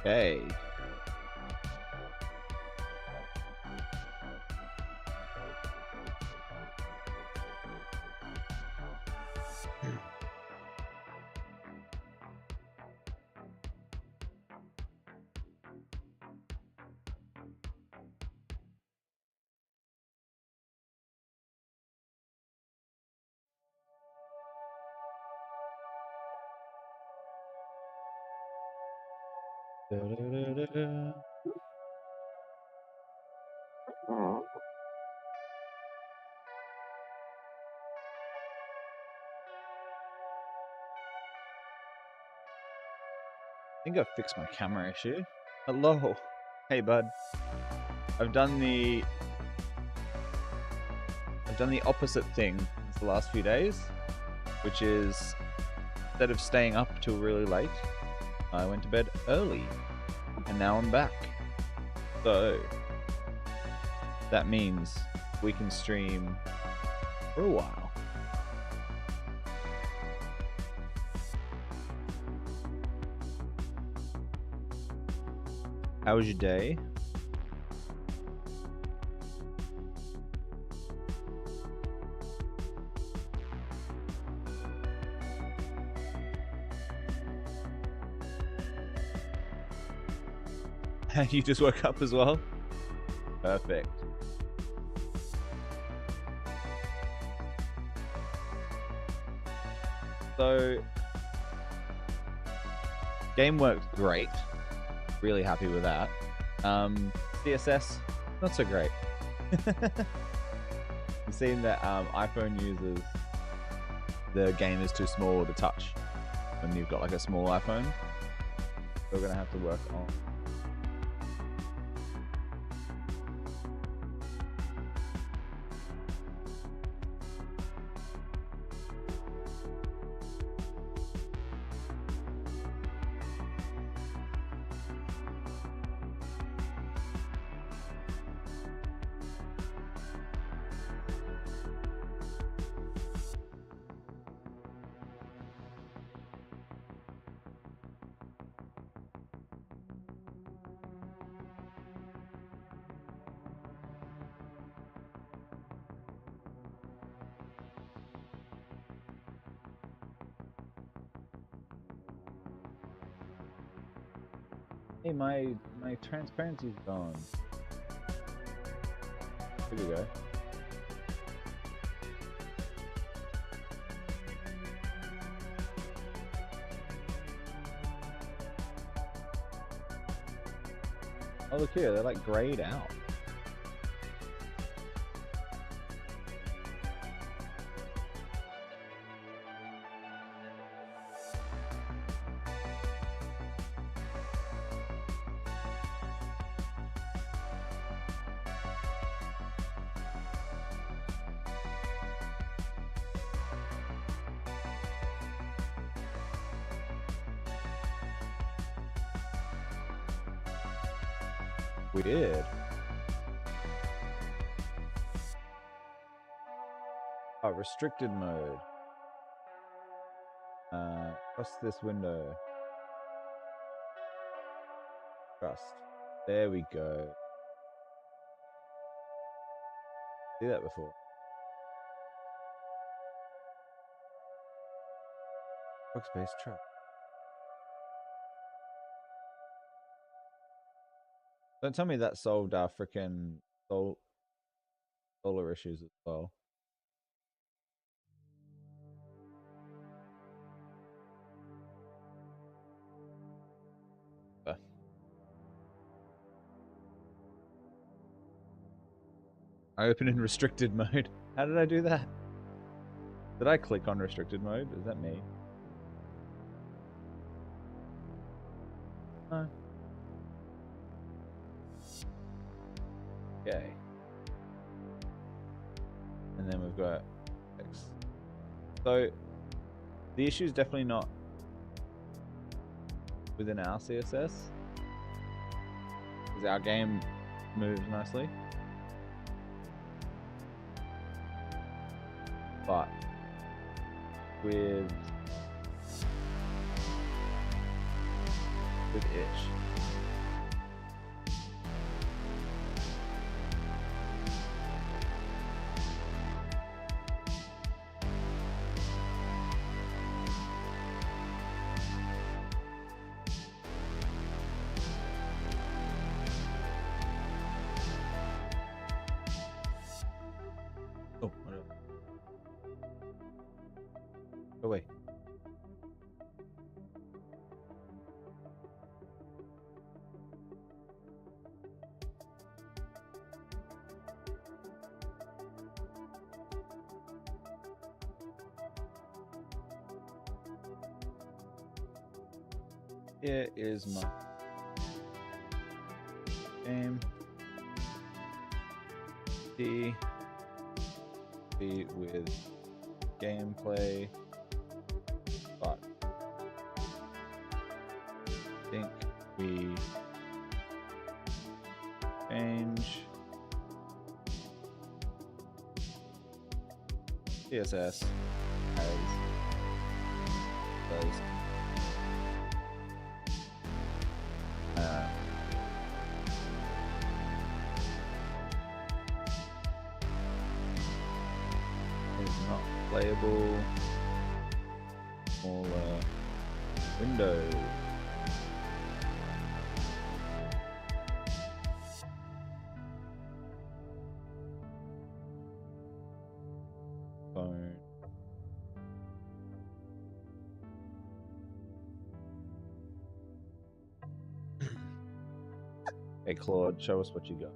Okay. Da-da-da-da-da. I think I fixed my camera issue. Hello. Hey, bud. I've done the opposite thing the last few days, which is instead of staying up till really late, I went to bed early, and now I'm back. So that means we can stream for a while. How was your day? You just woke up as well? Perfect. So, game works great. Really happy with that. CSS, not so great. I've seen that iPhone users, the game is too small to touch when you've got like a small iPhone. We're gonna have to work on. Hey, my transparency's gone. Here we go. Oh, look here, they're like grayed out. Weird. Oh, restricted mode. Across this window. Trust. There we go. See that before. Workspace trap. Don't tell me that solved our frickin' solar issues as well. I open in restricted mode. How did I do that? Did I click on restricted mode? Is that me? No. Okay. And then we've got X. So the issue is definitely not within our CSS, because our game moves nicely. But with itch, Go away. Here is my game. B with gameplay, but I think we change CSS as does playable smaller window. Phone. Hey Claude, show us what you got.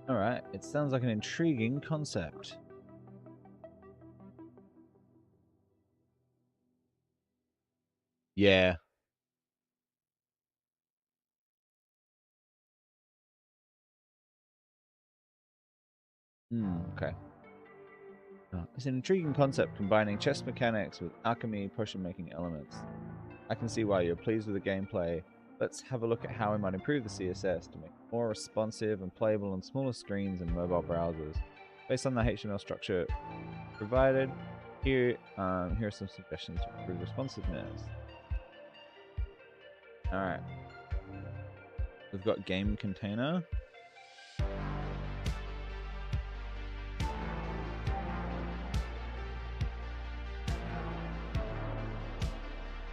All right, it sounds like an intriguing concept. Yeah. Okay. It's an intriguing concept combining chess mechanics with alchemy potion-making elements. I can see why you're pleased with the gameplay. Let's have a look at how we might improve the CSS to make it more responsive and playable on smaller screens and mobile browsers. Based on the HTML structure provided, here are some suggestions to improve responsiveness. Alright. We've got game container.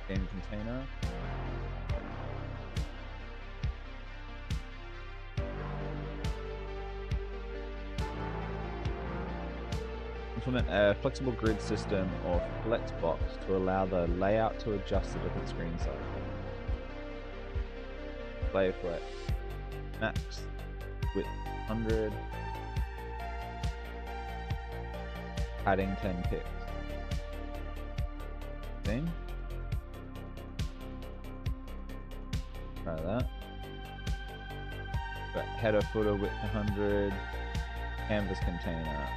Game container. Implement a flexible grid system or flex box to allow the layout to adjust to different screen sizes. Play flex. Max width 100. Adding 10 pixels. Thing. Try that. Got header footer width 100. Canvas container.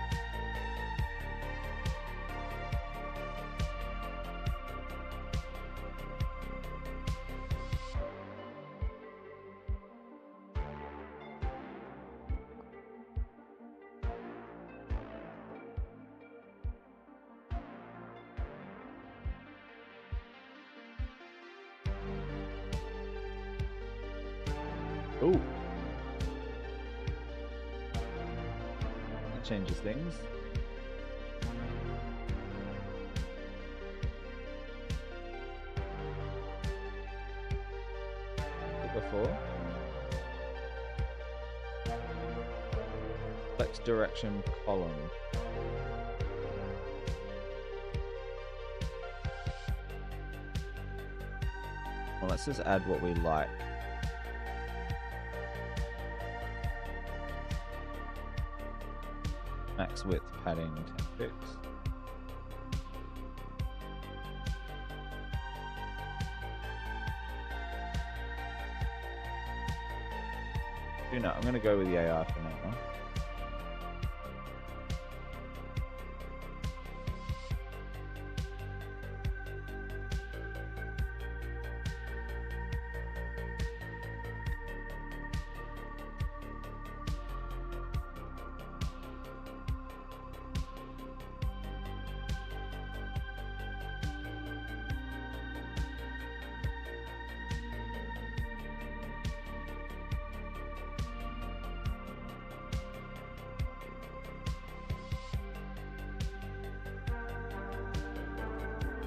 Ooh. That changes things. Before. Flex direction column. Well, let's just add what we like. Max width padding 10 pixels. You know, I'm going to go with the AR for now.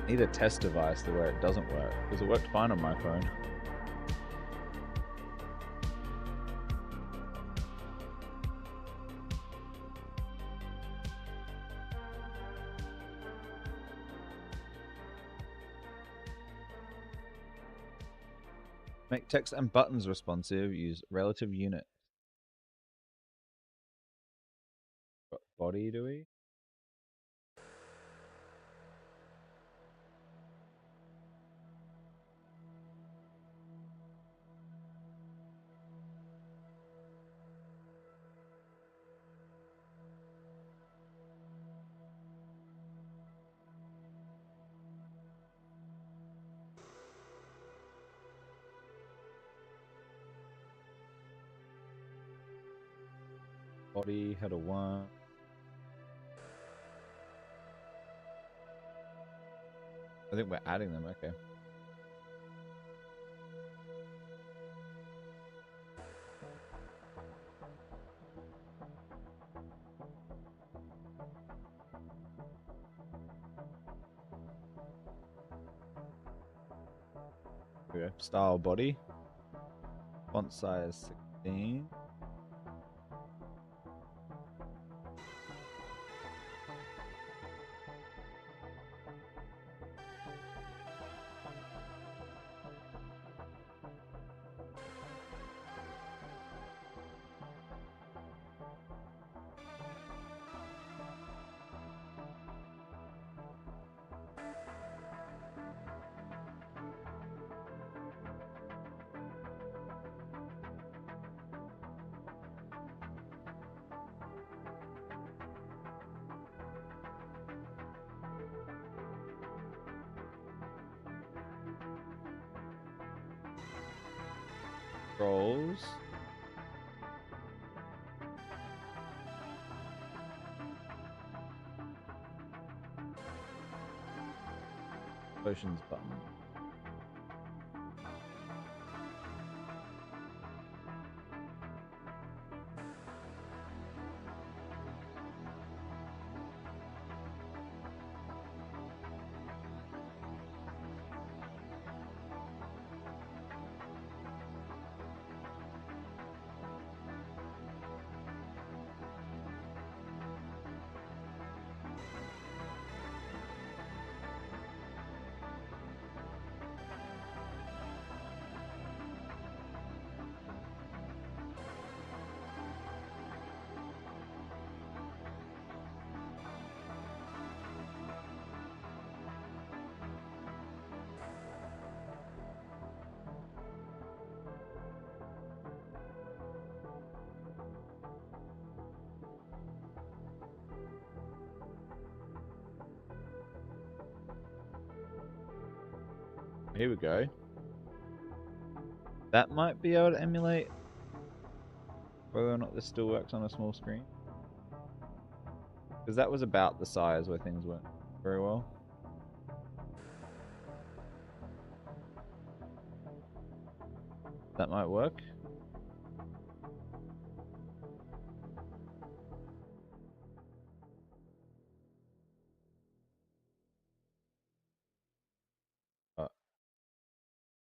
Need a test device to where it doesn't work, because it worked fine on my phone. Make text and buttons responsive, use relative unit. What body do we? Body, header 1. I think we're adding them, okay. Here we go. Style body. Font size 16. Scrolls. Potions button. Here we go. That might be able to emulate whether or not this still works on a small screen. Because that was about the size where things weren't very well. That might work.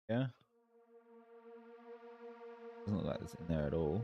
Yeah. Doesn't look like it's in there at all.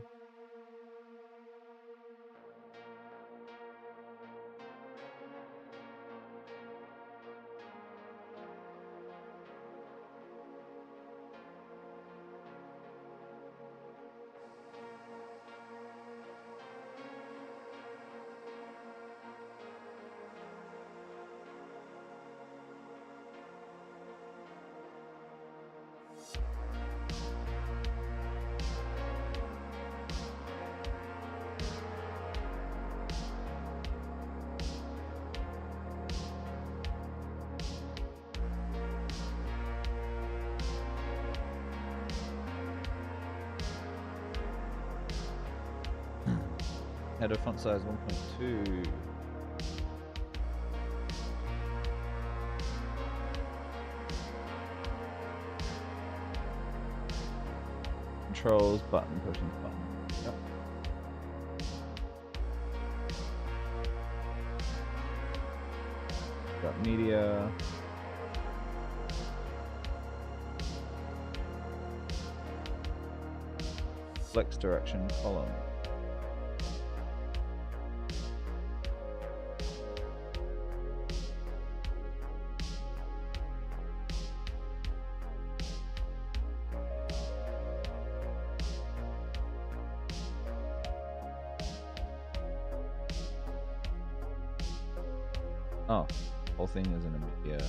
Header font size 1.2. Controls, button, pushing button. Yep. Got media. Flex direction column. Oh, whole thing is in a media.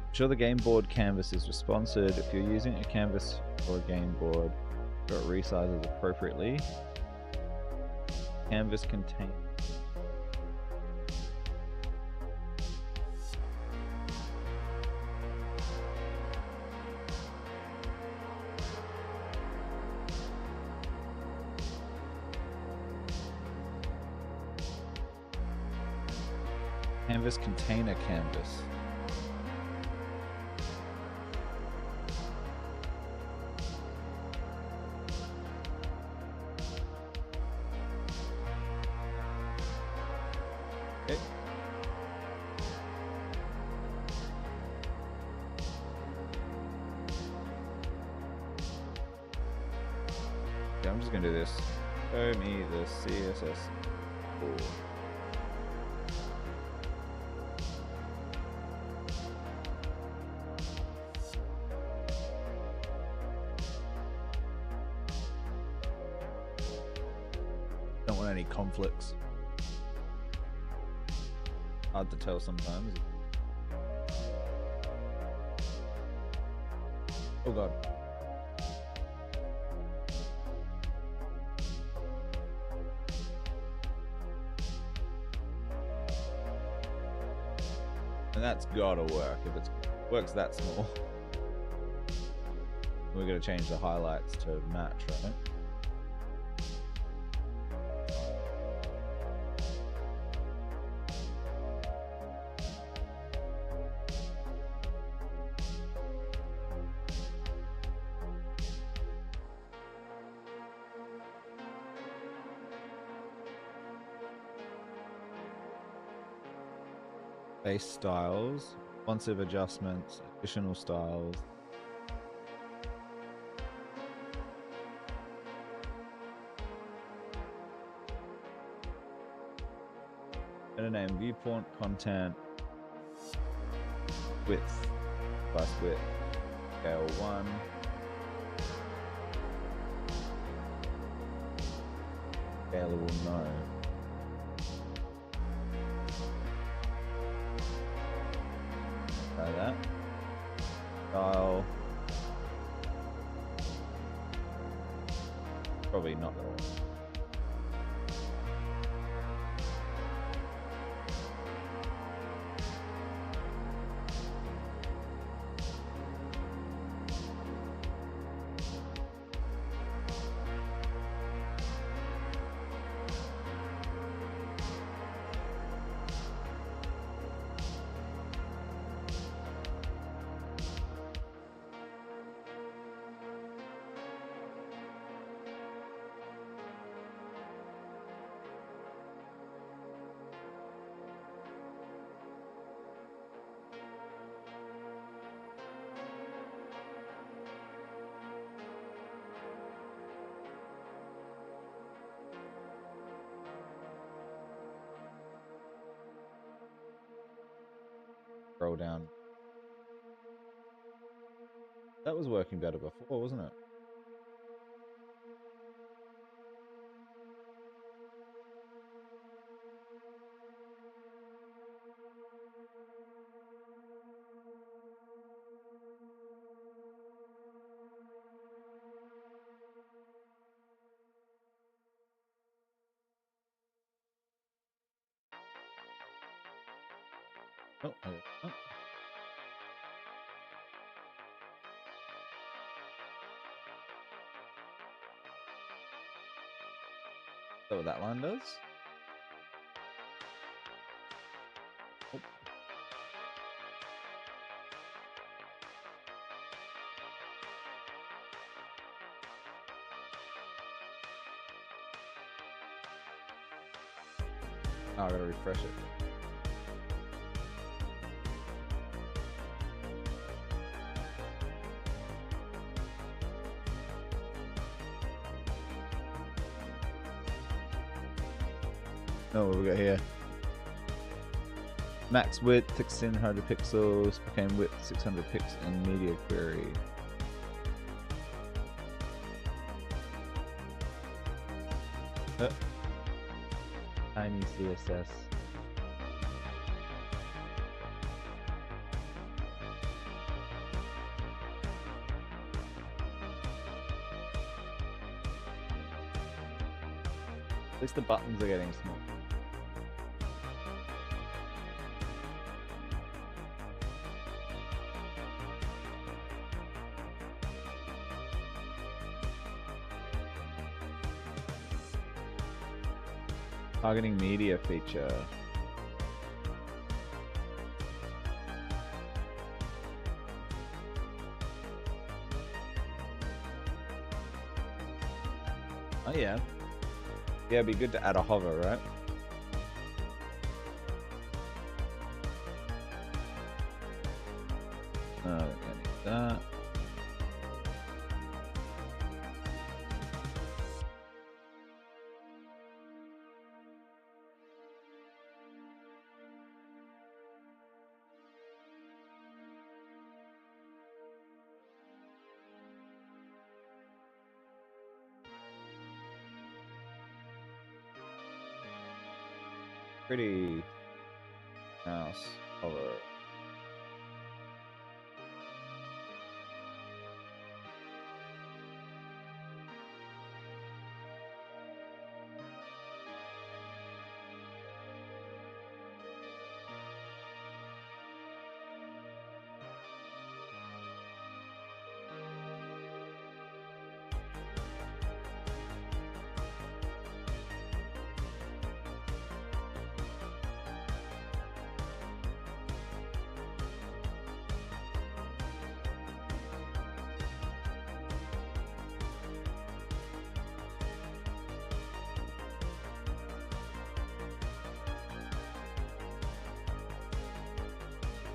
Ensure the game board canvas is responsive. If you're using a canvas or a game board, it resizes appropriately. Canvas contains canvas container canvas. Okay. Okay, I'm just gonna do this. Show me the CSS board. Don't want any conflicts. Hard to tell sometimes. Oh god. And that's gotta work if it works that small. We're gonna change the highlights to match, right? Base styles, responsive adjustments, additional styles. Meta name, viewport, content, width, plus width, scale 1. Scalable, no. Try that. Style. Probably not gonna work. Scroll down. That was working better before, wasn't it? Oh, oh. Is that what that line does? Oh. Oh, I gotta refresh it. Oh, what do we got here? Max width 1600 pixels became width 600 pixels in media query. Tiny CSS. At least the buttons are getting small. Targeting media feature. Oh yeah. Yeah, it'd be good to add a hover, right? I don't need that. Pretty mouse hover.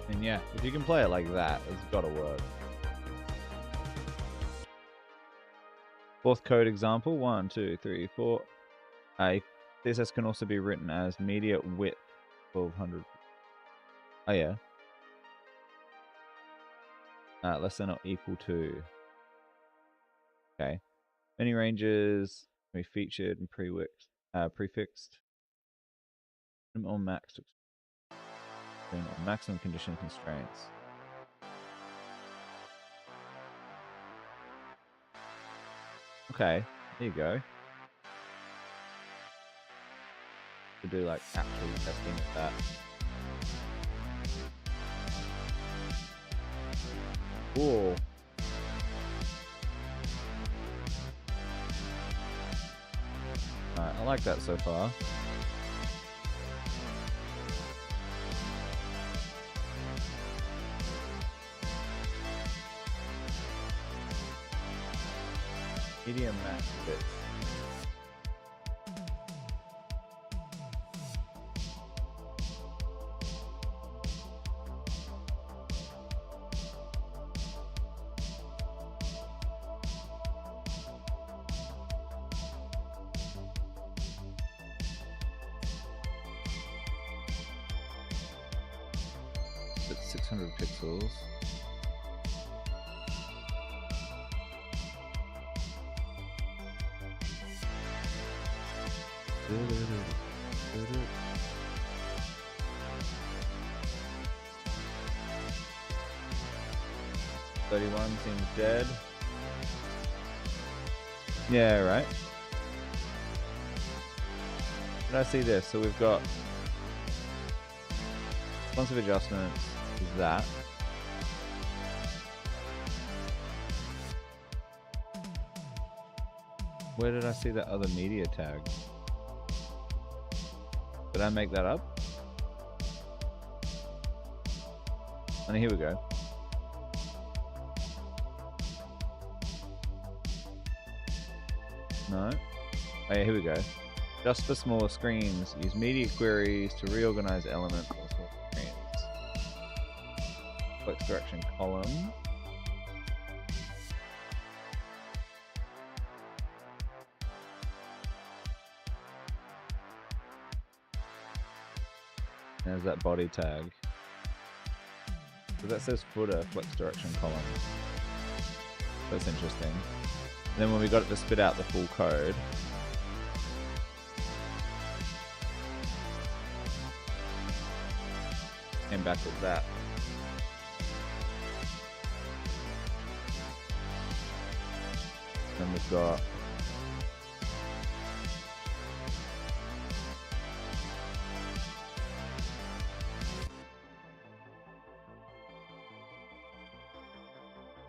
And yeah, if you can play it like that, it's gotta work. Fourth code example, 1, 2, 3, 4. CSS can also be written as media width 1200. Oh yeah. Less than or equal to. Okay. Many ranges can be featured and prefixed. Minimum or max or maximum condition constraints. Okay, there you go. To do like actual testing with that. Cool. Alright, I like that so far. Medium max width. It's 600 pixels. $31 seems dead. Yeah, right. Did I see this? So we've got Responsive adjustments is that. Where did I see that other media tag? Did I make that up? And here we go. No. Oh yeah, here we go. Just for smaller screens, use media queries to reorganize elements on small screens. Flex direction column. There's that body tag. So that says footer, flex direction column. That's interesting. And then when we got it to spit out the full code, came back with that. Then we've got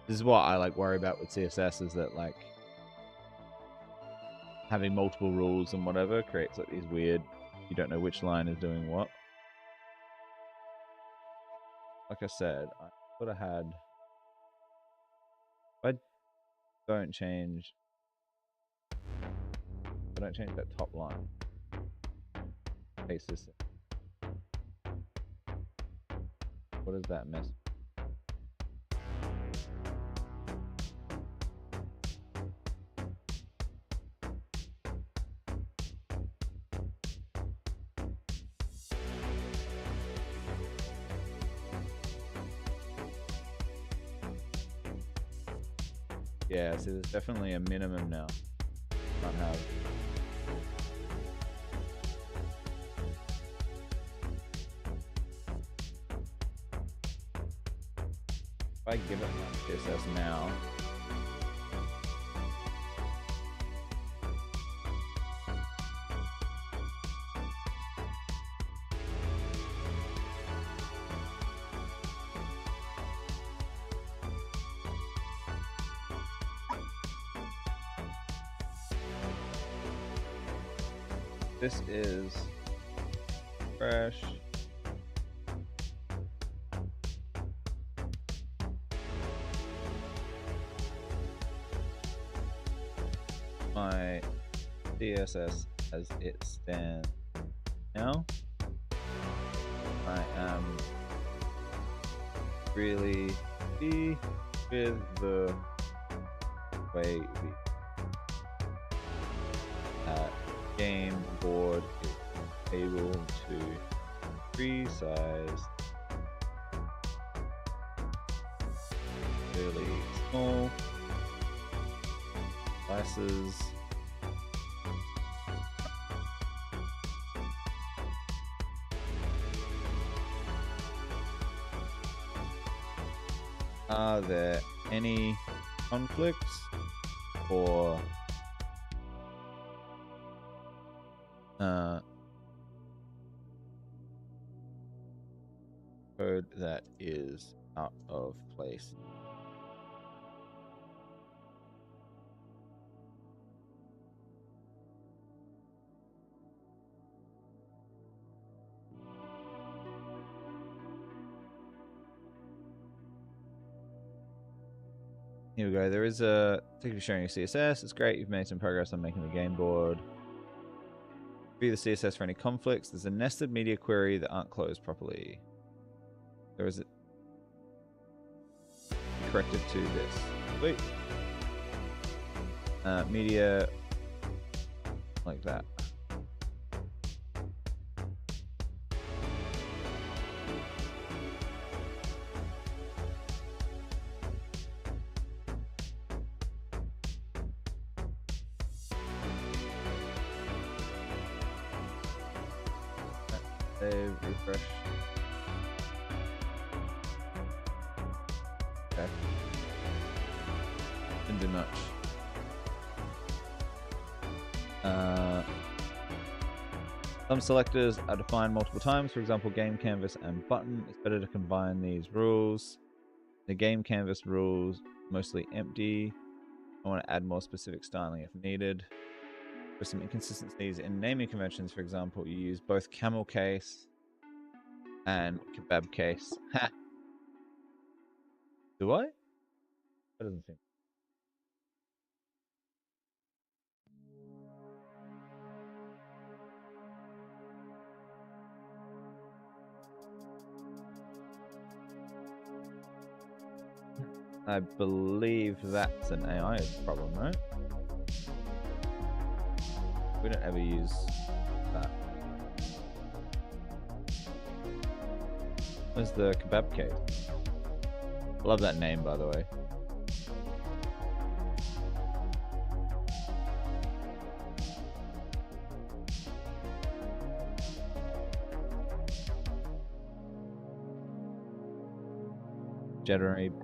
this is what I like worry about with CSS, is that like having multiple rules and whatever creates like these weird, you don't know which line is doing what. Like I said, I sort of had, if I don't change that top line, paste this in. What is that mess? Yeah, so there's definitely a minimum now. Can't have. If I give it my CSS now, this is fresh. My CSS as it stands now. I am really happy with the way we game board is able to resize really small slices. Are there any conflicts or code that is out of place? Here we go. There is a thank you for sharing your CSS. It's great. You've made some progress on making the game board. Review the CSS for any conflicts. There's a nested media query that aren't closed properly. There is it corrected to this. Wait. Media like that. Save, refresh. Okay. Didn't do much. Some selectors are defined multiple times, for example, game canvas and button. It's better to combine these rules. The game canvas rules mostly empty. I want to add more specific styling if needed. For some inconsistencies in naming conventions, for example, you use both camel case and kebab case. Ha! Do I? That doesn't seem. I believe that's an AI problem, right? We don't ever use that. Where's the kebab case? Love that name, by the way.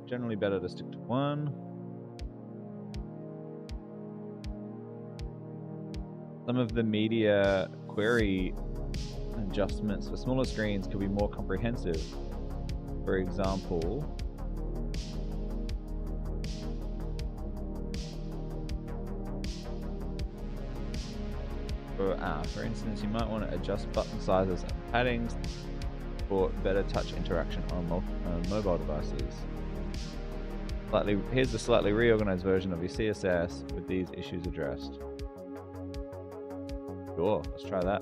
Generally better to stick to one. Some of the media query adjustments for smaller screens could be more comprehensive. For example, for instance, you might want to adjust button sizes and paddings for better touch interaction on mobile devices. Here's the slightly reorganized version of your CSS with these issues addressed. Sure, let's try that.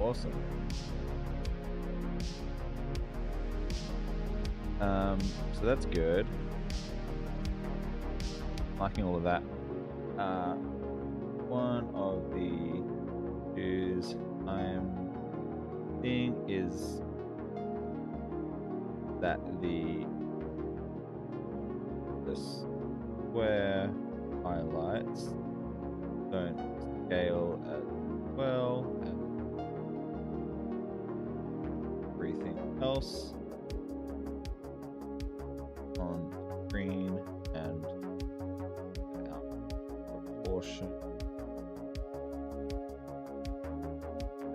Awesome. So that's good. Liking all of that. One of the issues I'm seeing is that the square highlights don't scale as well as everything else on screen and out proportion.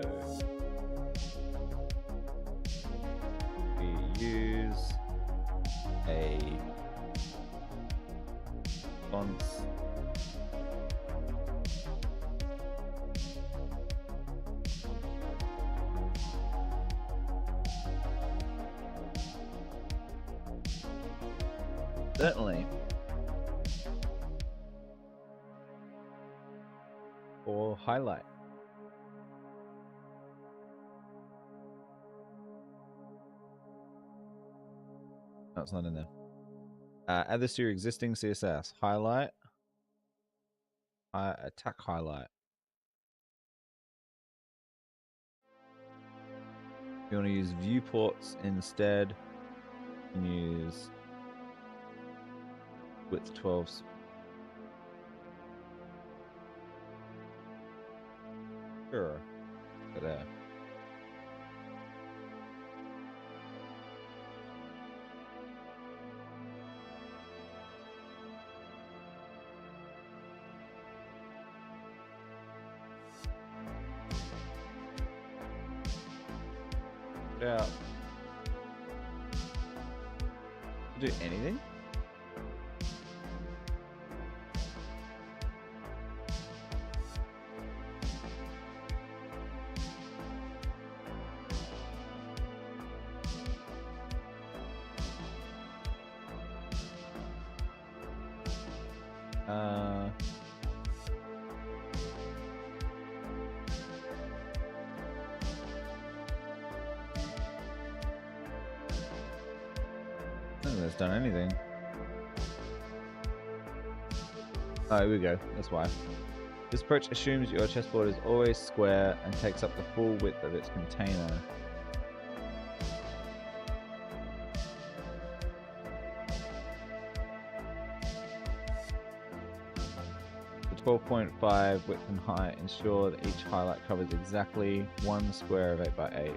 So we use a font certainly or highlight. No, it's not in there. Add this to your existing CSS. Highlight. Attack highlight. If you want to use viewports instead, you can use width 12. Sure. Look at that. Yeah. Do anything? think that's done anything. Oh, here we go. That's why. This approach assumes your chessboard is always square and takes up the full width of its container. The 12.5 width and height ensure that each highlight covers exactly one square of 8x8.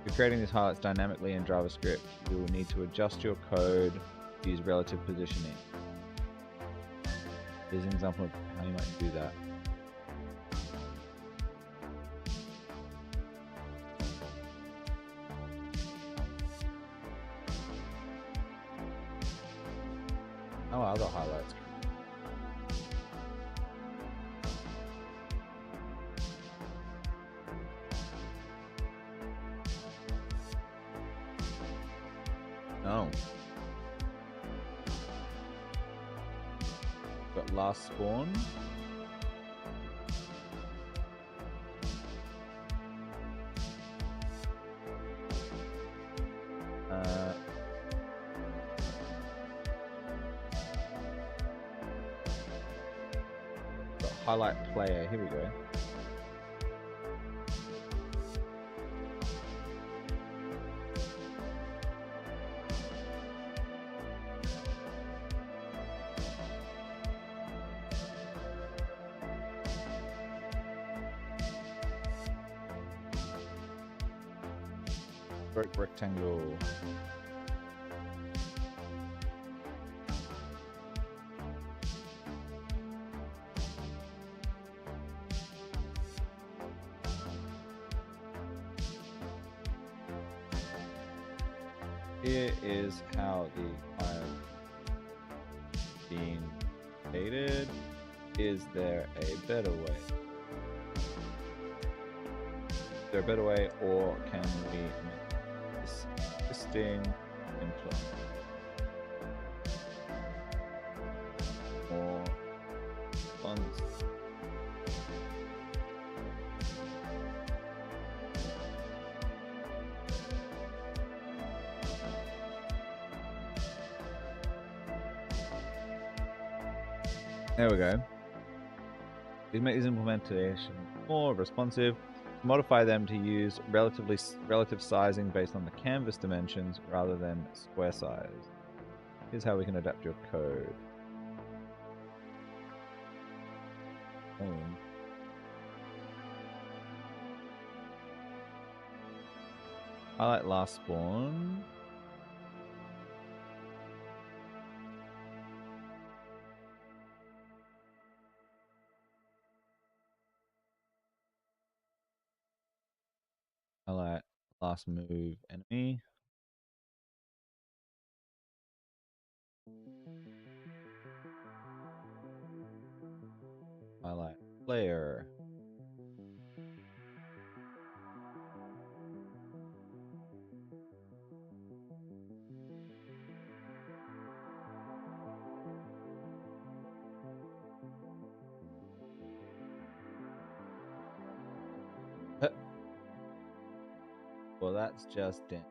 If you're creating these highlights dynamically in JavaScript, you will need to adjust your code to use relative positioning. Here's an example of how you might do that. Oh, other highlights. Oh. Got last spawn. Got highlight player. Here we go. Rectangle. Here is how the file being created. Is there a better way? Is there a better way, or can we make this existing simpler? More fonts. There we go. We make these implementations more responsive. Modify them to use relative sizing based on the canvas dimensions rather than square size. Here's how we can adapt your code. Highlight last spawn. Highlight last move enemy. Highlight player. Well, that's just it.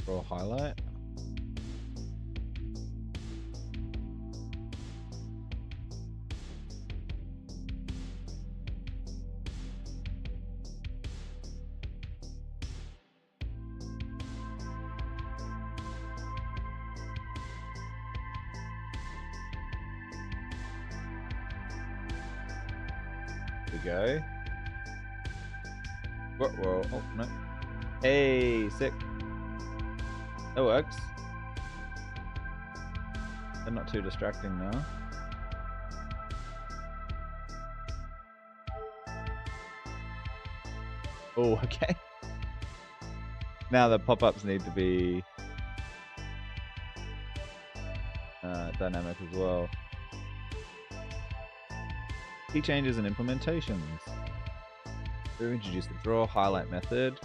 Draw highlight. Go. Whoa, oh no. Hey, sick. That works. They're not too distracting now. Oh, okay. Now the pop-ups need to be dynamic as well. Key changes and implementations. We've introduced the draw highlight method.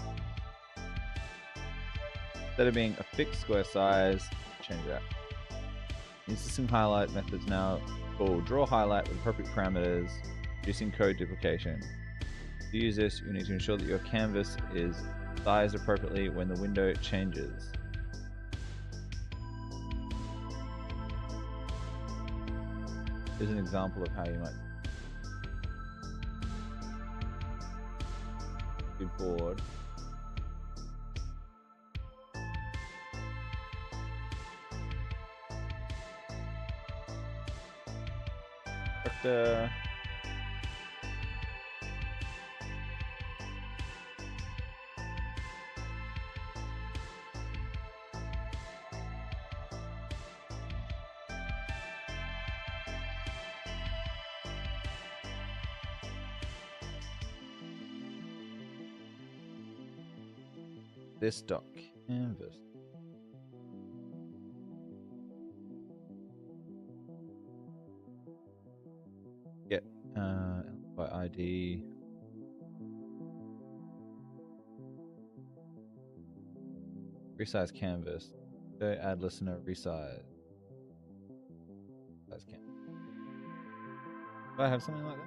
Instead of being a fixed square size, change that. Existing highlight methods now called draw highlight with appropriate parameters, reducing code duplication. To use this, you need to ensure that your canvas is sized appropriately when the window changes. Here's an example of how you might be bored. But, this doc canvas. Get by ID. Resize canvas. Go add listener resize. Size canvas. Do I have something like that?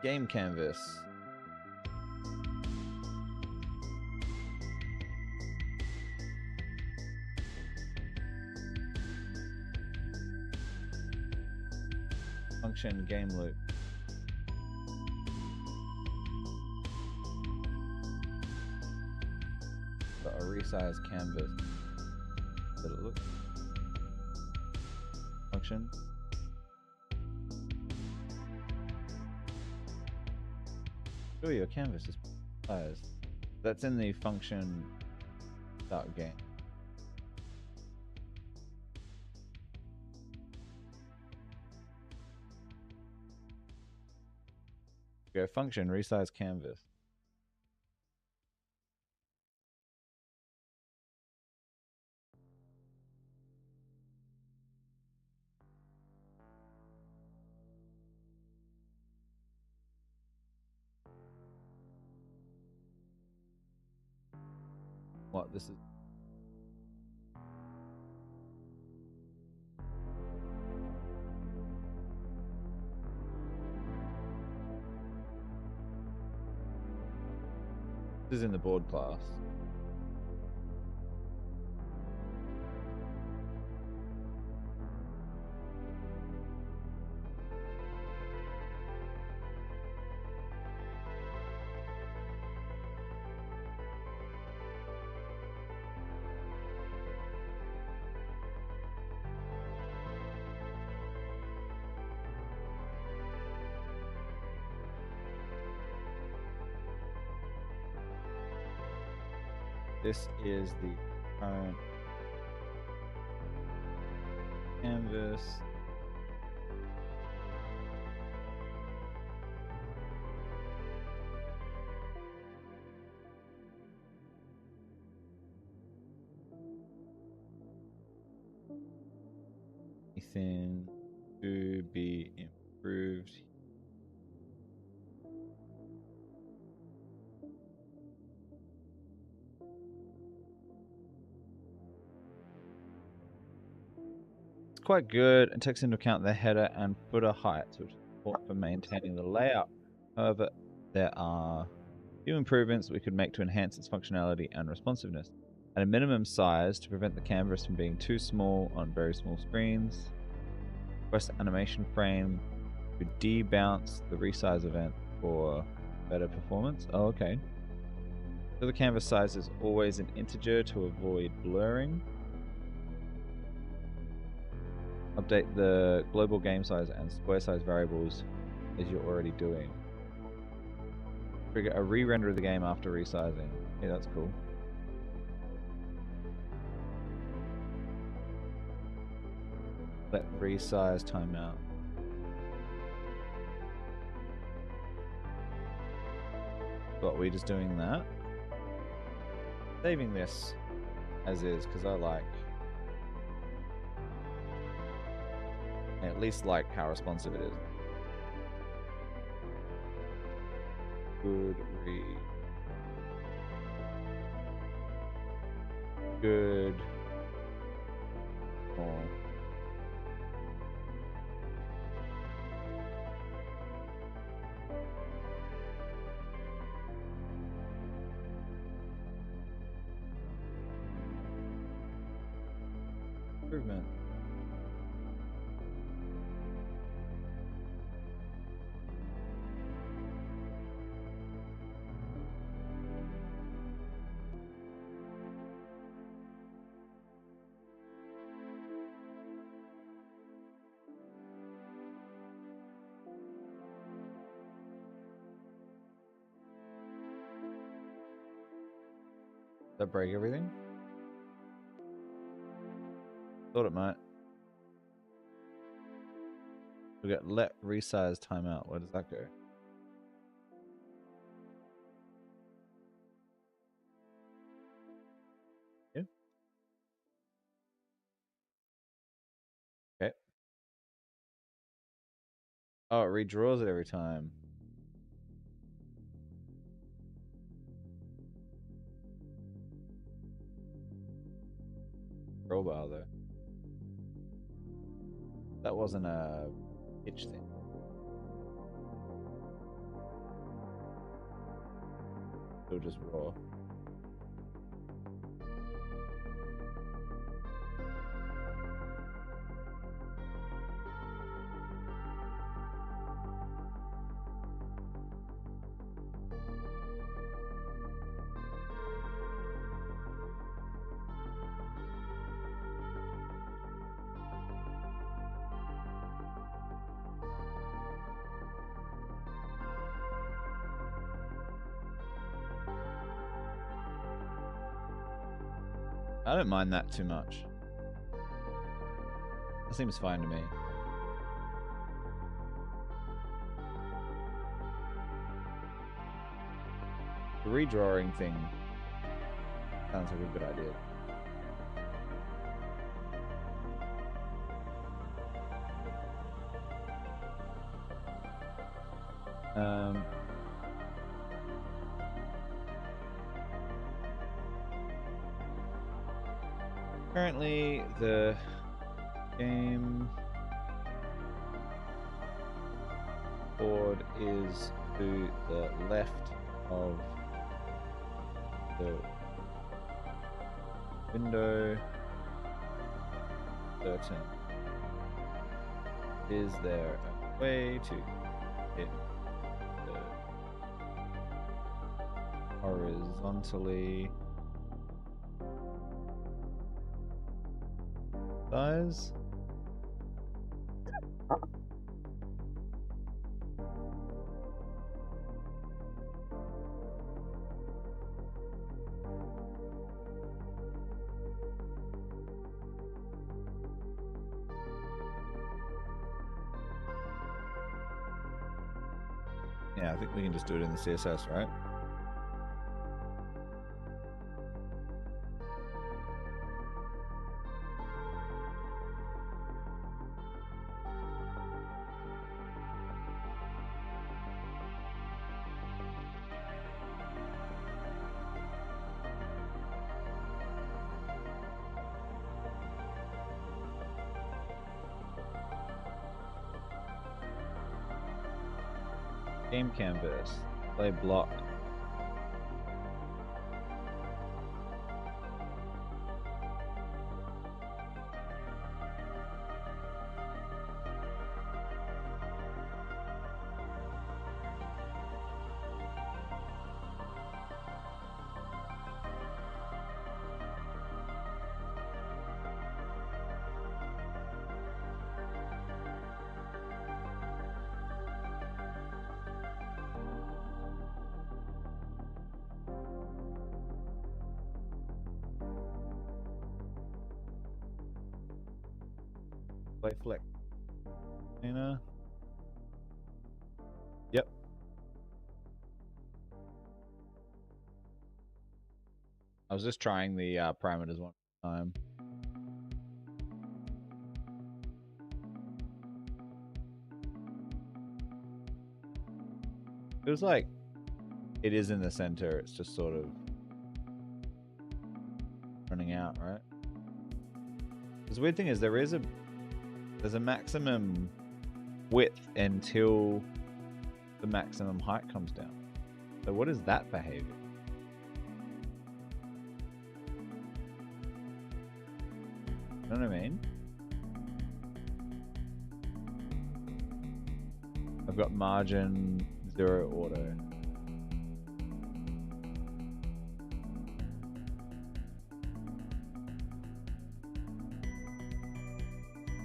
Game canvas. Function game loop. Got a resized canvas. Did it look? Function. Sure, your canvas is sized. That's in the function start game. Go function resize canvas. What this is? This is in the board class. This is the current canvas. Anything to be improved? Quite good and takes into account the header and footer heights, which is important for maintaining the layout. However, there are a few improvements we could make to enhance its functionality and responsiveness. At a minimum size to prevent the canvas from being too small on very small screens. Request animation frame to debounce the resize event for better performance. Oh, okay. So the canvas size is always an integer to avoid blurring. Update the global game size and square size variables as you're already doing. Trigger a re-render of the game after resizing. Yeah, that's cool. Let resize timeout. But we're just doing that. Saving this as is, because I at least like how responsive it is. Good read. Good. Oh. Improvement. Does that break everything? Thought it might. We got let resize timeout. Where does that go? Yeah. Okay. Oh, it redraws it every time. Scroll bar though. That wasn't a pitch thing. Still just raw. I don't mind that too much. That seems fine to me. The redrawing thing sounds like a good idea. Currently, the game board is to the left of the window 13. Is there a way to hit the horizontally size? Yeah, I think we can just do it in the CSS, right? Game canvas, play block. Play flick. Dana. Yep. I was just trying the parameters one time. It was like it is in the center. It's just sort of running out, right? The weird thing is there's a maximum width until the maximum height comes down. So what is that behavior? You know what I mean? I've got margin 0 auto.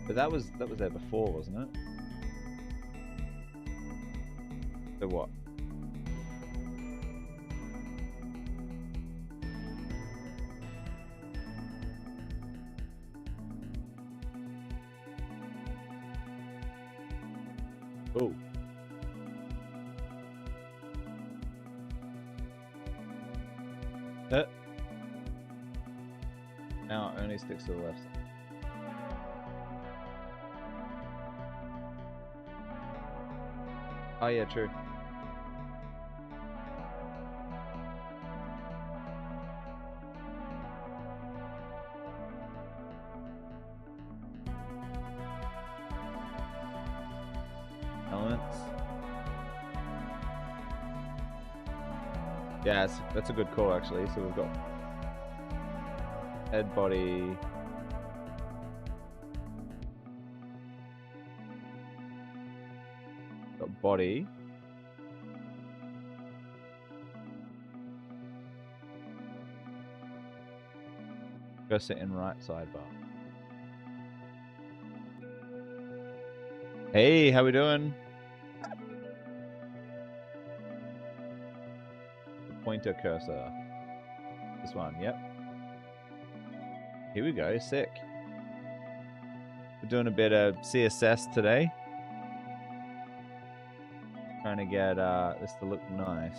But that was there before, wasn't it? So what? Oh. Now it only sticks to the left side. Oh yeah, true. Elements. Yeah, that's a good call actually. So we've got head, body. Got body. Go sit in right sidebar. Hey, how we doing? The pointer cursor. This one, yep. Here we go, sick. We're doing a bit of CSS today. Trying to get this to look nice.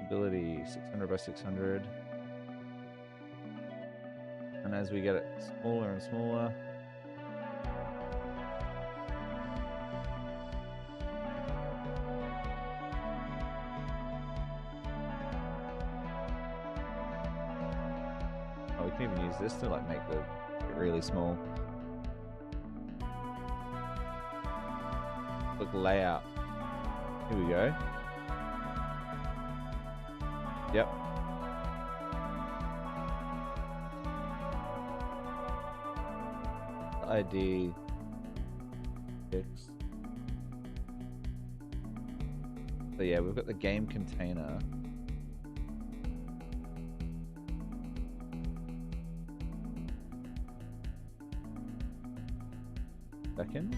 Ability 600 by 600. And as we get it smaller and smaller, oh, we can even use this to like make it really small. Look, layout. Here we go. Yep. ID 6. So yeah, we've got the game container. Second.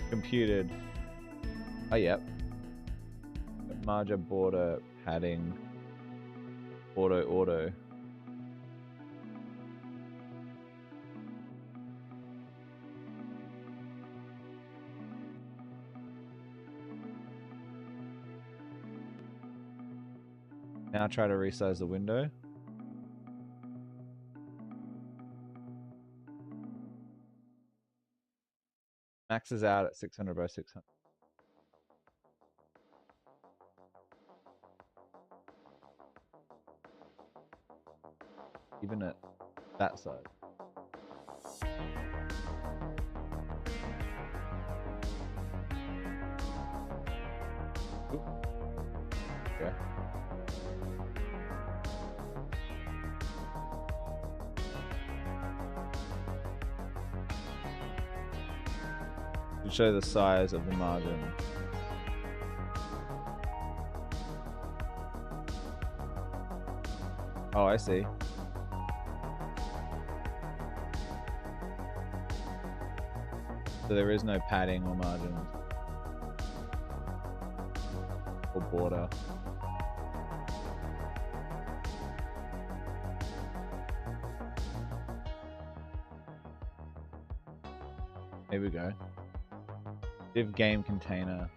Computed. Oh, yep. Margin, border, padding, auto. Now try to resize the window. Maxes out at 600 by 600. Even at that side. Oop. Okay. To show the size of the margin. Oh, I see. So there is no padding or margin or border. Here we go. Div game container.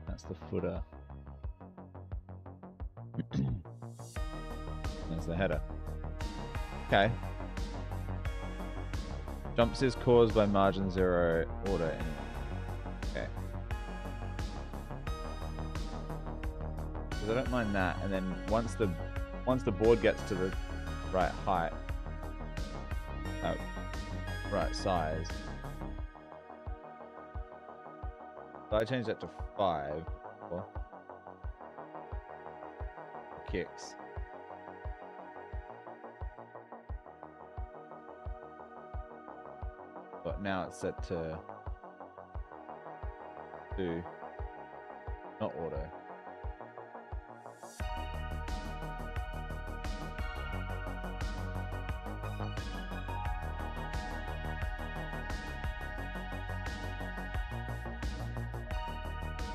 That's the footer. There's the header. Okay. Jumps is caused by margin 0 order anyway. Okay. Because I don't mind that, and then once the board gets to the right height, right size. So I changed that to 5. Well, kicks. But now it's set to 2, not auto.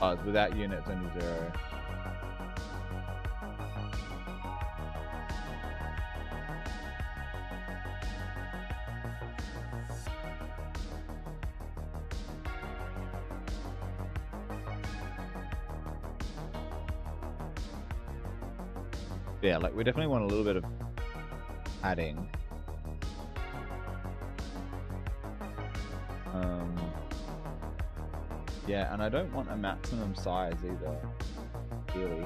Oh, it's without units only 0. Yeah, like we definitely want a little bit of padding. Yeah, and I don't want a maximum size either, really.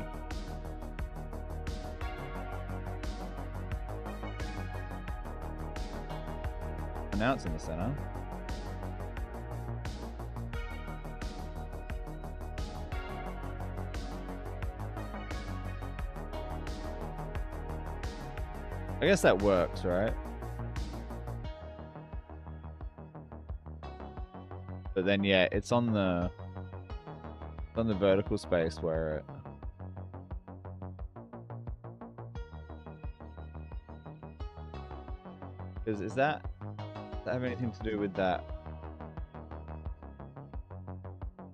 And now it's in the center. I guess that works, right? But then, yeah, it's on the vertical space where does that have anything to do with that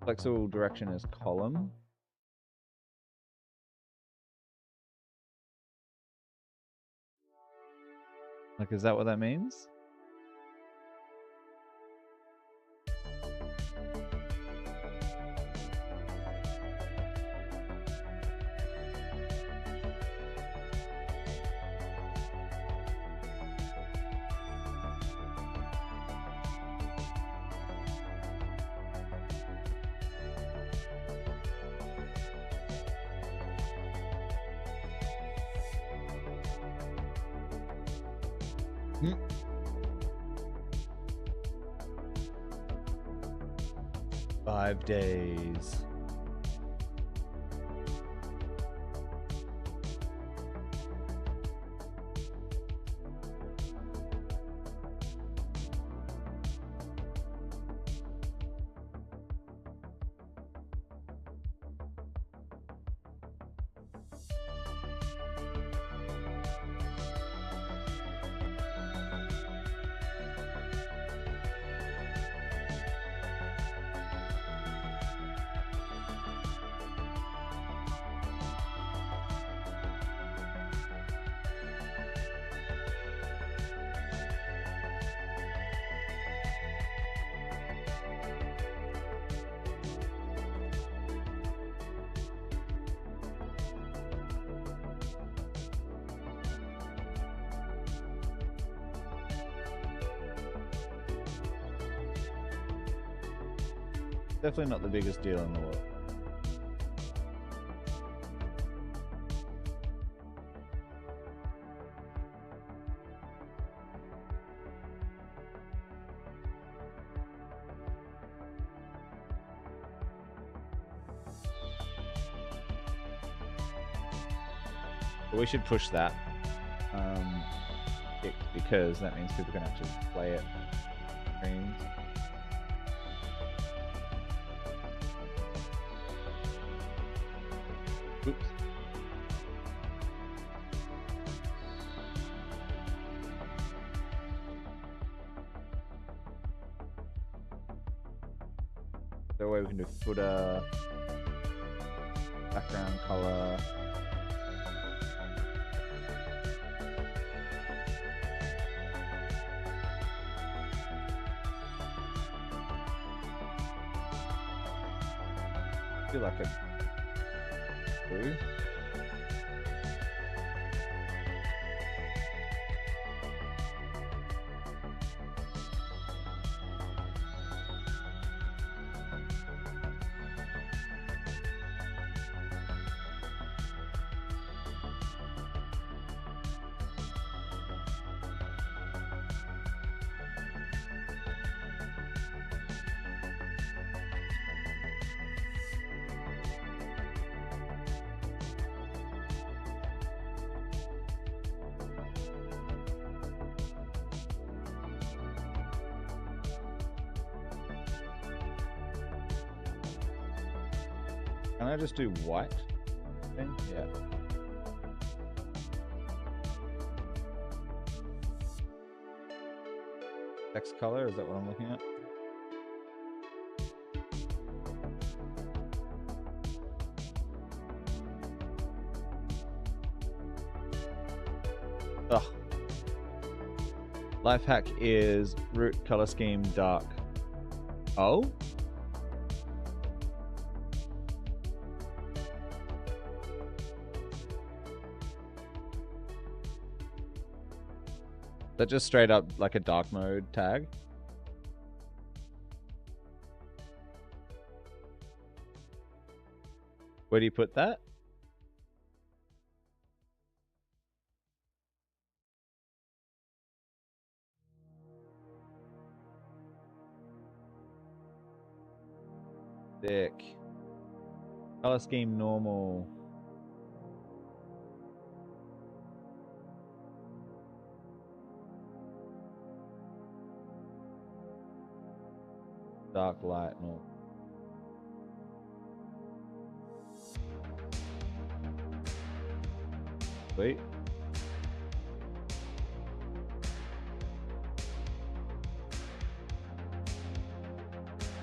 flexible direction as column? Like, is that what that means? Hmm. 5 days. Definitely not the biggest deal in the world. But we should push that because that means people can actually play it. Screens. Oops. Is there a way we can do footer? background color. I feel like a blue. Can I just do white thing? Yeah. Text color, is that what I'm looking at? Ugh. Life hack is root color scheme dark. Oh? That just straight up like a dark mode tag. Where do you put that? Sick. Color scheme normal. Dark light normal. Sweet.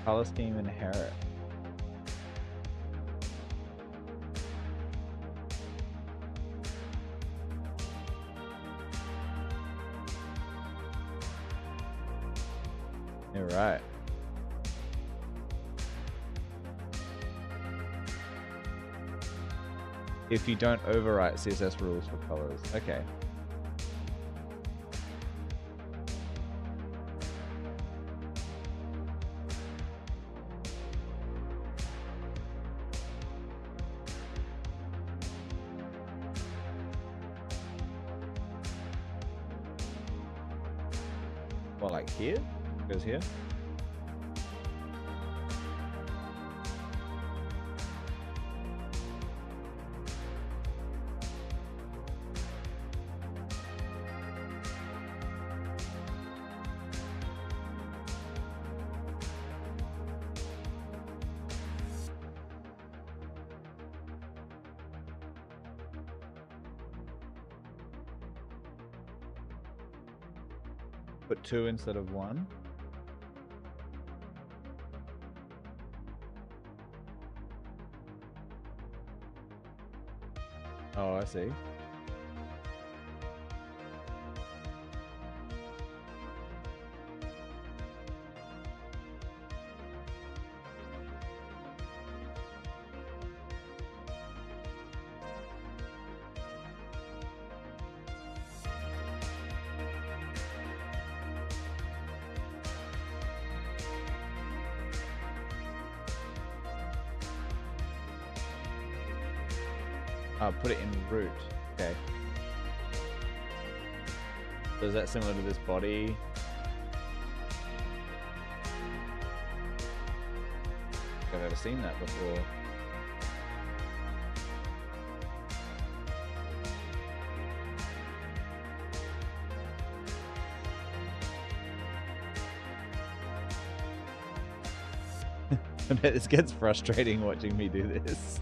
Color scheme inherit. All right. If you don't overwrite CSS rules for colors. Okay. Well, like here? Goes here? Put 2 instead of 1. Oh, I see. Put it in root. Okay. So is that similar to this body? I've never seen that before. I bet this gets frustrating watching me do this.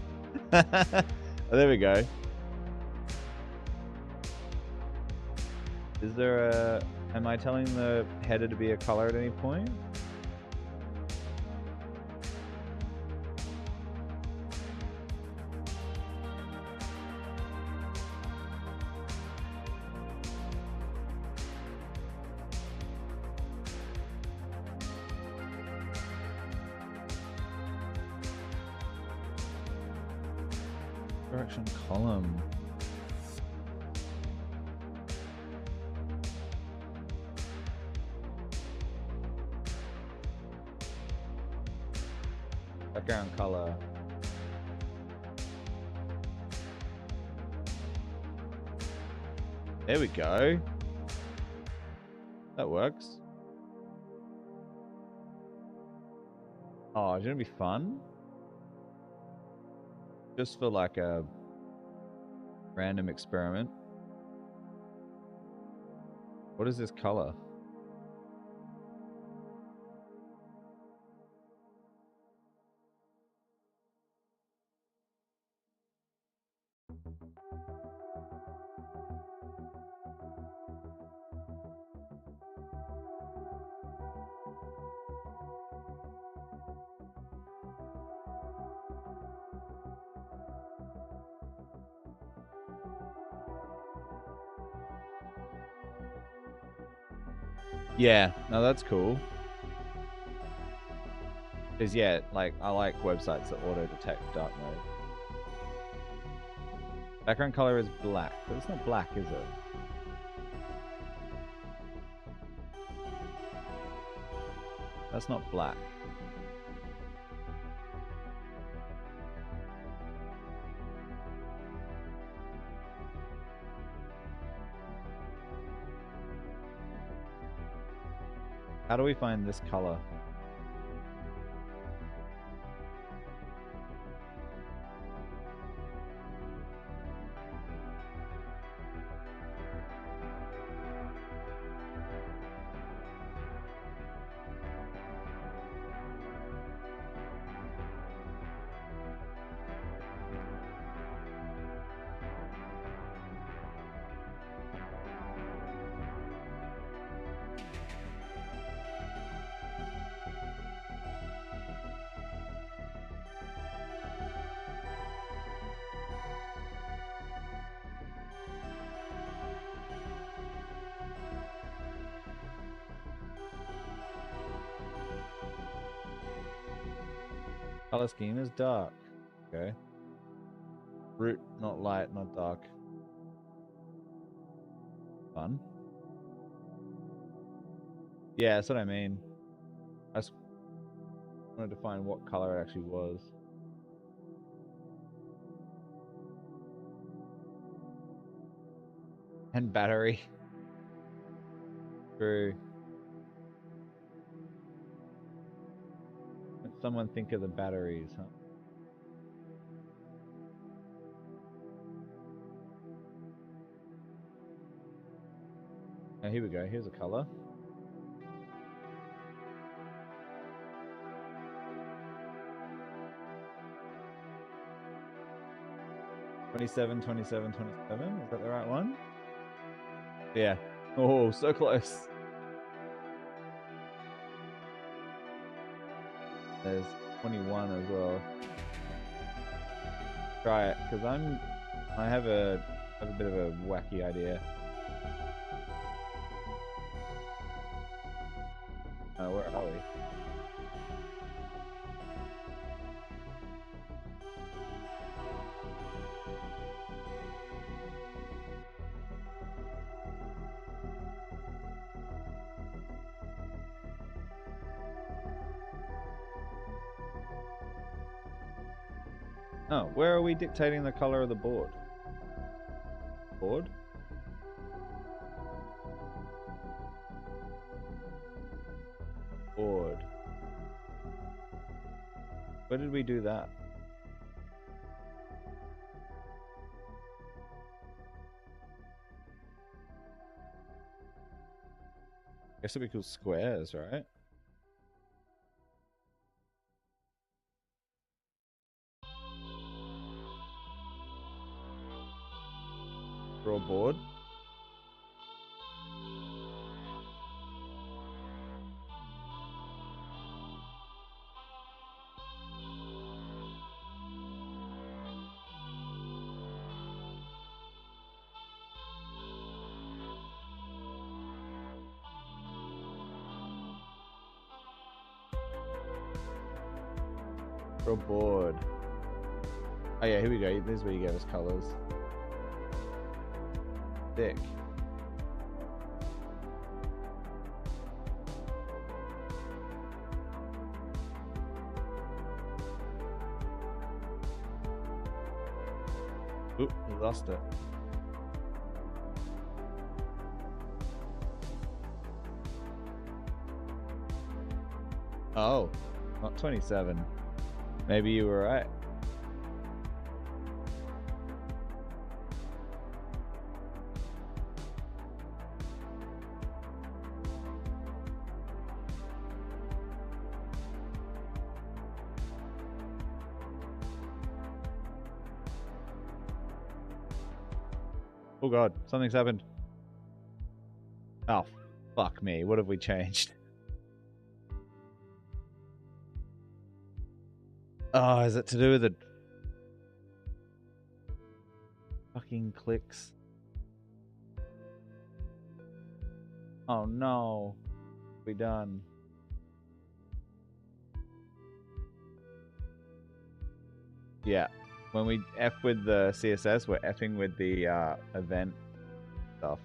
Oh, there we go. Is there a... Am I telling the header to be a color at any point? direction column. Background color. There we go. That works. Oh, it's gonna be fun. Just for like a random experiment. What is this color? Yeah, no, that's cool. Because, yeah, like, I like websites that auto-detect dark mode. Background color is black, but it's not black, is it? That's not black. How do we find this color? Color scheme is dark. Okay. Root, not light, not dark. Fun. Yeah, that's what I mean. I just wanted to find what color it actually was. And battery. True. Let someone think of the batteries, huh? Oh, here we go. Here's a color. $27, $27, $27. Is that the right one? Yeah. Oh, so close. There's 21 as well. Try it, because I have a bit of a wacky idea. Where are we? Oh, where are we dictating the color of the board? Board? Board. Where did we do that? Guess it'd be called squares, right? Draw board. Draw board. Oh yeah, here we go. This is where you gave us colors. Thick. Oop, we lost it. Oh, not 27. Maybe you were right. Oh god, something's happened. Oh, fuck me. What have we changed? Oh, is it to do with the fucking clicks? Oh no. We done. Yeah. When we F with the CSS, we're Fing with the event stuff.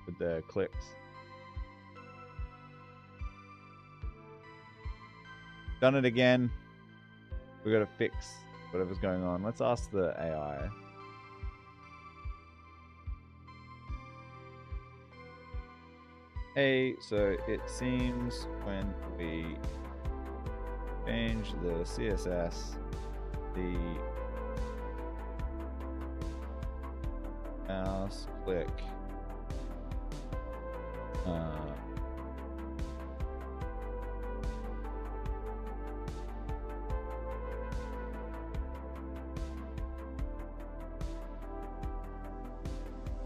With the clicks. Done it again. We gotta fix whatever's going on. Let's ask the AI. Hey, so it seems when we change the CSS, the mouse click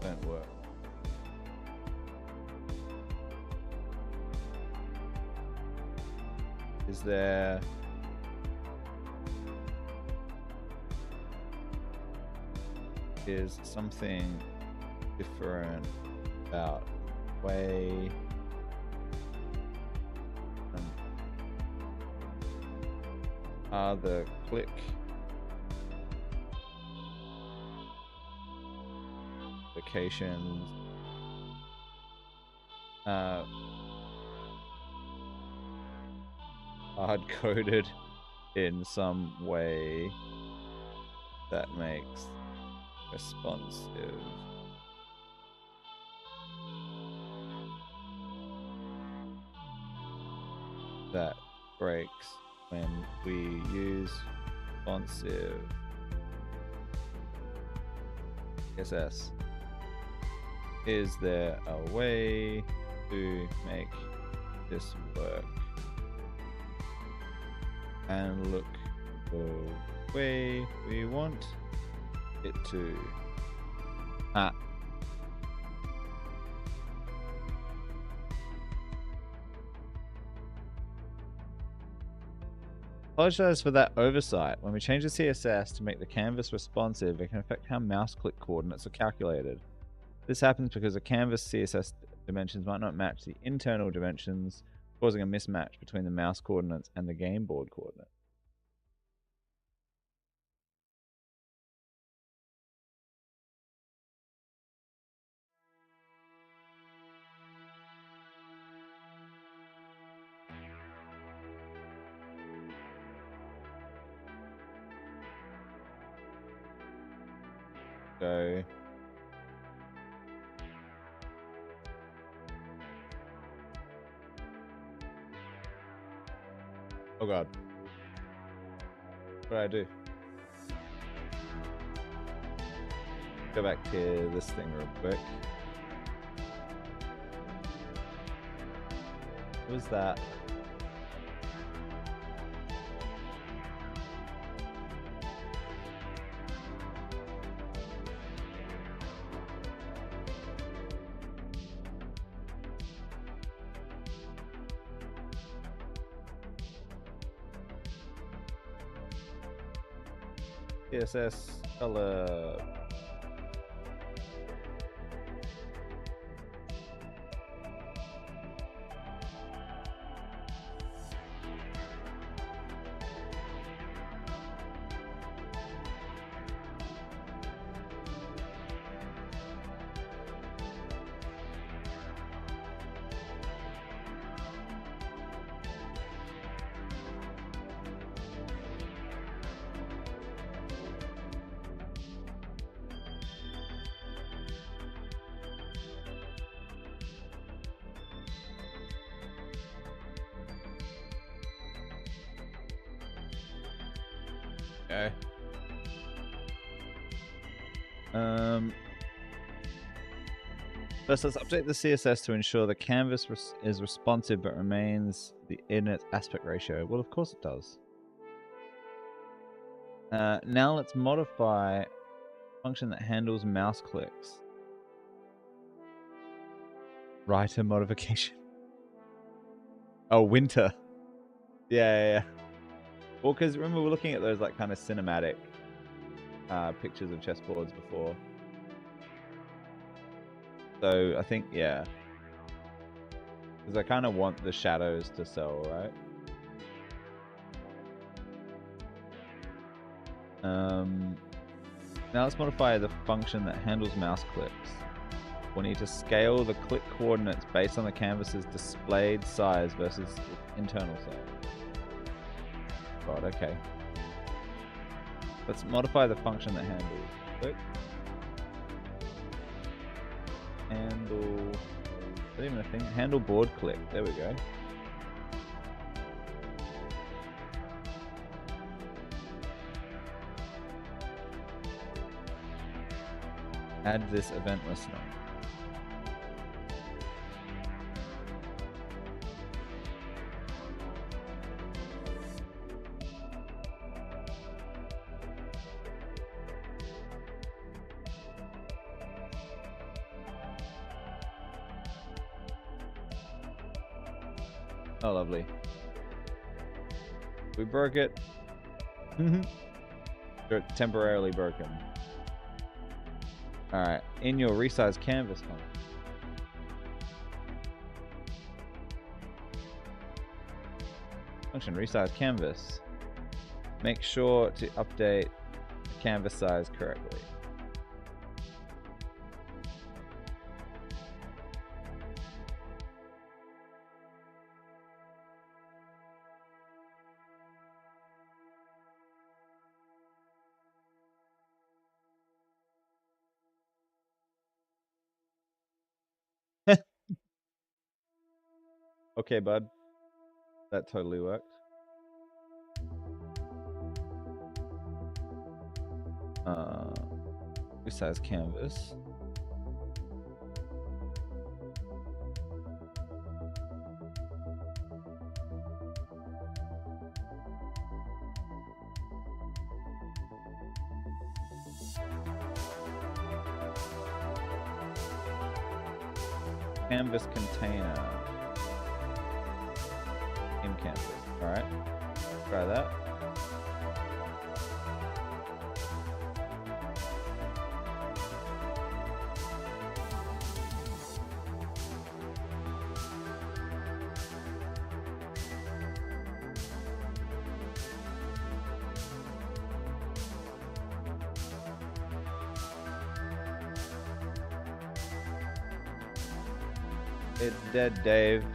don't work. Is there something different about the way the click applications hard-coded in some way that makes responsive that breaks when we use responsive CSS. Is there a way to make this work and look the way we want it to? Apologize for that oversight. When we change the CSS to make the canvas responsive, it can affect how mouse click coordinates are calculated. This happens because the canvas CSS dimensions might not match the internal dimensions, causing a mismatch between the mouse coordinates and the game board coordinates. So oh god. What do I do? Go back to this thing real quick. What was that? CSS color. go. First, let's update the CSS to ensure the canvas is responsive but remains in its aspect ratio. Well, of course it does. Now let's modify a function that handles mouse clicks. Writer modification. Oh, winter. Yeah. Well, because remember we're looking at those like kind of cinematic pictures of chessboards before. So I think, yeah. Because I kind of want the shadows to sell, right? Now let's modify the function that handles mouse clicks. We need to scale the click coordinates based on the canvas's displayed size versus internal size. God, okay. Let's modify the function that handles click. Handle, is that even a thing? Handle board click, there we go. Add this event listener. Oh, lovely. We broke it. They're temporarily broken. Alright, in your resize canvas function resize canvas, make sure to update the canvas size correctly. Okay, bud. That totally worked. Resize canvas. Canvas container. In canvas. Alright. Try that. It's dead, Dave.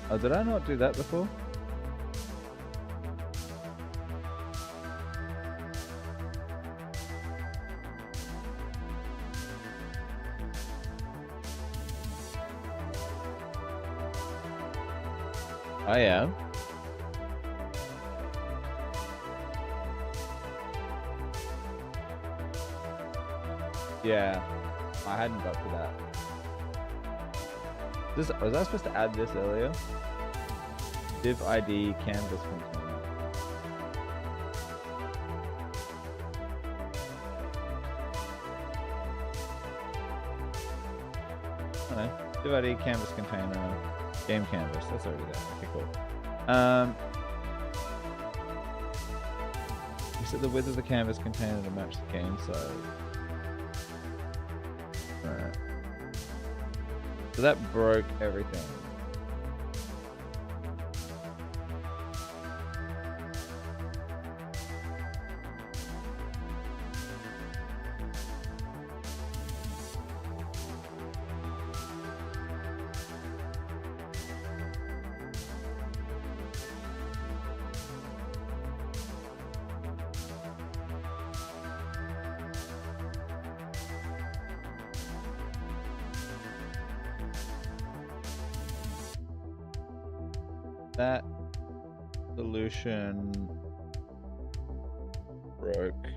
Oh, did I not do that before? I am. Yeah, I hadn't got to that. Was I supposed to add this earlier? Div ID canvas container. I don't know. Div ID canvas container. Game canvas. That's already there. Okay, cool. You set the width of the canvas container to match the game size. Alright. So that broke everything. That solution broke.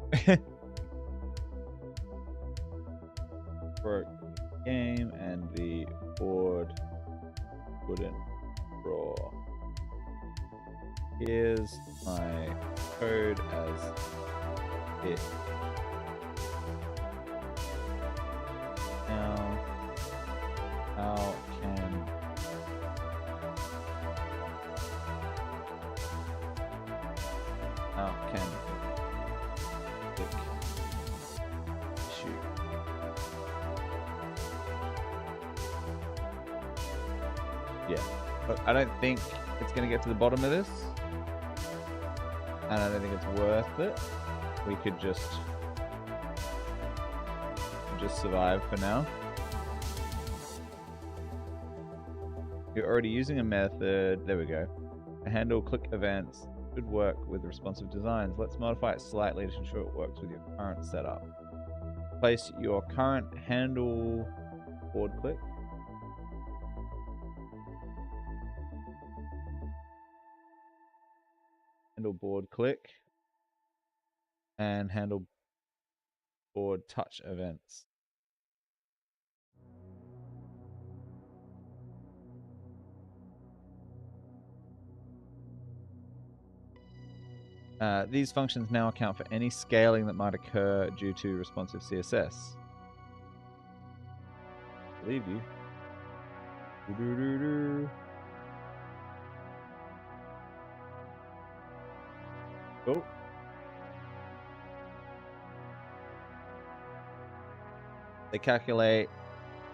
Broke the game and the board wouldn't draw. Here's my code as it. Now, how can click issue? Yeah, but I don't think it's going to get to the bottom of this, and I don't think it's worth it. We could just survive for now. You're already using a method. There we go. To handle click events should work with responsive designs. Let's modify it slightly to ensure it works with your current setup. Place your current handle board click. Handle board click. And handle board touch events. These functions now account for any scaling that might occur due to responsive CSS. Believe you. Oh. They calculate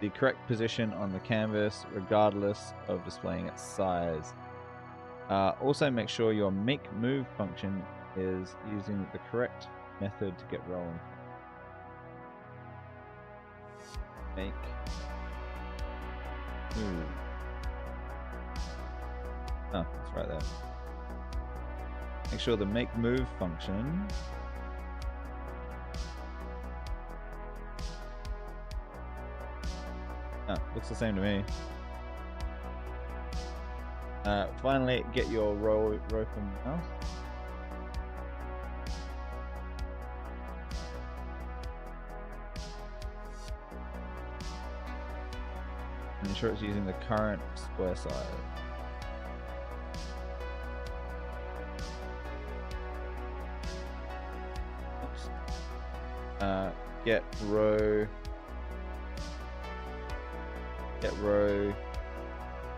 the correct position on the canvas regardless of displaying its size. Also make sure your make move function is using the correct method to get rolling. Make move. Oh, it's right there. Make sure the make move function looks the same to me. Finally, get your rope and mouse. And ensure it's using the current square size. Oops. Get row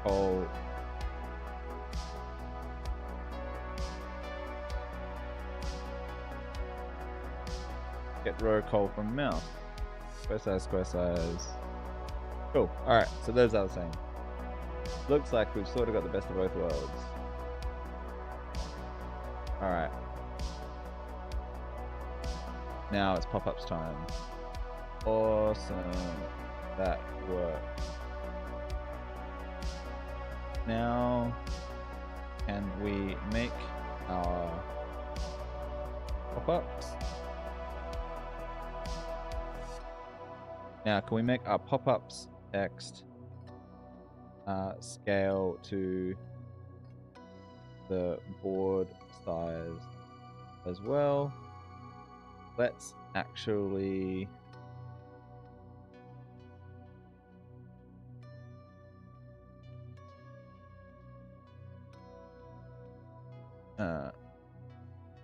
col get row col from mouse. Square size. Cool. Alright, so those are the same. Looks like we've sort of got the best of both worlds. Alright. Now it's pop-ups time. Awesome. That worked. Now, can we make our pop-ups? Now, can we make our pop-ups text scale to the board size as well? Let's actually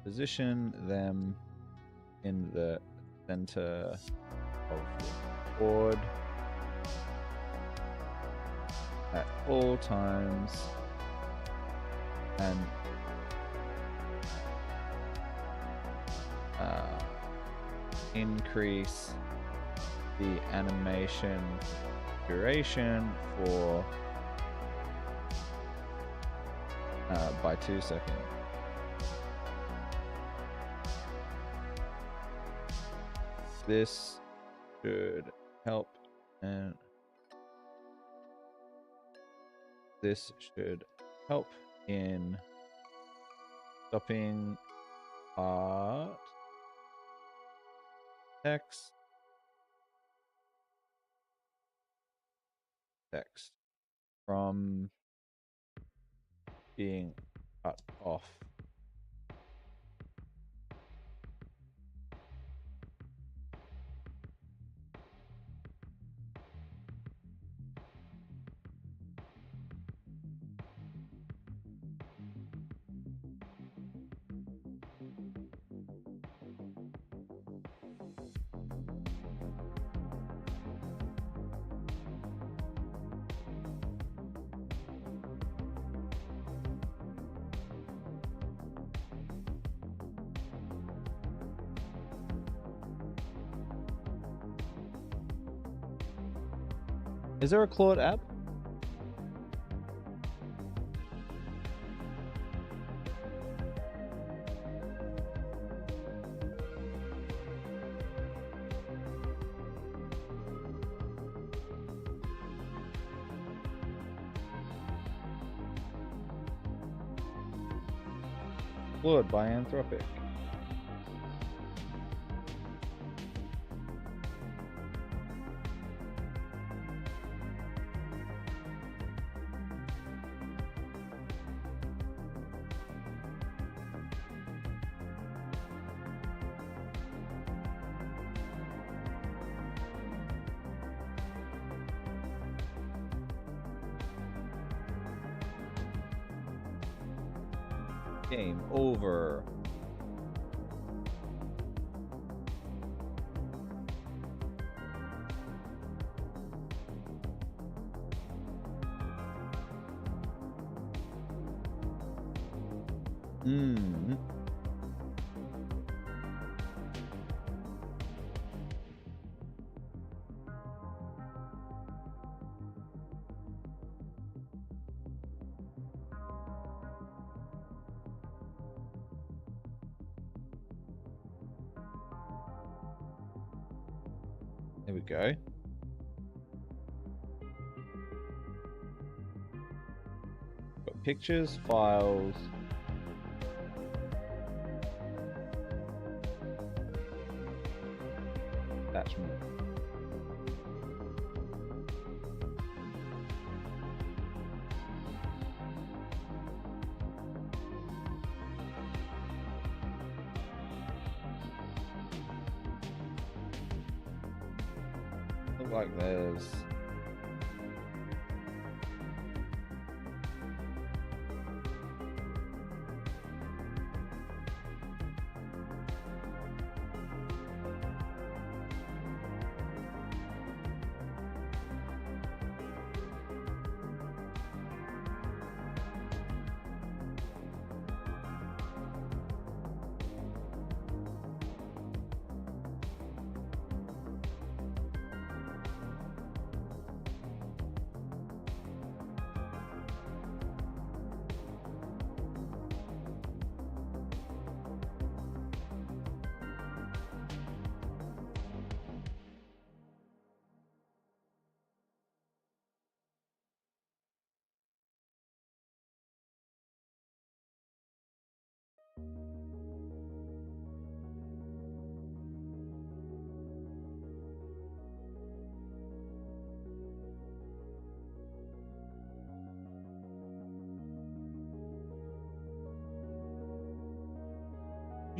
position them in the center of the board at all times and increase the animation duration for by 2 seconds. This should help, and this should help in stopping art text from being cut off. Is there a Claude app? Claude by Anthropic. Game over. There we go. Got pictures, files. Attachment. Look like there's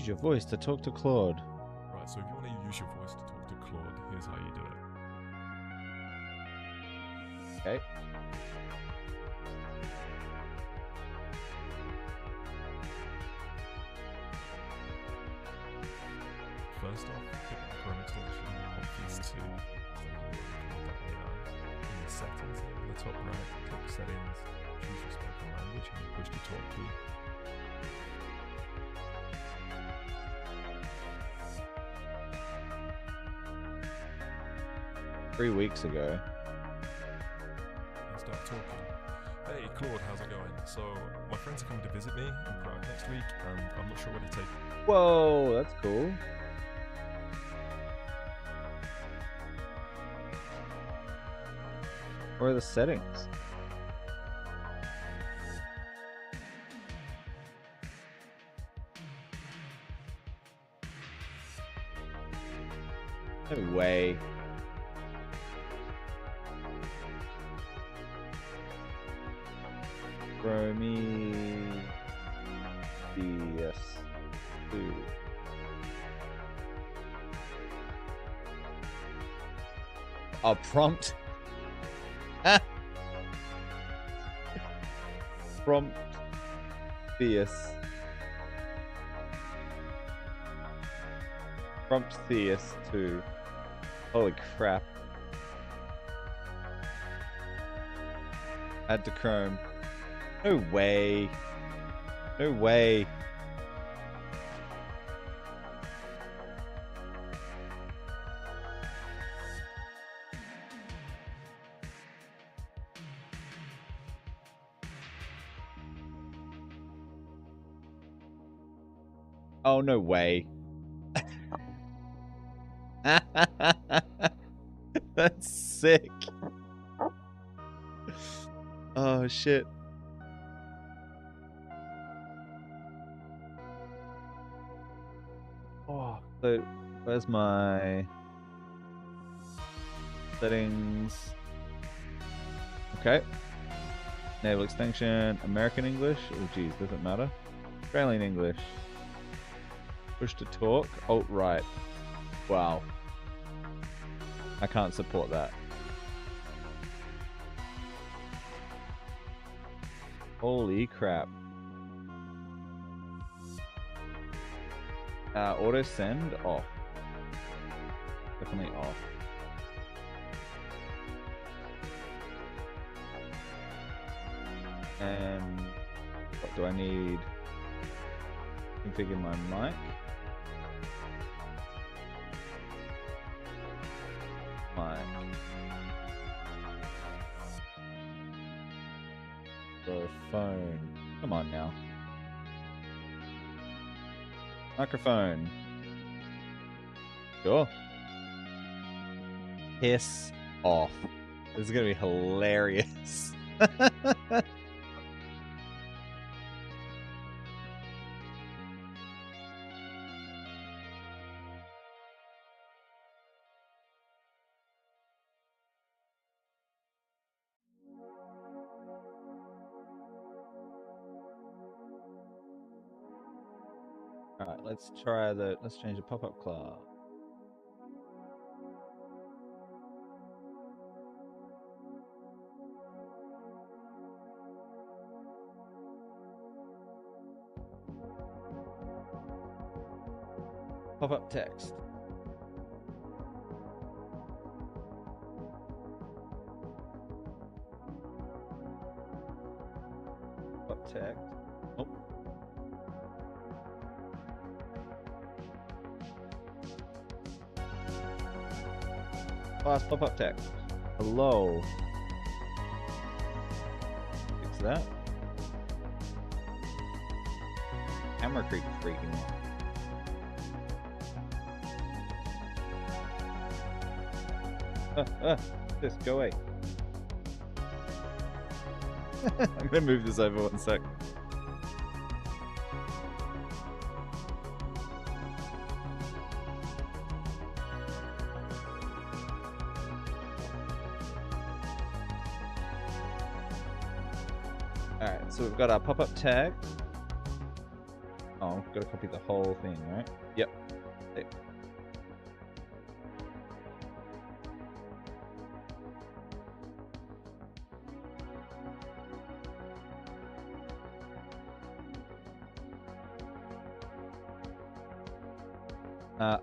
use your voice to talk to Claude. Right, so if you want to use your voice to talk to Claude, here's how you do it. Okay. First off, pick up the Chrome extension, Office 2, Claude.ai. In the settings here in the top right, click Settings, choose your spoken language and you push the talk key. 3 weeks ago. And start talking. Hey Claude, how's it going? So, my friends are coming to visit me in Prague next week and I'm not sure where to take them. Whoa, that's cool. Where are the settings? No way. Chromie. PS2. Oh, prompt. Prompt Theus. Prompt Theus 2. Holy crap. Add to Chrome. No way. No way. Oh, no way. That's sick. Oh, shit. Oh, so where's my settings? Okay. Naval extension, American English. Oh, geez, doesn't matter. Australian English. Push to talk. Alt right. Wow. I can't support that. Holy crap. Auto send off. Definitely off. And what do I need? Configure my mic. The phone. Come on now. Microphone. Sure. Piss off. This is gonna be hilarious. Alright, let's change the pop-up class. Pop-up text. Pop-up text. Oh. Class pop-up text. Hello. Fix that. Camera creep freaking out. This, go away. I'm gonna move this over 1 sec. Alright, so we've got our pop-up tag. Oh, we've got to copy the whole thing, right? Yep. Okay.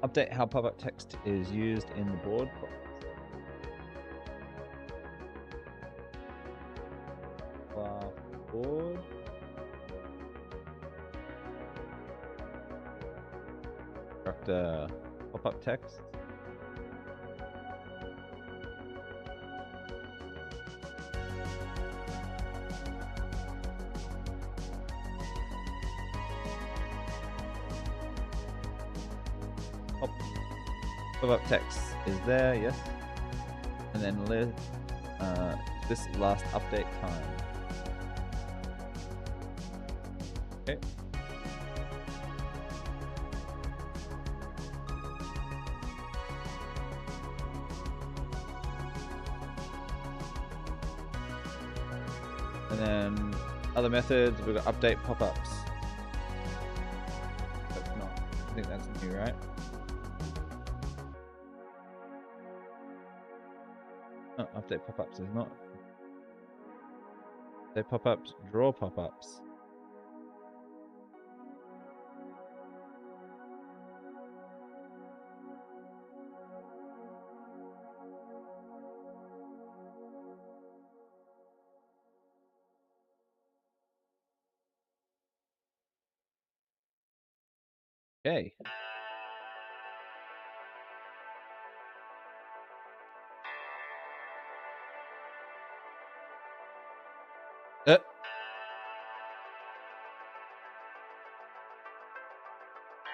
Update how pop-up text is used in the board. Board. Construct pop-up text. Pop-up text is there, yes. And then this last update time. Okay. And then other methods, we've got update pop-ups. think that's new, right? Oh, update pop-ups is not. Update pop-ups, draw pop-ups. Okay.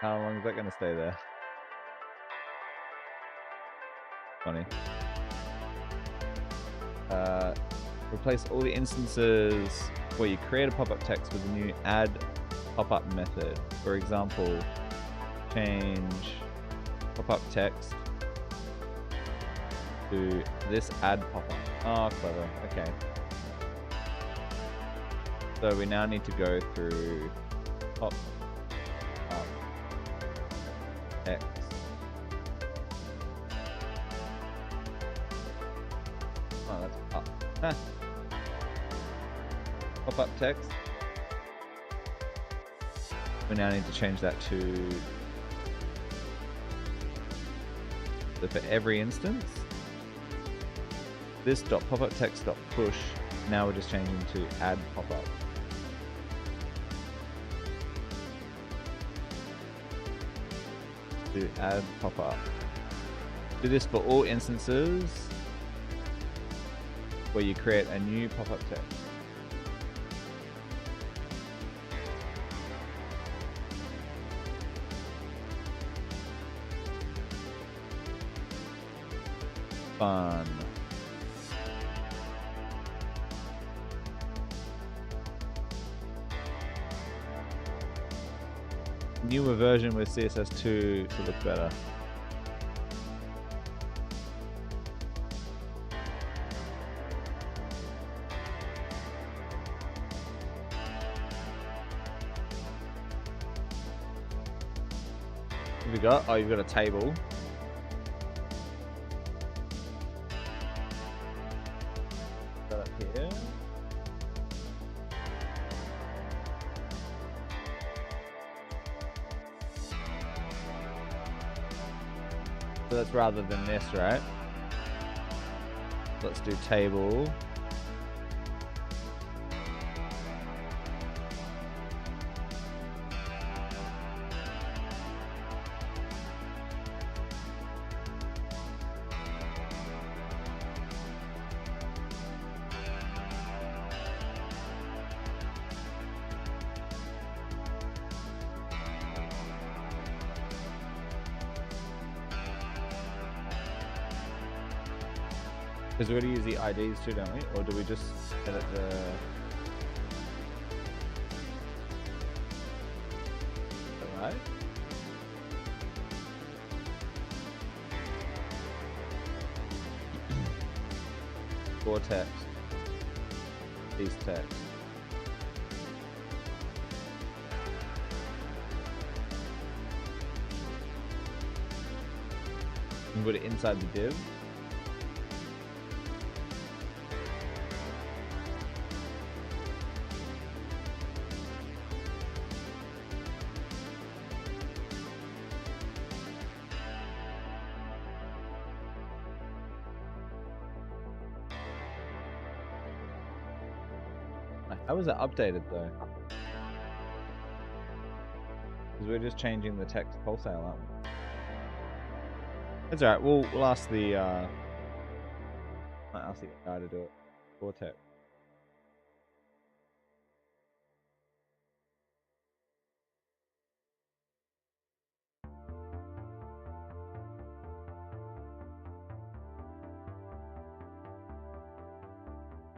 How long is that going to stay there? Funny. Replace all the instances where you create a pop-up text with a new add pop-up method. For example, change pop-up text to this add pop-up. Oh, clever. Okay. So we now need to go through pop-up text. Oh, that's up. Pop-up text. We now need to change that to so for every instance. This .popup text.push. Now we're just changing to add pop-up. To add pop-up. Do this for all instances where you create a new pop-up text. Fun. Newer version with CSS2 to look better. What have you got? Oh, you've got a table. Got up here. So that's rather than this, right? Let's do table. Because we're going to use the IDs too, don't we? Or do we just edit the... Alright. Core text. These text. And put it inside the div. How was it updated though? Because we're just changing the text wholesale, aren't we? It's alright, we'll ask the guy to do it. Vortex.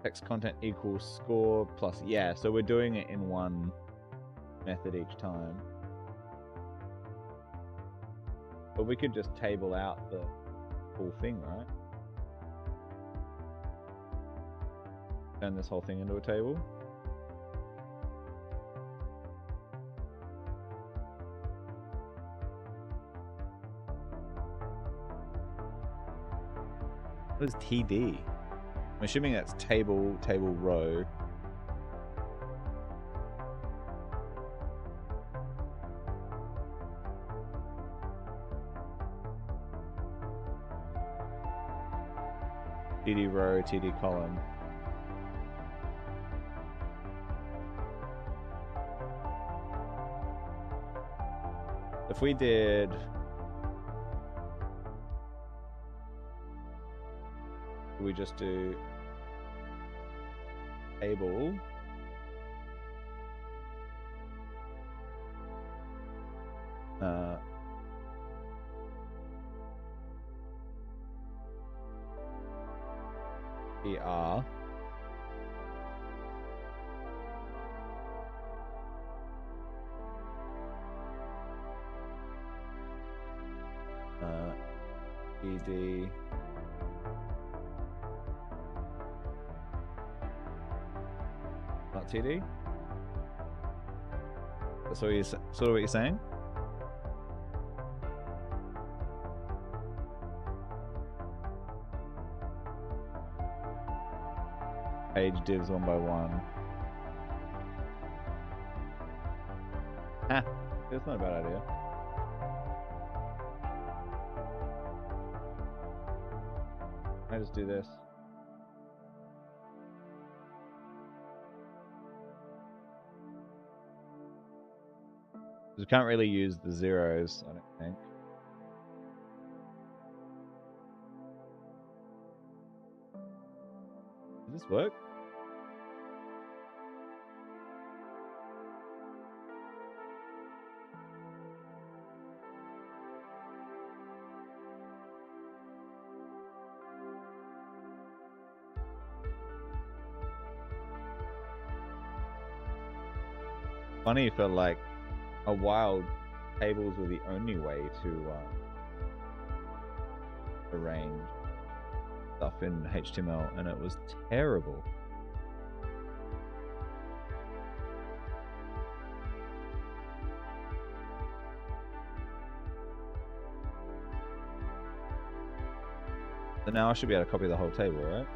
Text content equals score plus, yeah, so we're doing it in one method each time. But we could just table out the whole thing, right? Turn this whole thing into a table. What is TD? I'm assuming that's table, row. TD row, TD column. If we did we just do table PR ED not TD. That's what sort of what you're saying. Page divs one by one. Ah, that's not a bad idea. I just do this. You can't really use the zeros, I don't think. Does this work? Funny for like a while, tables were the only way to arrange stuff in HTML, and it was terrible. So now I should be able to copy the whole table, right?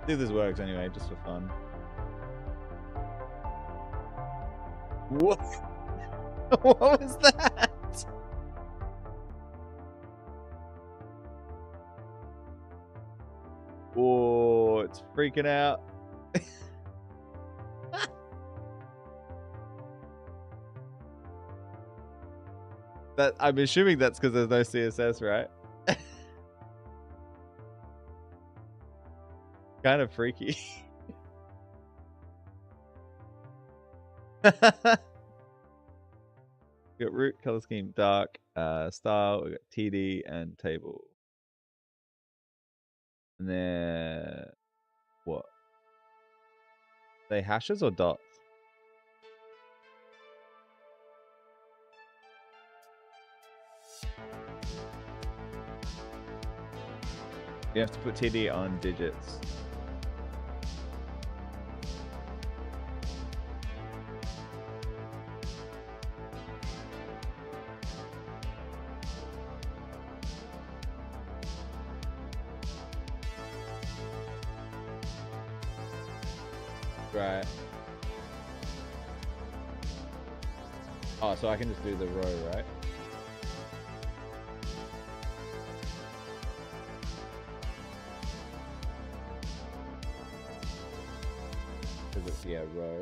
See if this works anyway, just for fun. What? What was that? Oh, it's freaking out. I'm assuming that's because there's no CSS, right? Kind of freaky. Got root, color scheme, dark, style, we got TD and table. And then what? Are they hashes or dots? You have to put TD on digits. Right. Oh, so I can just do the row, right? Because it's, yeah, row.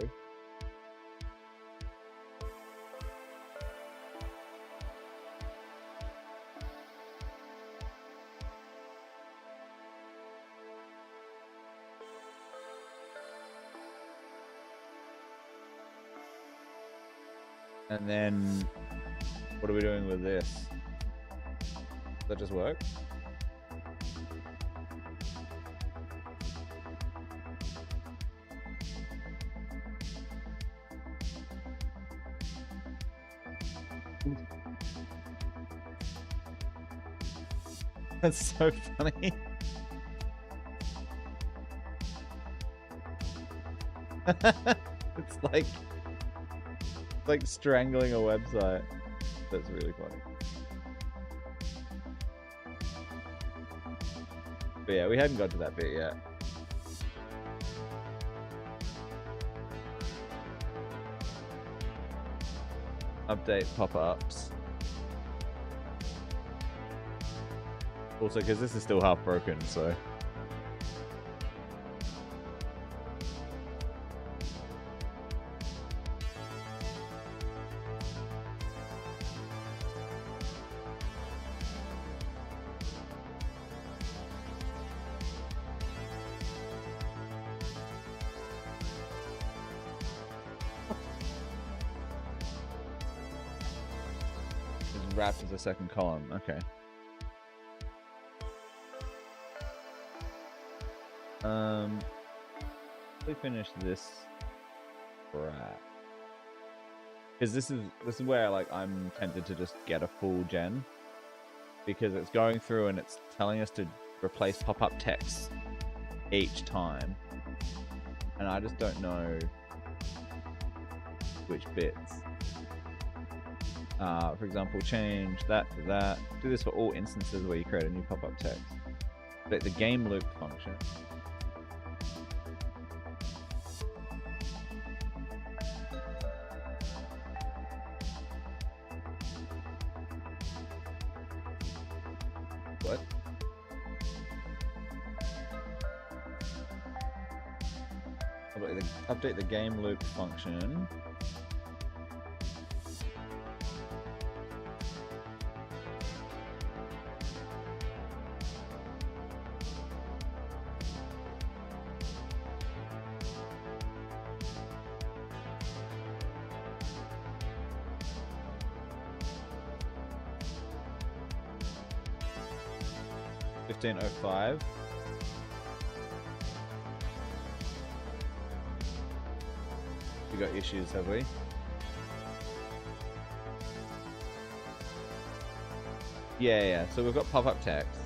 And then, what are we doing with this? Does that just work? That's so funny. It's like strangling a website. That's really funny. But yeah, we hadn't got to that bit yet. Update pop-ups. Also, because this is still half broken, so. Wrapped as a second column. Okay. We finish this wrap because this is where like I'm tempted to just get a full gen because it's going through and it's telling us to replace pop-up text each time, and I just don't know which bits. For example, change that to that. Do this for all instances where you create a new pop-up text. But the game loop function. What? Update the game loop function. .05. We got issues, have we? Yeah. So we've got pop-up text.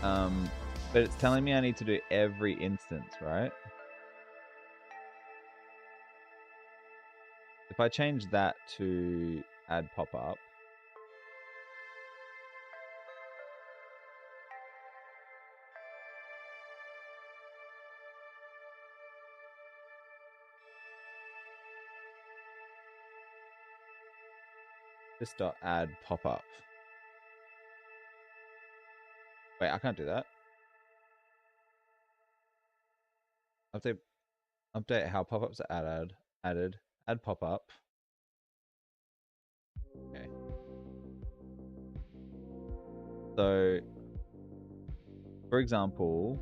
But it's telling me I need to do every instance, right? If I change that to add pop-up. Just add pop-up. Wait, I can't do that. Update how pop-ups are added. Add pop-up. Okay. So, for example,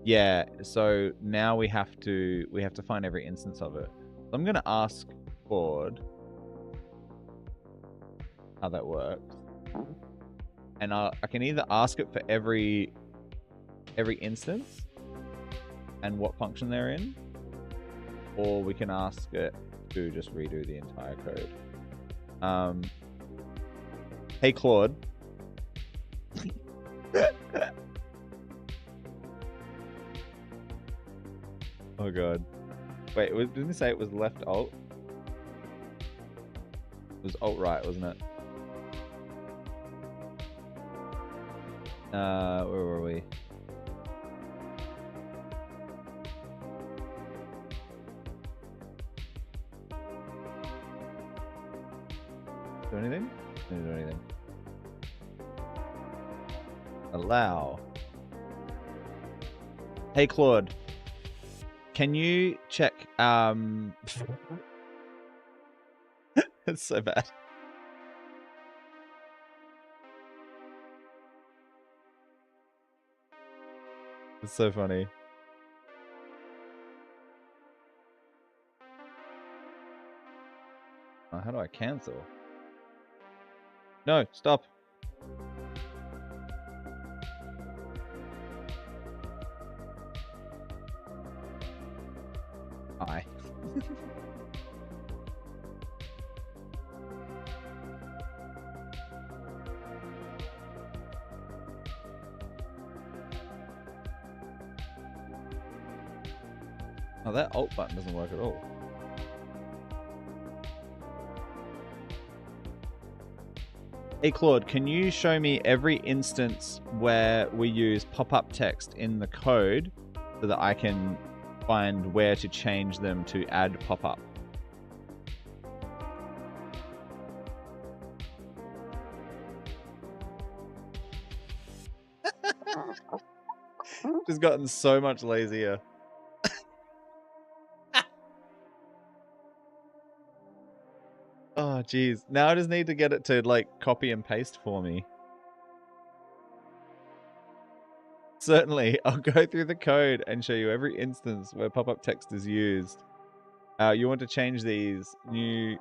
yeah. So now we have to find every instance of it. So I'm gonna ask Claude how that works, and I can either ask it for every instance and what function they're in, or we can ask it to just redo the entire code. Hey Claude. Oh god. Wait, didn't it say it was left alt? It was alt right, wasn't it? Where were we? Do anything? Didn't do anything. Allow. Hey Claude, can you check? It's so bad. It's so funny. Oh, how do I cancel? No, stop. Hi. Oh, that Alt button doesn't work at all. Hey Claude, can you show me every instance where we use pop-up text in the code so that I can find where to change them to add pop-up? Just gotten so much lazier. Oh, geez. Now I just need to get it to, like, copy and paste for me. Certainly. I'll go through the code and show you every instance where pop-up text is used. You want to change these new...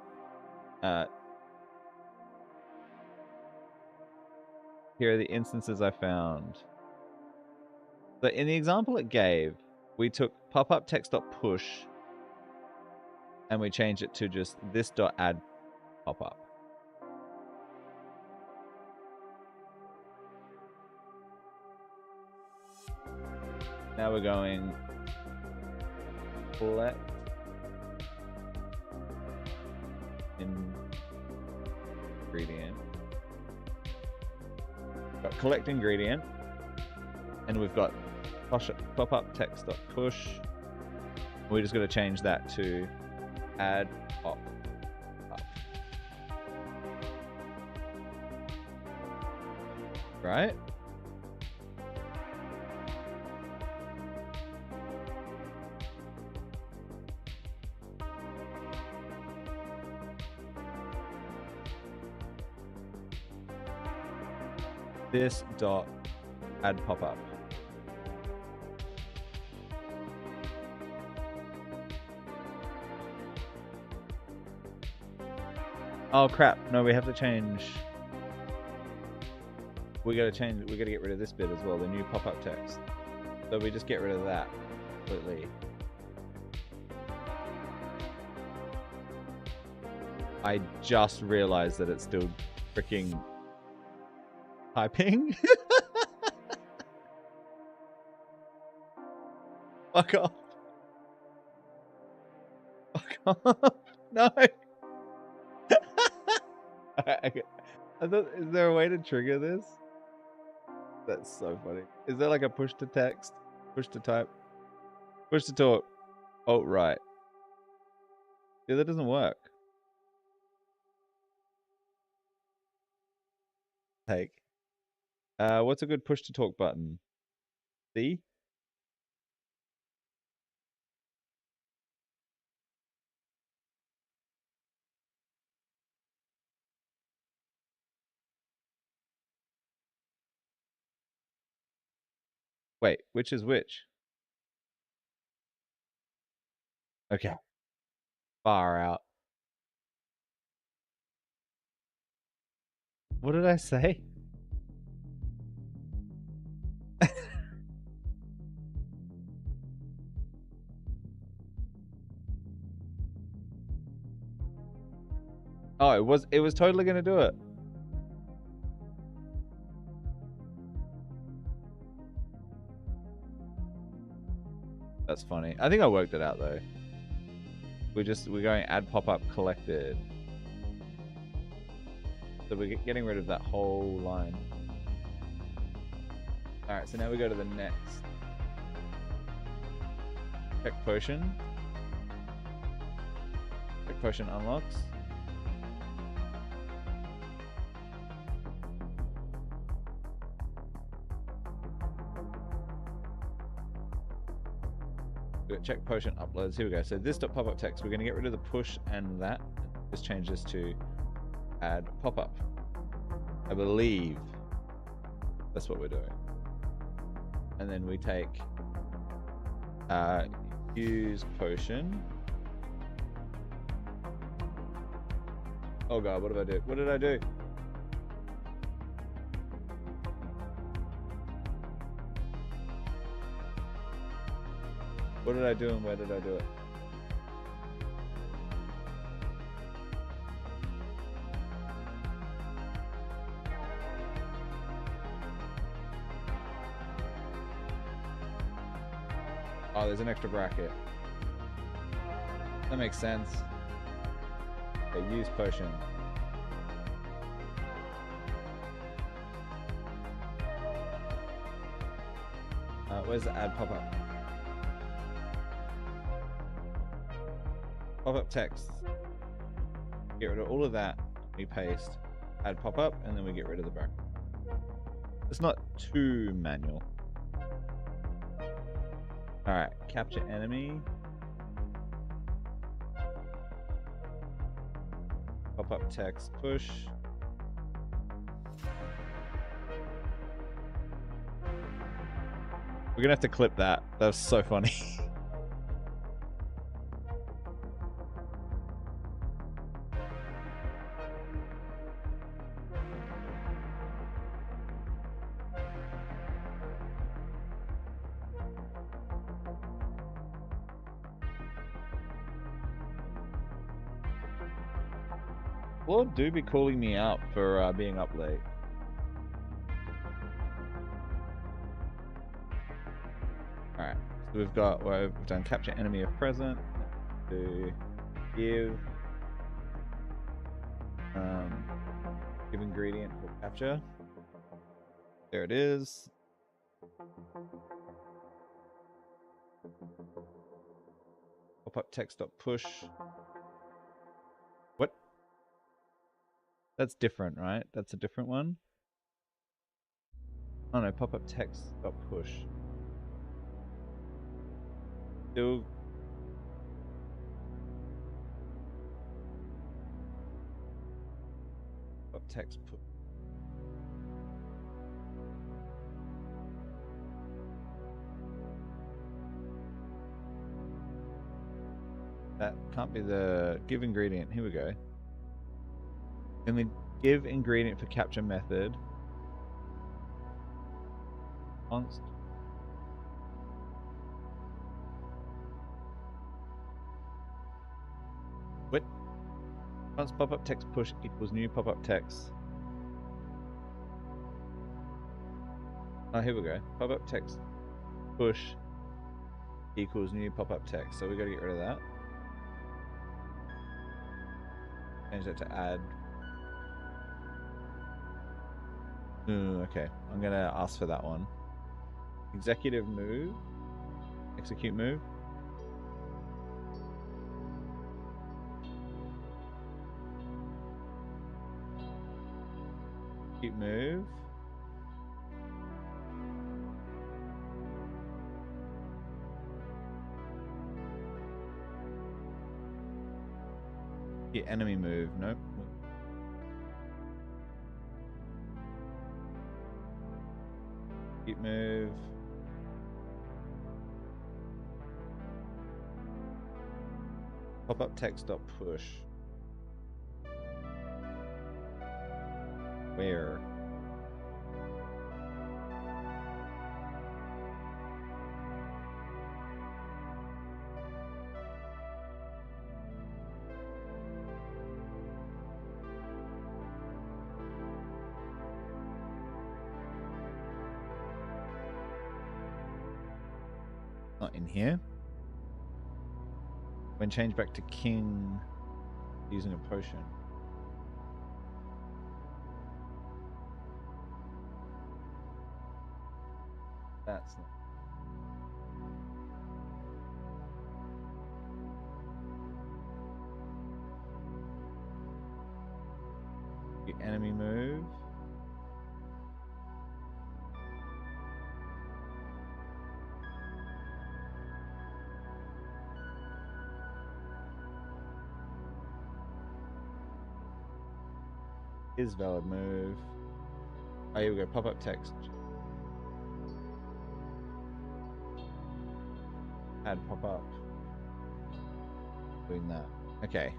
here are the instances I found. So in the example it gave, we took pop-up text.push and we changed it to just this.add pop-up. Now we're going collect ingredient. Got collect ingredient, and we've got pop-up text.push. We're just going to change that to add pop up. Right? This dot add pop-up. Oh crap, no, we have to change. We gotta get rid of this bit as well, the new pop-up text. So we just get rid of that completely. I just realized that it's still freaking typing. Fuck off. Fuck off. No. I thought, is there a way to trigger this? That's so funny. Is there like a push to text? Push to type? Push to talk? Oh, right. Yeah, that doesn't work. Take. What's a good push to talk button? C? Wait, which is which? Okay. Far out. What did I say? Oh, it was totally gonna do it. That's funny. I think I worked it out though. We're going add pop-up collected. So we're getting rid of that whole line. Alright, so now we go to the next. Check potion. Check potion unlocks. Check potion uploads. Here we go. So this pop-up text, we're going to get rid of the push and that. Just change this to add pop-up. I believe that's what we're doing. And then we take use potion. Oh god, what did I do? What did I do? What did I do and where did I do it? Oh, there's an extra bracket. That makes sense. Okay, use potion. Where's the add pop-up? Pop-up text. Get rid of all of that. We paste. Add pop-up, and then we get rid of the back. It's not too manual. Alright, capture enemy. Pop-up text, push. We're gonna have to clip that. That was so funny. Lord do be calling me out for being up late. Alright, so we've done capture enemy of present. To give ingredient for capture. There it is. Pop-up text.push. What? That's different, right? That's a different one. Oh no, pop-up text.push. Still. Pop-up text push. That can't be the give ingredient. Here we go. Then we give ingredient for capture method. Const. What? Const pop-up text push equals new pop-up text. Oh, here we go. Pop-up text push equals new pop-up text. So we got to get rid of that. Change that to add. Okay, I'm gonna ask for that one. Executive move. Execute move. Execute move. The enemy move. Nope. Keep move. Pop-up text.push. Where? Not in here. When changed back to king using a potion. That's not. The enemy move. Is valid move. Oh, here we go. Pop-up text. Add pop-up. Doing that. Okay.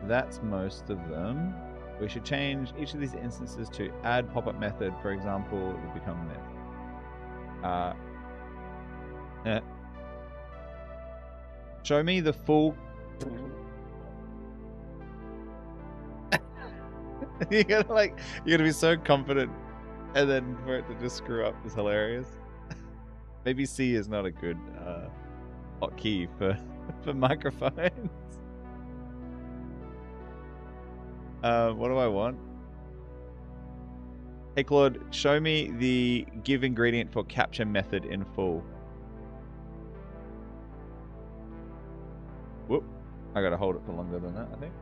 That's most of them. We should change each of these instances to add pop-up method. For example, it would become myth. Show me the full. You gotta be so confident, and then for it to just screw up is hilarious. Maybe C is not a good hotkey for for microphones. What do I want? Hey Claude, show me the give ingredient for capture method in full. Whoop. I gotta hold it for longer than that, I think.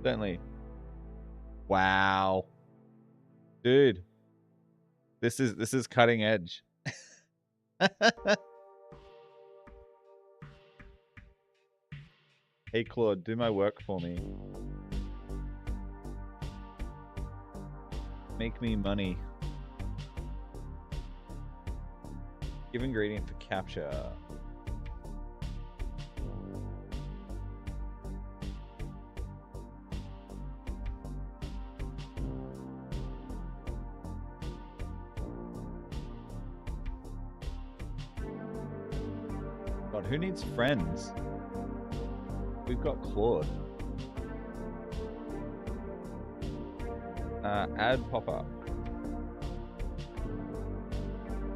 Certainly. Wow. Dude. This is cutting edge. Hey Claude, do my work for me. Make me money. Give ingredient for capture. God, who needs friends? We've got Claude. Add pop-up.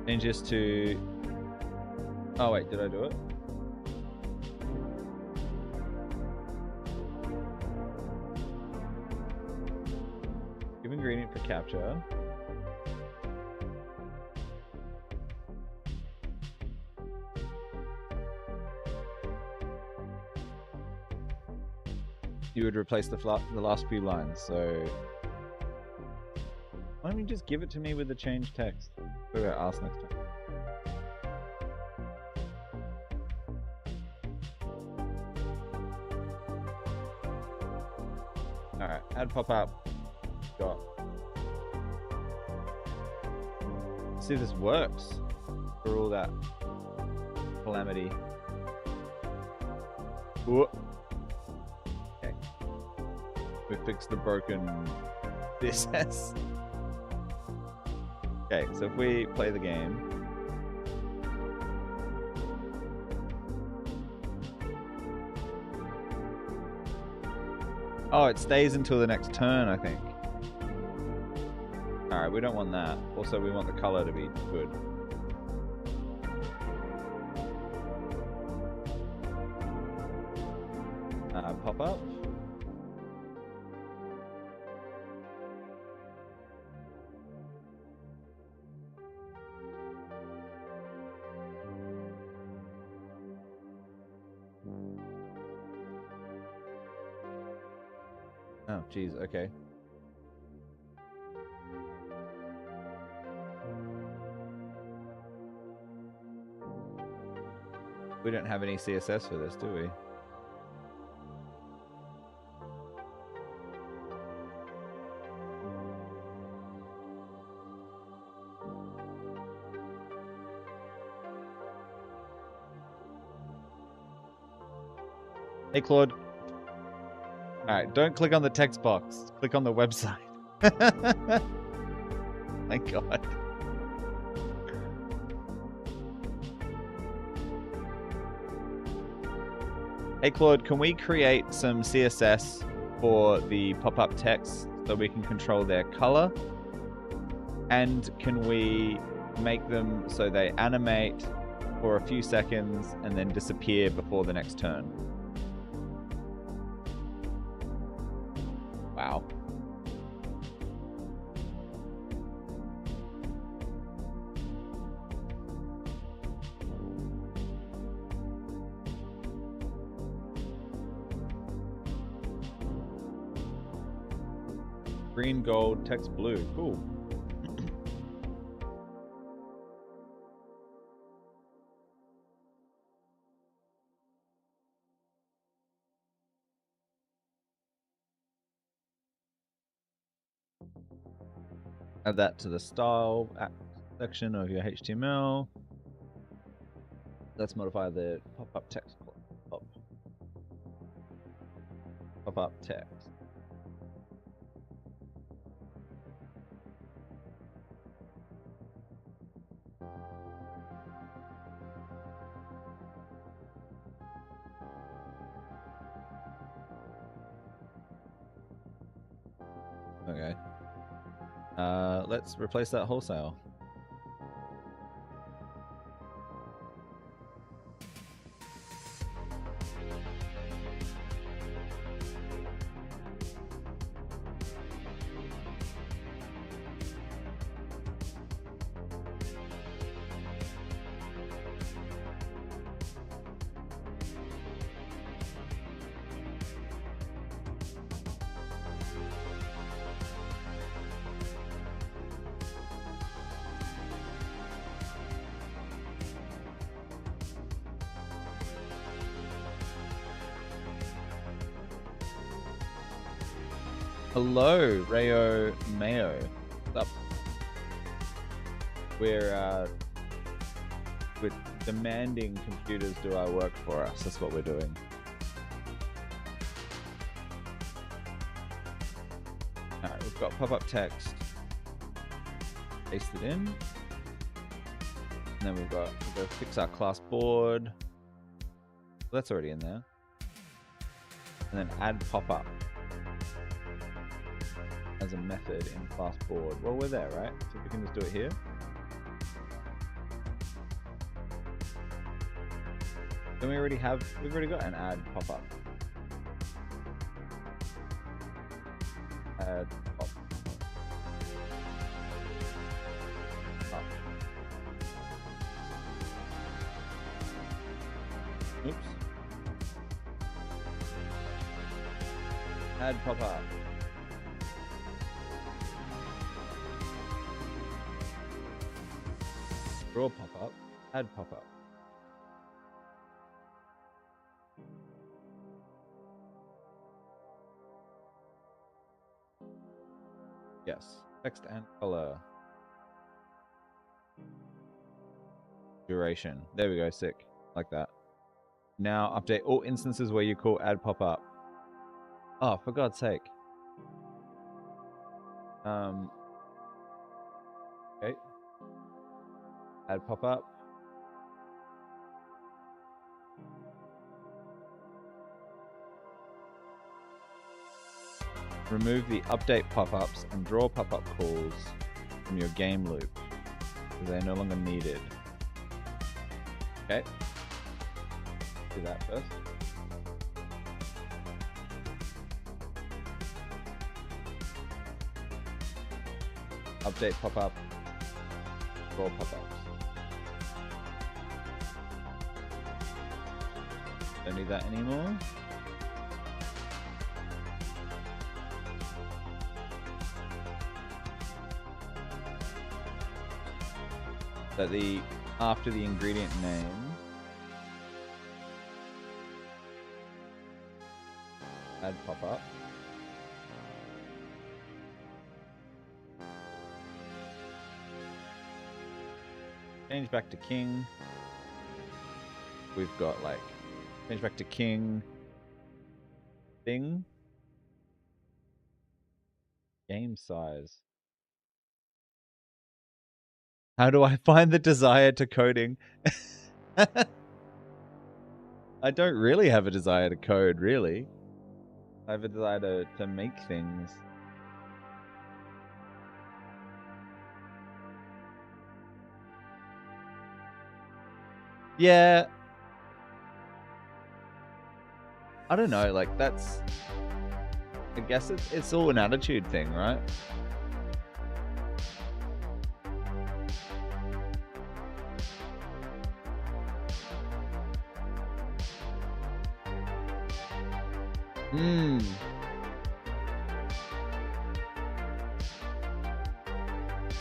And just to... Oh wait, did I do it? Give ingredient for capture. You would replace the last few lines, so... Why don't you just give it to me with the changed text? We're gonna ask next time. Alright, add pop-up. Got. Let's see if this works for all that calamity. Ooh. Okay. We fixed the broken CSS. Okay, so if we play the game. Oh, it stays until the next turn, I think. Alright, we don't want that. Also, we want the color to be good. Pop up. Oh, geez, okay. We don't have any CSS for this, do we? Hey, Claude. Alright, don't click on the text box. Click on the website. My God. Hey, Claude, can we create some CSS for the pop-up text so we can control their color? And can we make them so they animate for a few seconds and then disappear before the next turn? Wow. Green, gold, text blue. Cool. Add that to the style section of your HTML. Let's modify the pop-up text. Pop-up text. Okay. Let's replace that wholesale. Hello, Rayo Mayo. What's up? We're demanding computers do our work for us. That's what we're doing. Alright, we've got pop-up text. Paste it in. And then we've got to go fix our class board. Well, that's already in there. And then add pop-up as a method in class board. Well, we're there, right? So we can just do it here. Then we've already got an add pop-up. Add pop. Up. Oops. Add pop-up. Draw pop-up. Add pop-up. Yes. Text and color. Duration. There we go. Sick. Like that. Now update all instances where you call add pop-up. Oh, for God's sake. Okay. Add pop-up. Remove the update pop-ups and draw pop-up calls from your game loop, because they're no longer needed. Okay. Do that first. Update pop-up. Draw pop-ups. Don't need that anymore. That after the ingredient name, add pop-up. Change back to king. We've got like change back to king thing. Game size. How do I find the desire to coding? I don't really have a desire to code, really. I have a desire to make things. Yeah. I don't know, like that's... I guess it's all an attitude thing, right?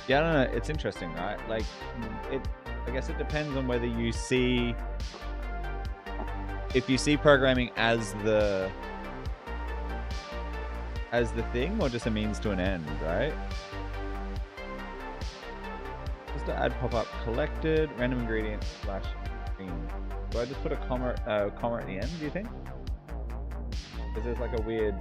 Yeah, I don't know. It's interesting, right? Like, I guess it depends on whether you see... If you see programming as the thing, or just a means to an end, right? Just to add pop-up collected, random ingredient / green. Do I just put a comma at the end, do you think? Because there's like a weird...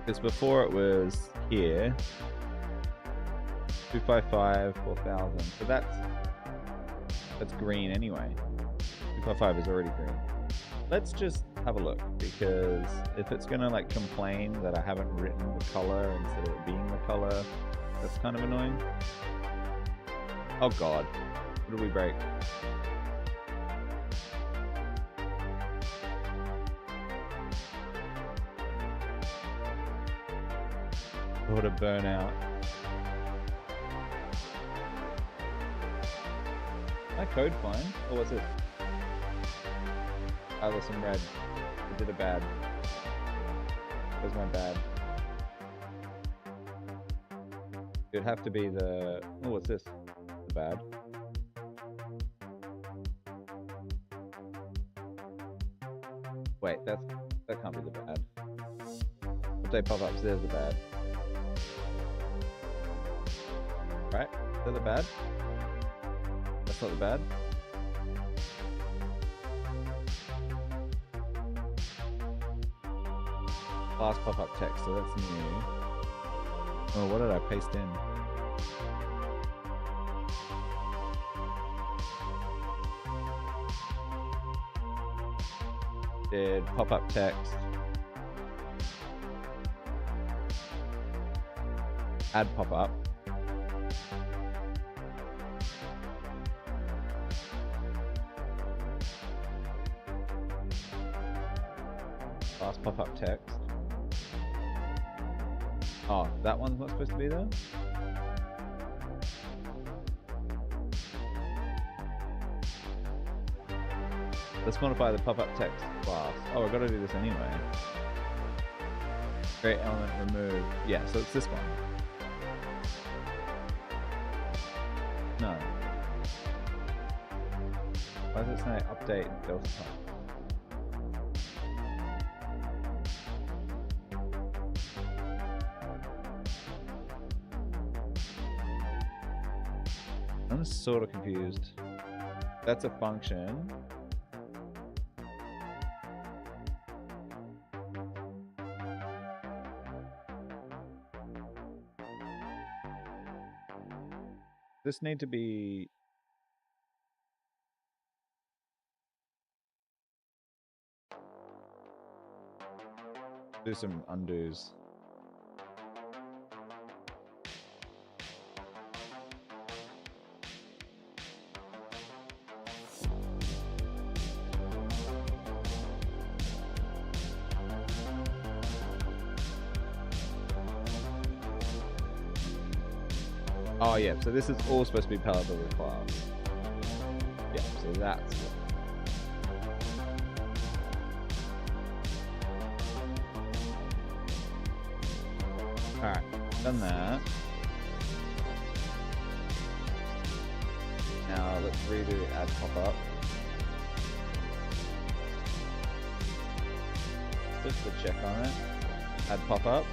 Because before it was here, 255, 4000. So that's green anyway. 255 is already green. Let's just have a look, because if it's gonna like complain that I haven't written the color instead of it being the color, that's kind of annoying. Oh god, what did we break? What a burnout. I code fine. Or was it? Oh, there's some red. I did a bad Where's my bad? It'd have to be the... Oh, what's this? The bad. Wait, that can't be the bad. If they pop ups, there's the bad. Right? Is that the bad? That's not the bad? Last pop-up text, so that's new. Oh, what did I paste in? Did pop-up text. Add pop-up. Last pop-up text. Oh, that one's not supposed to be there? Let's modify the pop-up text class. Oh, I've got to do this anyway. Create element remove. Yeah, so it's this one. No. Why does it say update delta type? I'm sort of confused. That's a function. This need to be... Do some undos. Oh yeah, so this is all supposed to be palatable with class. Yeah, so that's what. Alright, done that. Now let's redo add pop-up. Just to check on it. Add pop-up.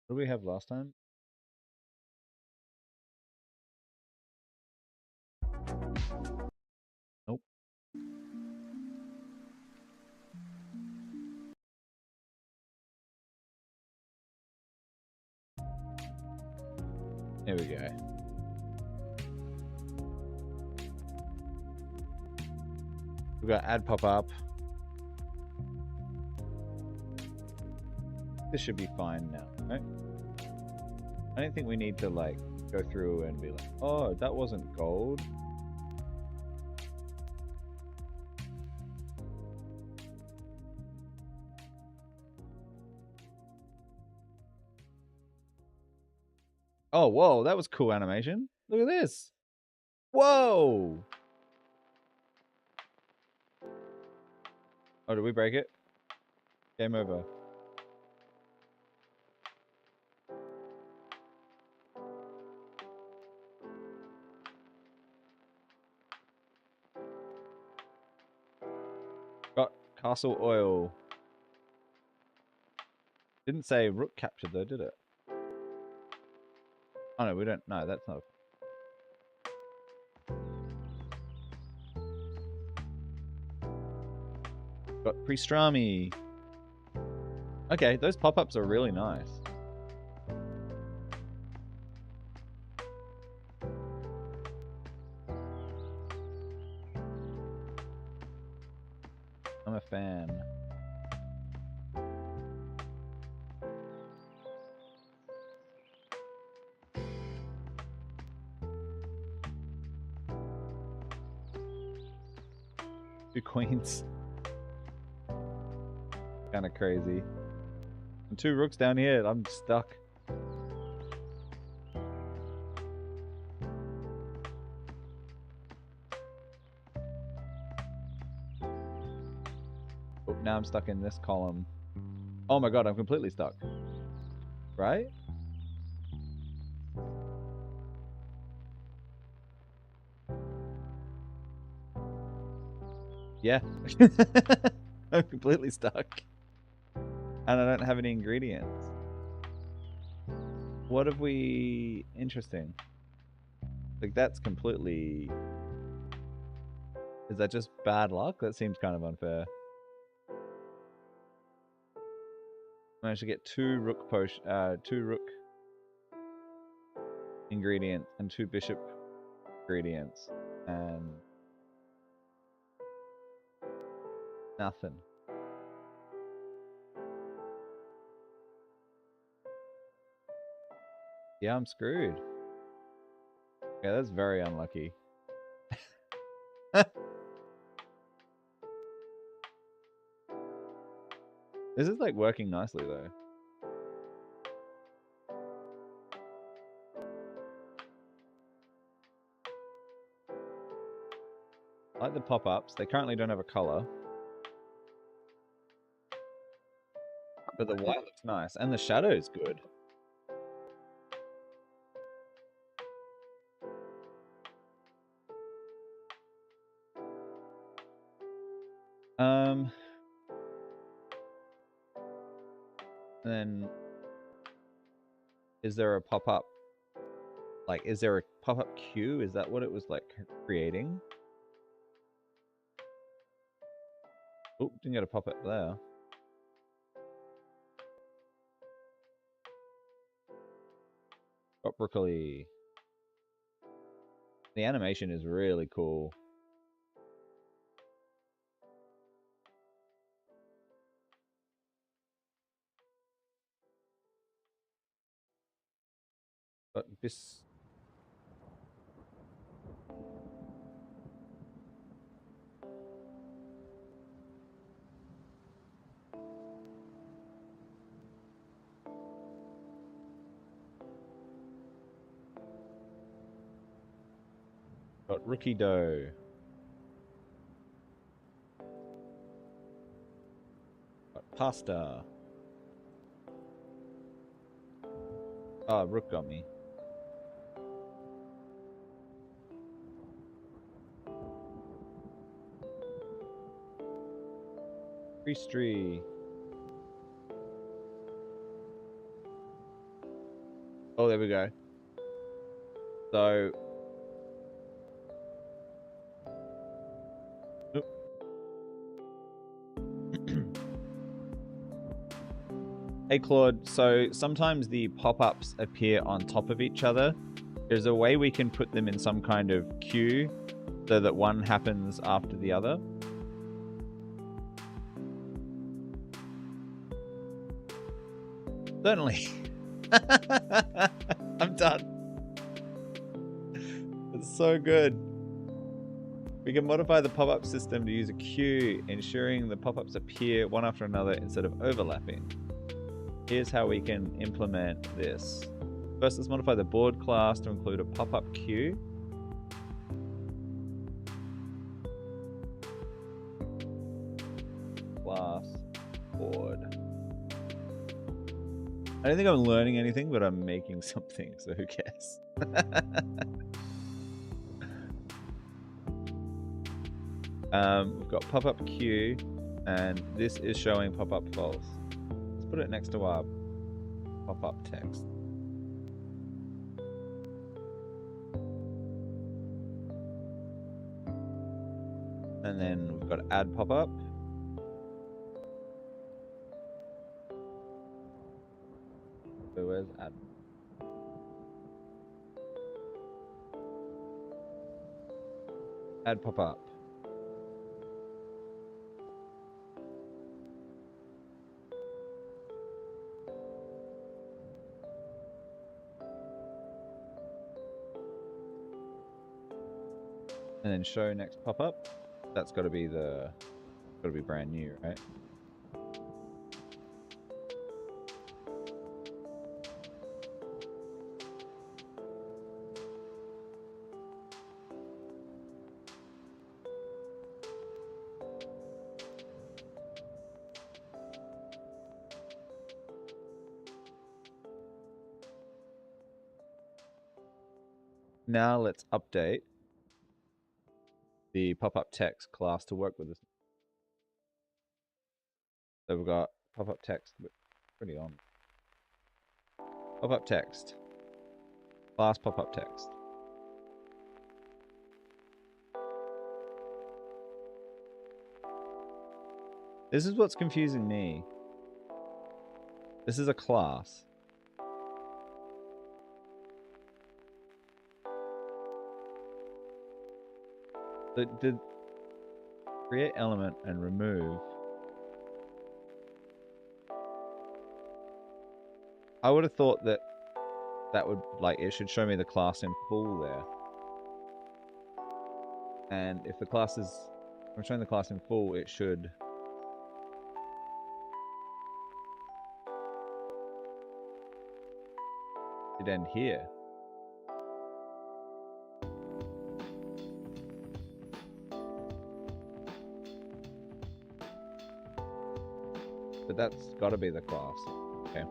What did we have last time? Nope. There we go. We've got add pop-up. This should be fine now, right? I don't think we need to like go through and be like, oh, that wasn't gold. Oh, whoa, that was cool animation. Look at this. Whoa. Oh, did we break it? Game over. Got castle oil. Didn't say rook captured though, did it? Oh no, we don't. No, that's not. Got Pastrami. Okay, those pop-ups are really nice. I'm a fan. 2 queens. Kind of crazy. And 2 rooks down here. I'm stuck. Oh, now I'm stuck in this column. Oh my god, I'm completely stuck. Right? Yeah. I'm completely stuck. And I don't have any ingredients. What have we... Interesting. Like, that's completely... Is that just bad luck? That seems kind of unfair. I managed to get 2 rook potion, 2 rook ingredients and 2 bishop ingredients, and nothing. Yeah, I'm screwed. Yeah, that's very unlucky. This is like working nicely though. I like the pop-ups. They currently don't have a color. But the white looks nice. And the shadow's good. Then is there a pop-up? Like, is there a pop-up queue? Is that what it was like creating? Oh, didn't get a pop-up there. Got broccoli. The animation is really cool. But this... Got rookie dough. Got pasta. Oh, rook got me. Priestry. Oh, there we go. So... Oop. Hey Claude, so sometimes the pop-ups appear on top of each other. There's a way we can put them in some kind of queue so that one happens after the other. Certainly. I'm done. It's so good. We can modify the pop-up system to use a queue, ensuring the pop-ups appear one after another instead of overlapping. Here's how we can implement this. First, let's modify the board class to include a pop-up queue. Class board. I don't think I'm learning anything, but I'm making something, so who cares? We've got pop-up queue, and this is showing pop-up false. Let's put it next to our pop-up text. And then we've got add pop-up. So where's add? Add pop-up. And then show next pop-up. That's got to be brand new, right? Now let's update the pop-up text class to work with this. So we've got pop-up text, pretty on. Pop-up text. Class pop-up text. This is what's confusing me. This is a class. The create element and remove. I would have thought that would, like, it should show me the class in full there. And if the class is, if I'm showing the class in full, it should end here. But that's got to be the class. Okay.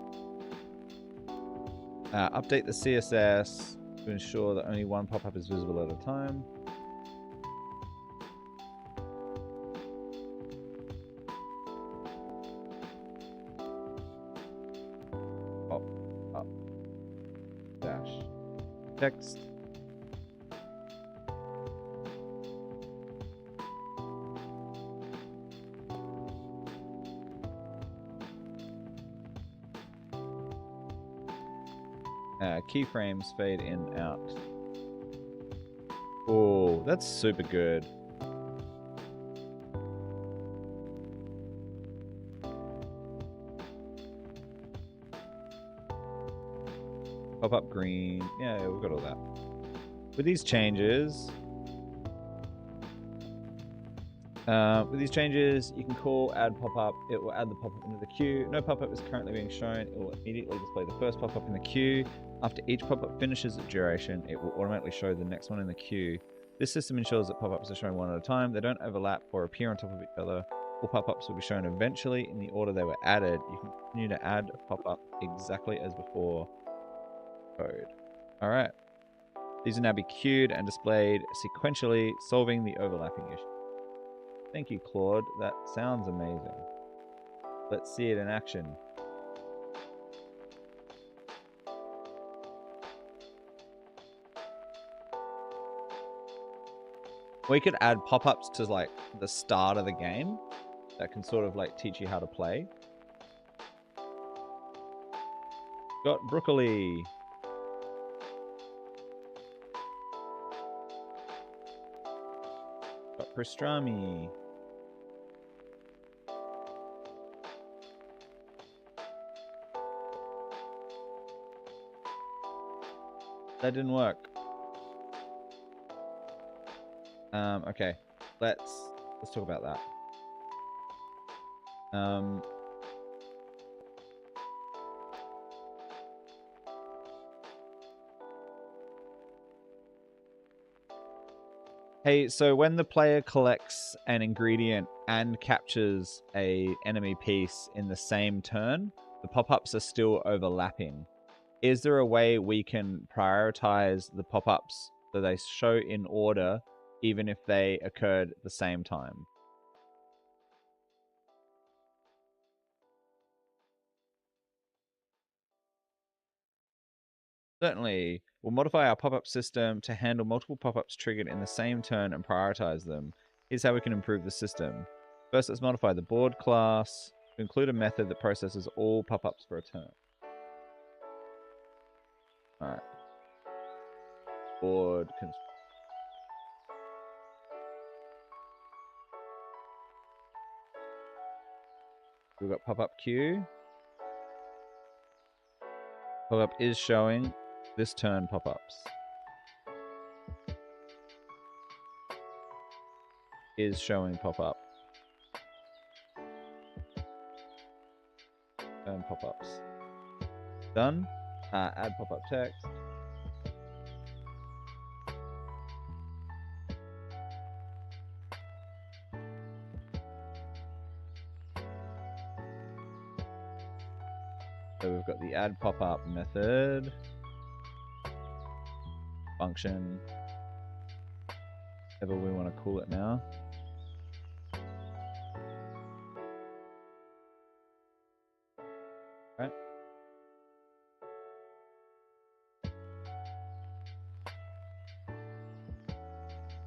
Update the CSS to ensure that only one pop-up is visible at a time. Pop-up dash text. Keyframes fade in, out. Oh, that's super good. Pop up green. Yeah, we've got all that. With these changes, you can call add pop-up. It will add the pop-up into the queue. No pop-up is currently being shown. It will immediately display the first pop-up in the queue. After each pop-up finishes its duration, it will automatically show the next one in the queue. This system ensures that pop-ups are shown one at a time. They don't overlap or appear on top of each other. All pop-ups will be shown eventually in the order they were added. You can continue to add a pop-up exactly as before. Code. All right. These will now be queued and displayed sequentially, solving the overlapping issue. Thank you, Claude. That sounds amazing. Let's see it in action. We could add pop-ups to, like, the start of the game that can sort of, like, teach you how to play. Got broccoli. Got pastrami. That didn't work. Okay, let's talk about that. Hey, so when the player collects an ingredient and captures a enemy piece in the same turn, the pop-ups are still overlapping. Is there a way we can prioritize the pop-ups so they show in order even if they occurred at the same time? Certainly. We'll modify our pop-up system to handle multiple pop-ups triggered in the same turn and prioritize them. Here's how we can improve the system. First, let's modify the board class to include a method that processes all pop-ups for a turn. Alright. Board construct. We've got pop-up queue. Pop-up is showing this turn pop-ups. is showing pop-up. Turn pop-ups. Done. Add pop-up text. So we've got the add pop-up method, function, whatever we want to call it now. Right.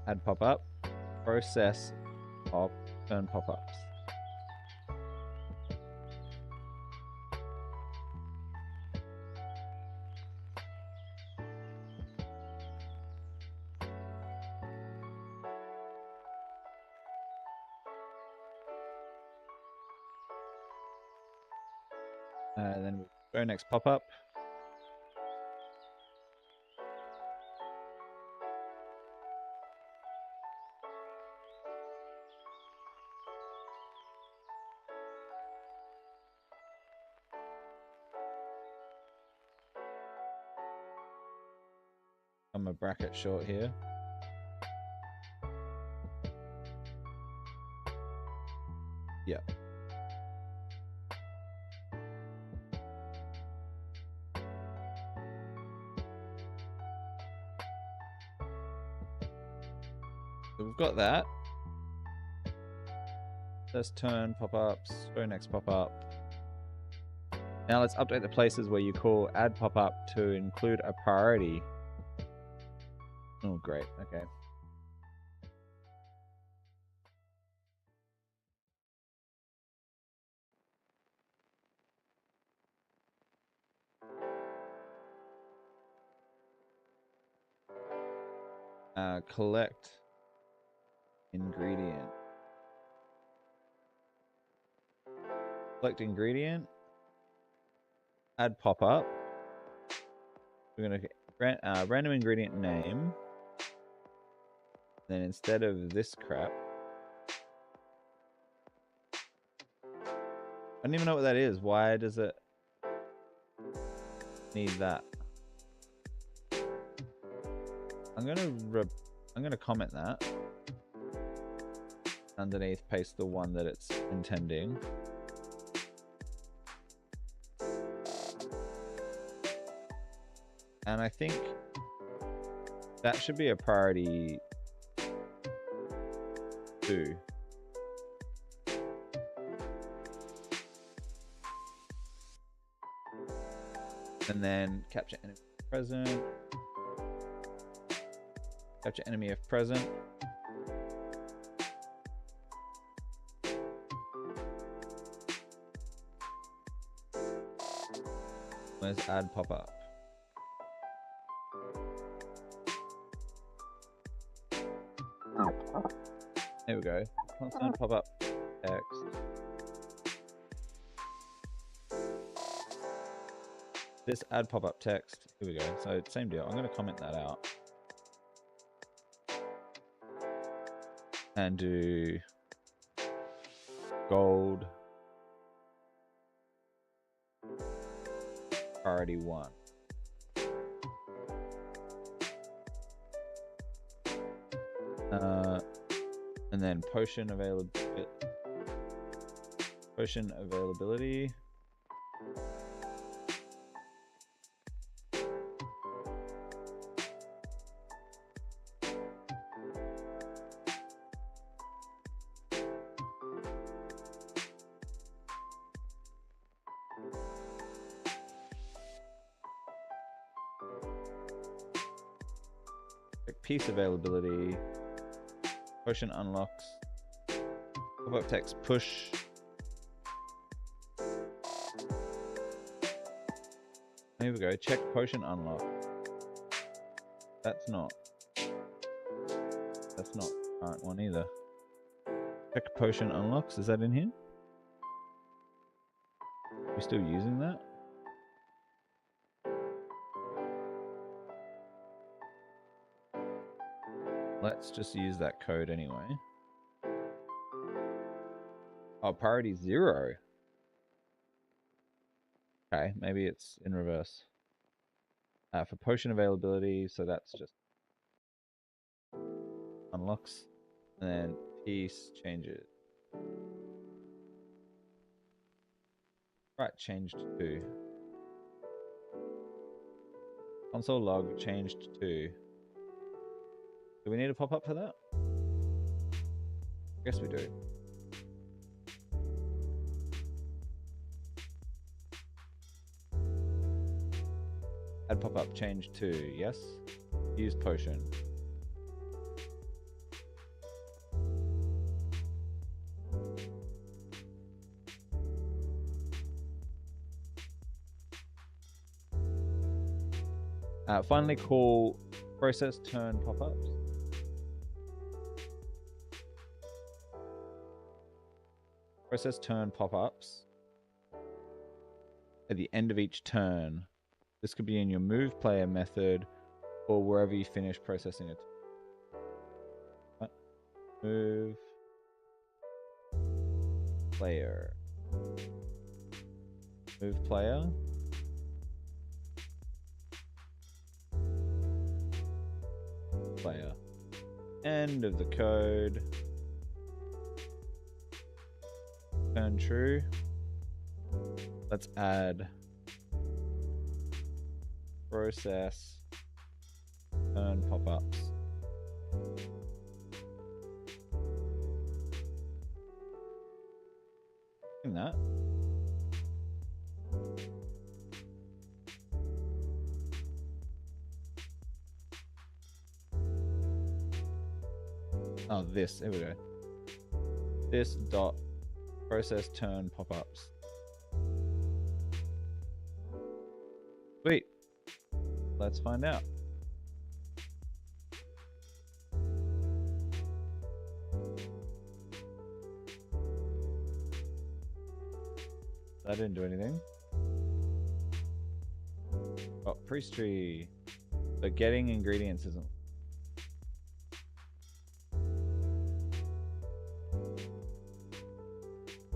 Add pop-up, process of turn pop-ups. Then we'll go next pop-up. I'm a bracket short here. Yeah. So we've got that. Let's turn pop-ups, go next pop-up. Now let's update the places where you call add pop-up to include a priority. Oh, great. Okay. Collect ingredient. Select ingredient. Add pop-up. We're going to grant random ingredient name. Then instead of this crap, I don't even know what that is. Why does it need that? I'm gonna comment that underneath. Paste the one that it's intending. And I think that should be a priority 2. And then capture enemy present. Capture enemy if present. Let's add pop-up. There we go. Constant pop-up text. This add pop-up text. Here we go. So same deal. I'm going to comment that out. And do gold priority 1. And then potion availability. Piece availability. Potion unlocks. Pop-up text push. Here we go. Check potion unlock. That's not the current one either. Check potion unlocks. Is that in here? Are we still using that? Let's just use that code anyway. Oh, priority 0. Okay, maybe it's in reverse. For potion availability, so that's just unlocks. And then peace changes. Right, changed to. Console log changed to. Do we need a pop-up for that? I guess we do. Add pop-up changed to, yes. Use potion. Finally call process turn pop-ups. Process turn pop-ups at the end of each turn. This could be in your move player method or wherever you finish processing it. Move player. Move player. Player. End of the code. Turn true. Let's add process turn pop-ups. In that. Oh, this. There we go. This dot process turn pop-ups. Sweet. Let's find out. That didn't do anything. Oh, priest tree. But getting ingredients isn't.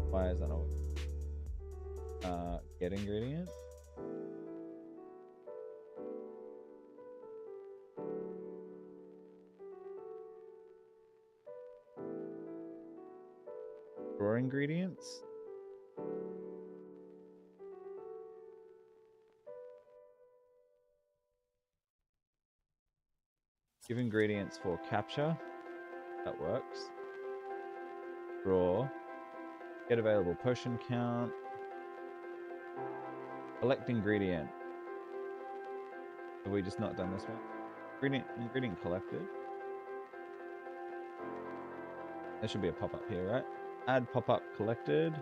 Why is that not? Get ingredient. Draw ingredients. Give ingredients for capture. That works. Draw. Get available potion count. Collect ingredient. Have we just not done this one? Ingredient collected. There should be a pop-up here, right? Add pop-up collected.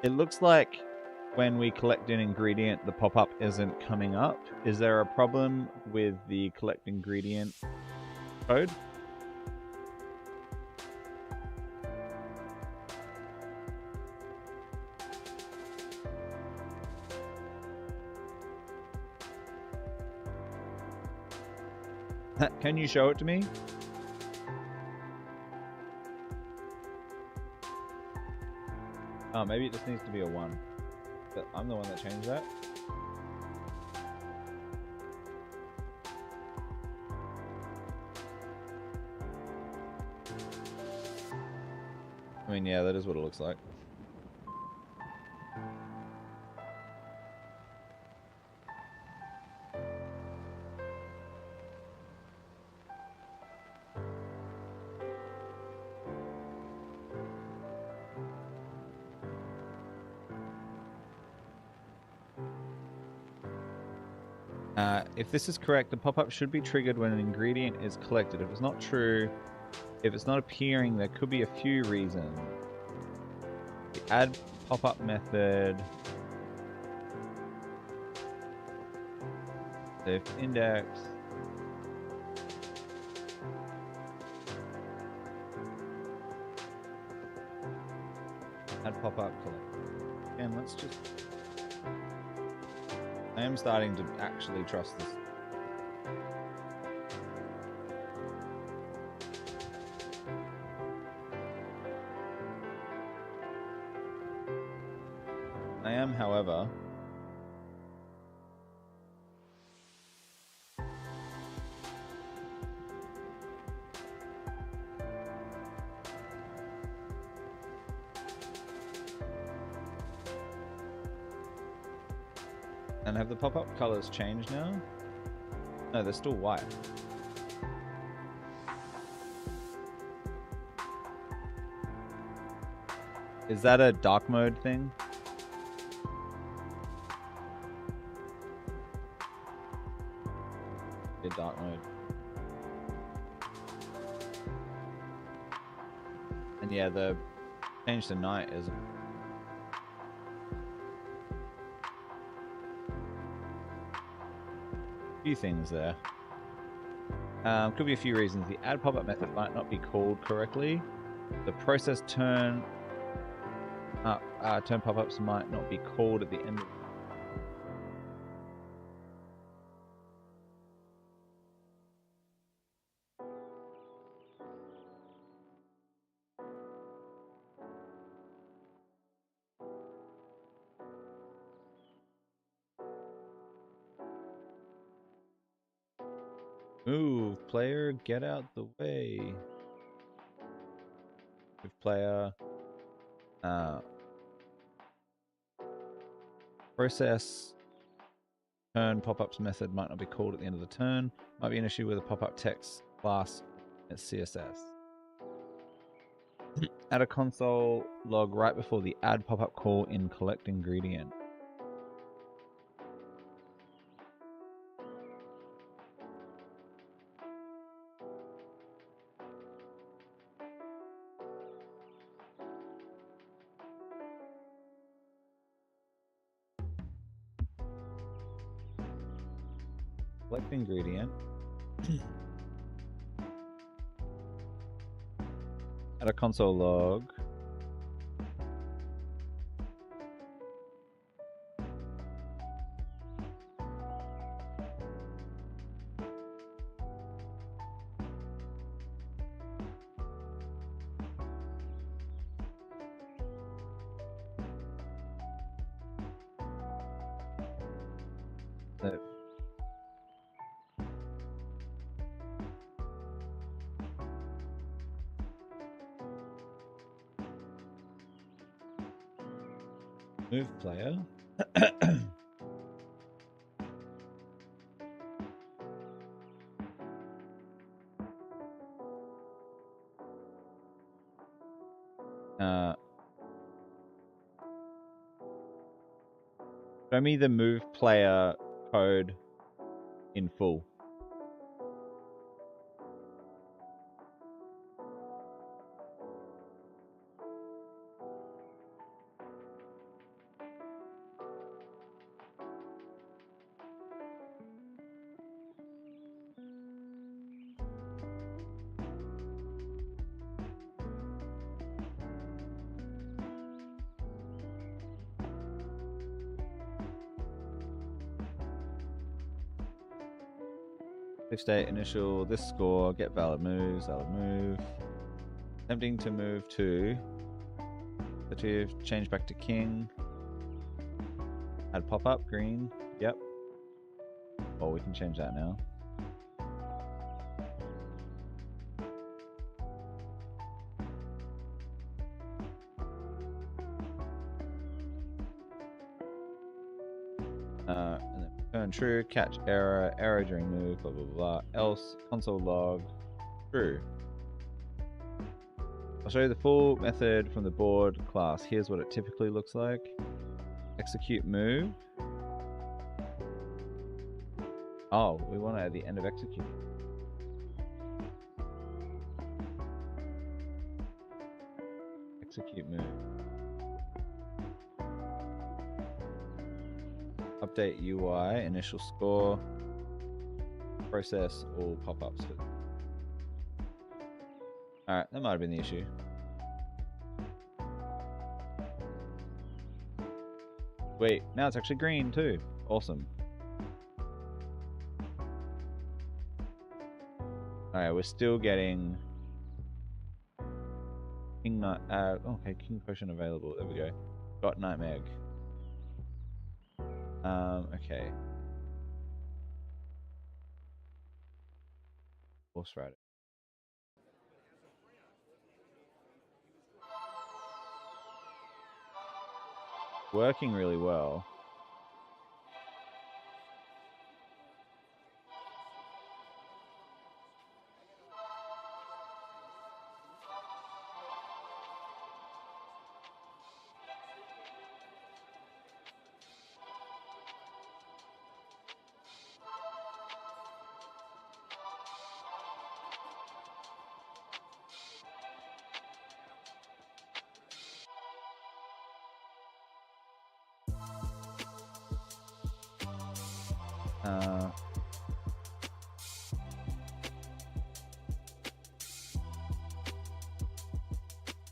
It looks like when we collect an ingredient, the pop-up isn't coming up. Is there a problem with the collect ingredient code? Can you show it to me? Oh, maybe it just needs to be a 1. But I'm the one that changed that. I mean, yeah, that is what it looks like. If this is correct, the pop-up should be triggered when an ingredient is collected. If it's not true, if it's not appearing, there could be a few reasons. The add pop-up method. If index. Add pop-up collect. And let's just... I am starting to actually trust this. I am, however... And have the pop-up colors changed now? No, they're still white. Is that a dark mode thing? Yeah, dark mode. And yeah, the change to night is... few things there. Could be a few reasons. The add pop-up method might not be called correctly. The process turn pop-ups might not be called at the end of move, player, get out the way. Move, player. Process turn pop-ups method might not be called at the end of the turn. Might be an issue with a pop-up text class at CSS. Add a console log right before the add pop-up call in collect ingredient. Collect ingredient. Add a console log. Move player. Show me the move player code in full. If state initial this score, get valid moves, valid move. Attempting to move to change back to king. Add pop up green. Yep. Oh, we can change that now. And then return true, catch error, error during move, blah blah blah. Else console log true. I'll show you the full method from the board class. Here's what it typically looks like. Execute move. Oh, we want it at the end of execute. Execute move. Update UI, initial score. Process all pop-ups. Alright, that might have been the issue. Wait, now it's actually green too. Awesome. Alright, we're still getting King okay, King Potion available. There we go. Got Nightmare Egg. Okay. Horse Rider. Working really well.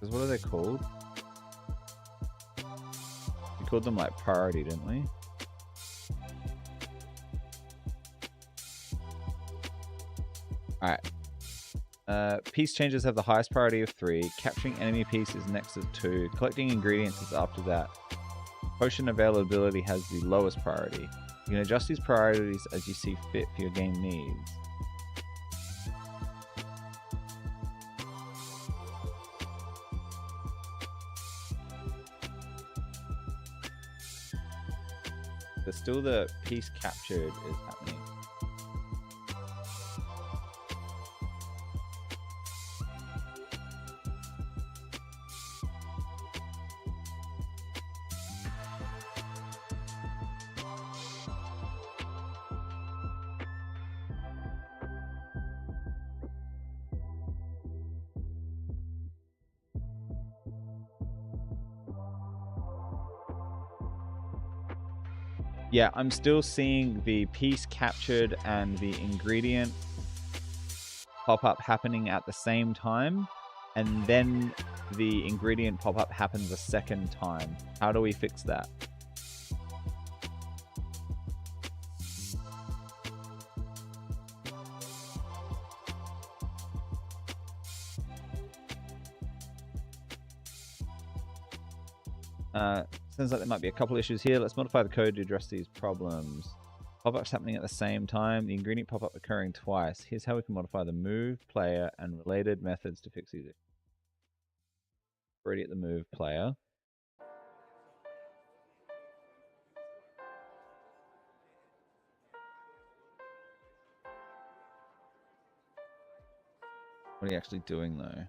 What are they called? We called them like priority, didn't we? Alright. Piece changes have the highest priority of 3. Capturing enemy piece is next to 2. Collecting ingredients is after that. Potion availability has the lowest priority. You can adjust these priorities as you see fit for your game needs. But still the piece captured is happening. Yeah, I'm still seeing the piece captured and the ingredient pop-up happening at the same time, and then the ingredient pop-up happens a second time. How do we fix that? Sounds like there might be a couple issues here. Let's modify the code to address these problems. Pop-ups happening at the same time. The ingredient pop-up occurring twice. Here's how we can modify the move, player, and related methods to fix these. Already at the move player. What are you actually doing though?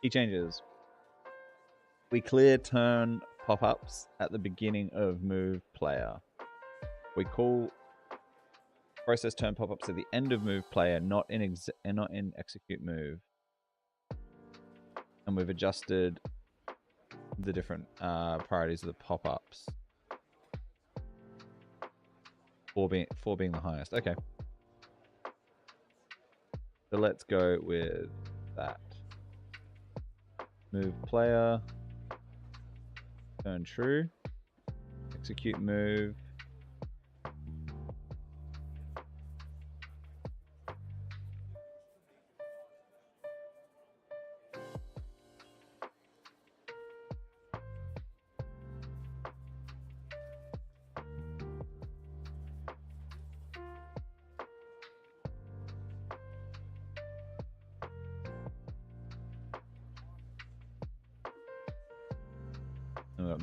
Key changes. We clear turn pop-ups at the beginning of move player. We call process turn pop-ups at the end of move player, not in execute move. And we've adjusted the different priorities of the pop-ups. 4 being the highest. Okay. So let's go with that. Move player. Turn true. Execute move.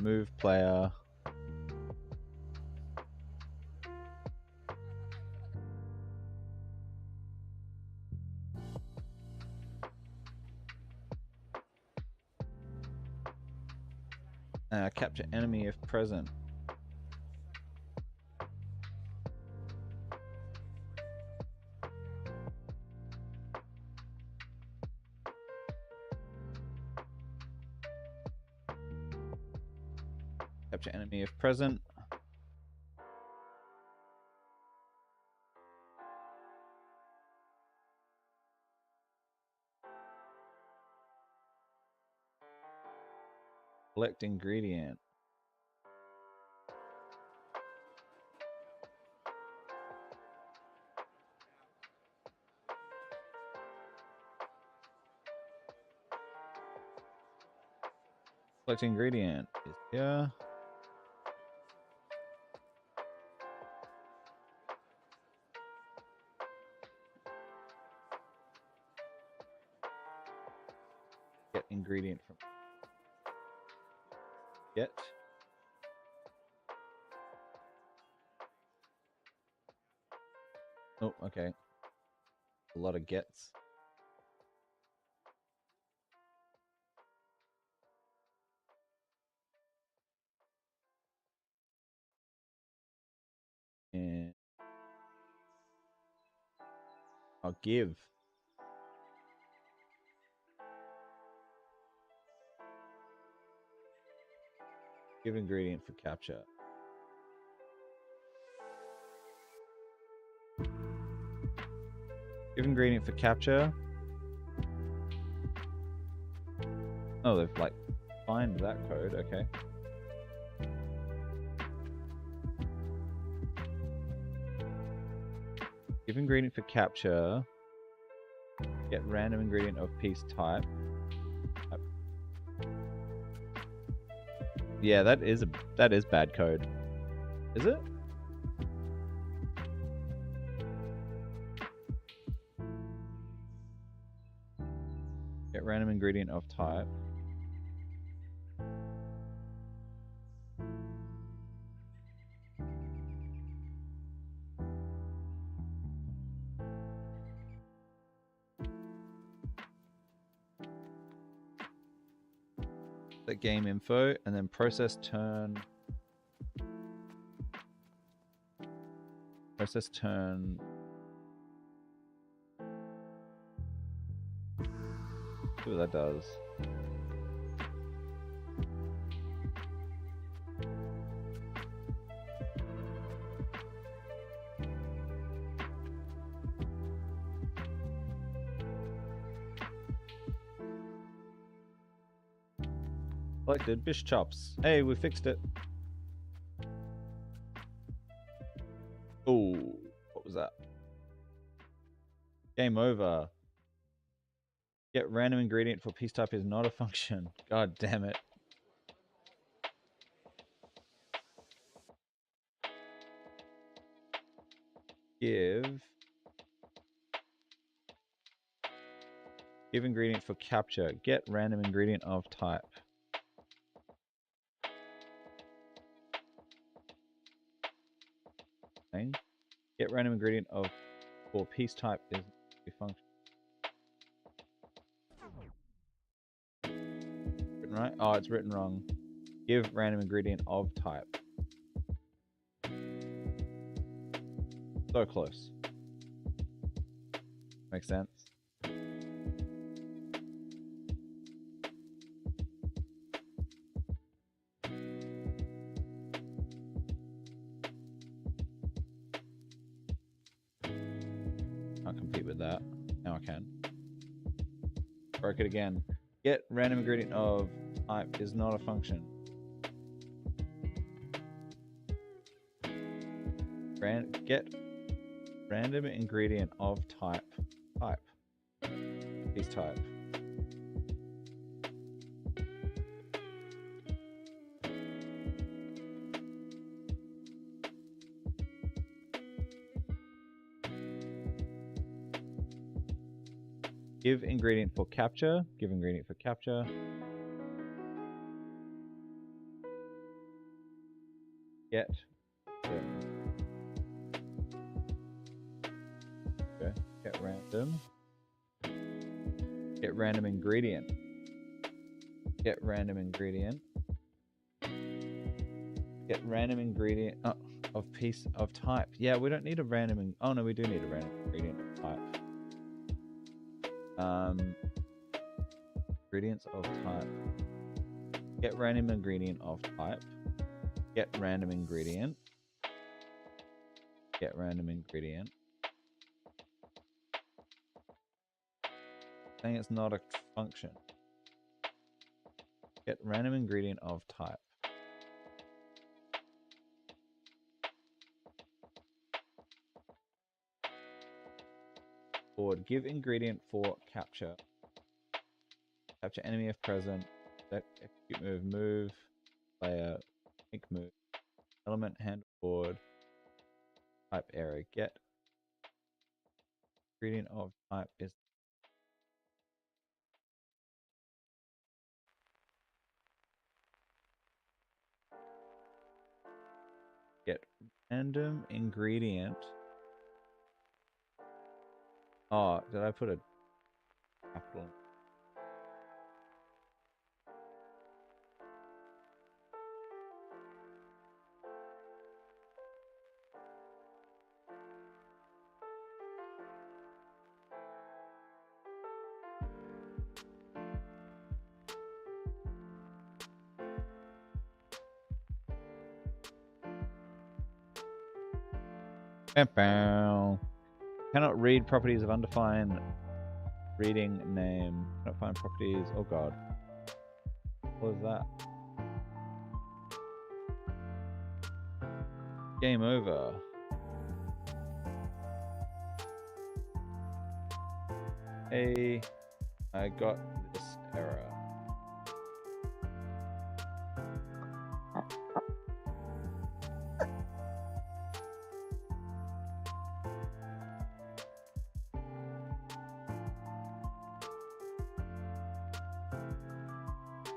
Move player. Capture enemy if present. Capture enemy if present. Collect ingredient. Select ingredient is here. Get ingredient from get. Oh, okay. A lot of gets. And I'll give. Give ingredient for capture. Give ingredient for capture. Oh, they've like find that code. Okay. Give ingredient for capture. Get random ingredient of piece type. Yeah, that is bad code. Is it? Get random ingredient of type. The game info and then process turn. Process turn. See what that does. Selected bish chops. Hey, we fixed it. Oh, what was that? Game over. Get random ingredient for piece type is not a function. God damn it. Give ingredient for capture. Get random ingredient of type. Get random ingredient of for piece type is a function. Written right? Oh, it's written wrong. Give random ingredient of type. So close. Makes sense. Can't compete with that. Now I can. Broke it again. Get random ingredient of type is not a function. Get random ingredient of type. Piece type. Give ingredient for capture. Give ingredient for capture. Get. Okay. Get random. Get random ingredient. Get random ingredient. Get random ingredient of piece of type. Yeah, we don't need a random. Oh no, we do need a random ingredient of type. Ingredients of type. Get random ingredient of type. Get random ingredient. Get random ingredient. Saying it's not a function. Get random ingredient of type. Board. Give ingredient for capture. Capture enemy if present. execute move, player, make move, element, handle board, type error, get ingredient of type is get random ingredient. Oh, did I put a capital? Cannot read properties of undefined reading name. Cannot find properties. Oh god. What is that? Game over. Hey, I got this error.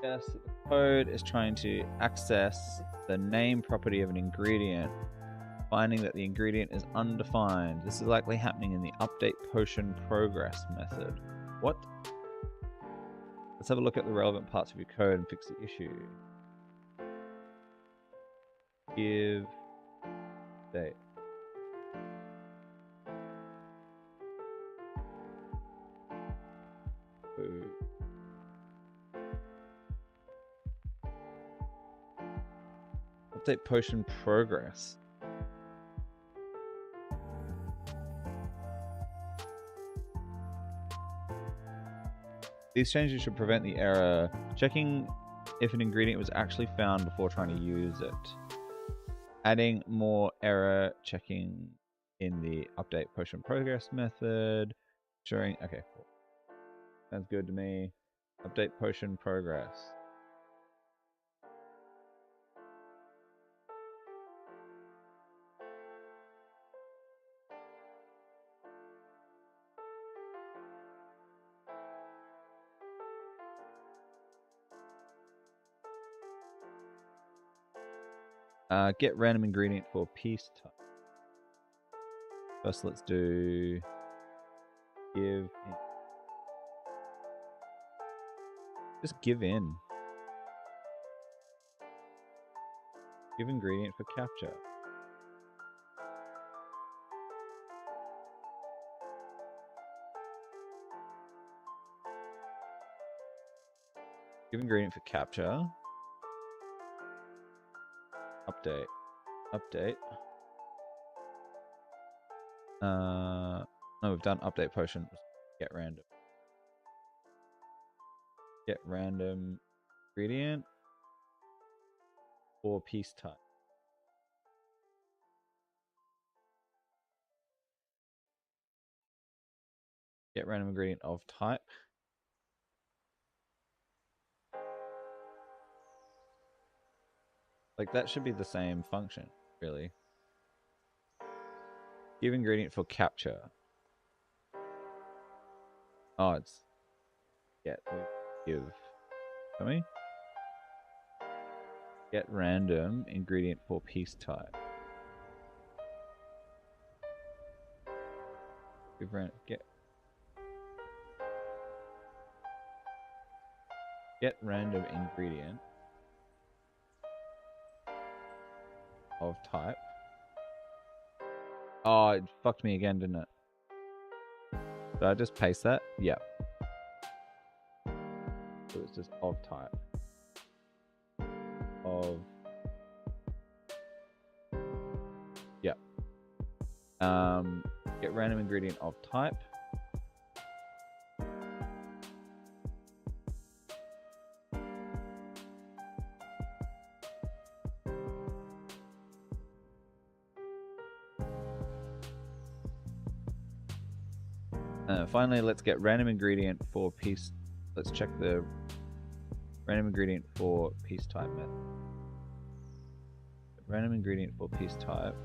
Yes, the code is trying to access the name property of an ingredient, finding that the ingredient is undefined. This is likely happening in the update potion progress method. What? Let's have a look at the relevant parts of your code and fix the issue. Give date. Ooh. Update potion progress. These changes should prevent the error. Checking if an ingredient was actually found before trying to use it. Adding more error checking in the update potion progress method. Ensuring, okay, cool. Sounds good to me. Update potion progress. Get random ingredient for piece type. First, let's do give in. Just give in. Give ingredient for capture. Give ingredient for capture. Update. Update. No, we've done update potion. Get random. Get random ingredient or piece type. Get random ingredient of type. Like that should be the same function, really. Give ingredient for capture. Oh, it's get give. Tell me. Get random ingredient for piece type. Give get random ingredient of type. Oh, it fucked me again, didn't it? Did I just paste that? Yep. So it's just of type. Of. Yep. Get random ingredient of type. Finally, let's get random ingredient for piece. Let's check the Random ingredient for piece type method. Random ingredient for piece type.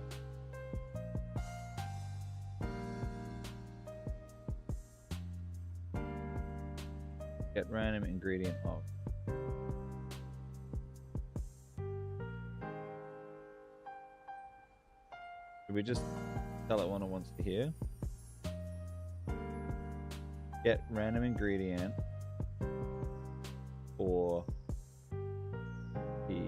Get random ingredient of. Should we just tell it what it wants to hear? Get random ingredient for the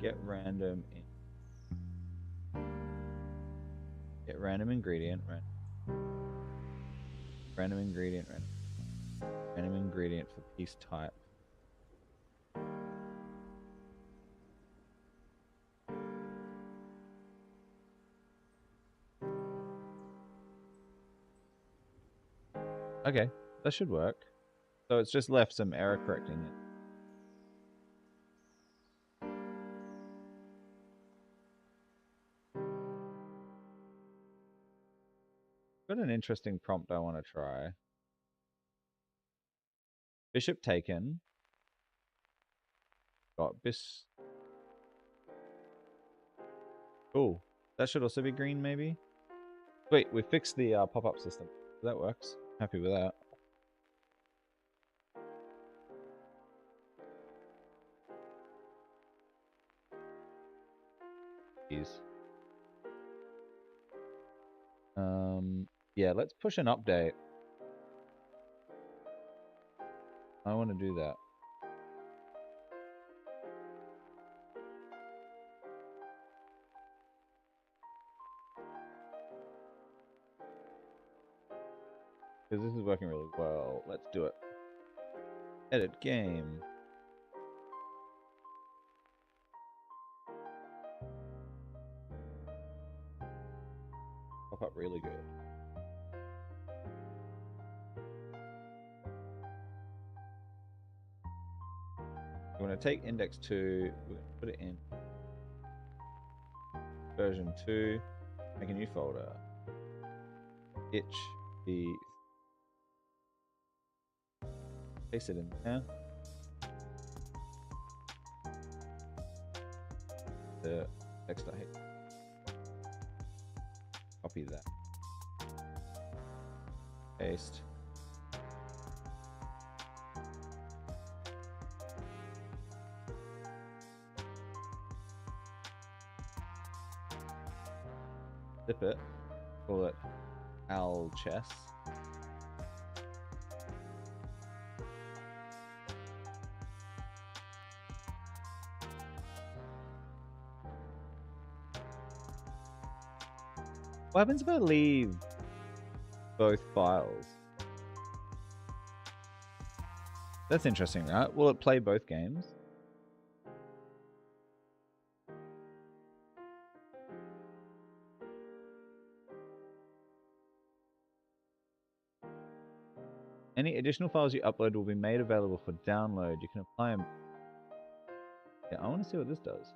get random ingredient random ingredient for piece type. Okay, that should work. So it's just left some error correcting it. Got an interesting prompt I want to try. Bishop taken. Got bis. Cool. That should also be green, maybe? Wait, we fixed the pop-up system. That works. Happy with that. Jeez. Yeah, let's push an update. I want to do that. Because this is working really well. Let's do it. Edit game. Pop up really good. We're going to take index 2, we're going to put it in version 2, make a new folder. Itch the paste it in there. The text I hate. Copy that. Paste. Zip it. Call it Al Chess. What happens if I leave both files? That's interesting, right? Will it play both games? Any additional files you upload will be made available for download. You can apply them. Yeah, I want to see what this does.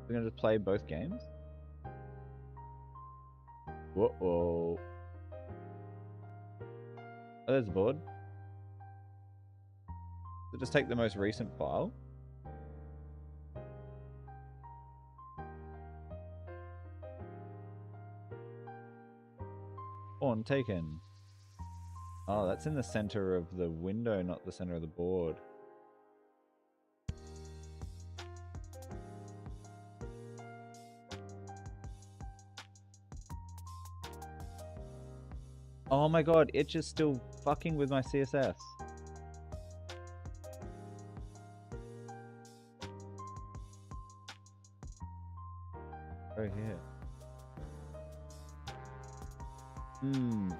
We're going to just play both games? Whoa. Oh, there's the board. So just take the most recent file. Pawn taken. Oh, that's in the center of the window, not the center of the board. Oh my god, Itch is still fucking with my CSS. Oh, here.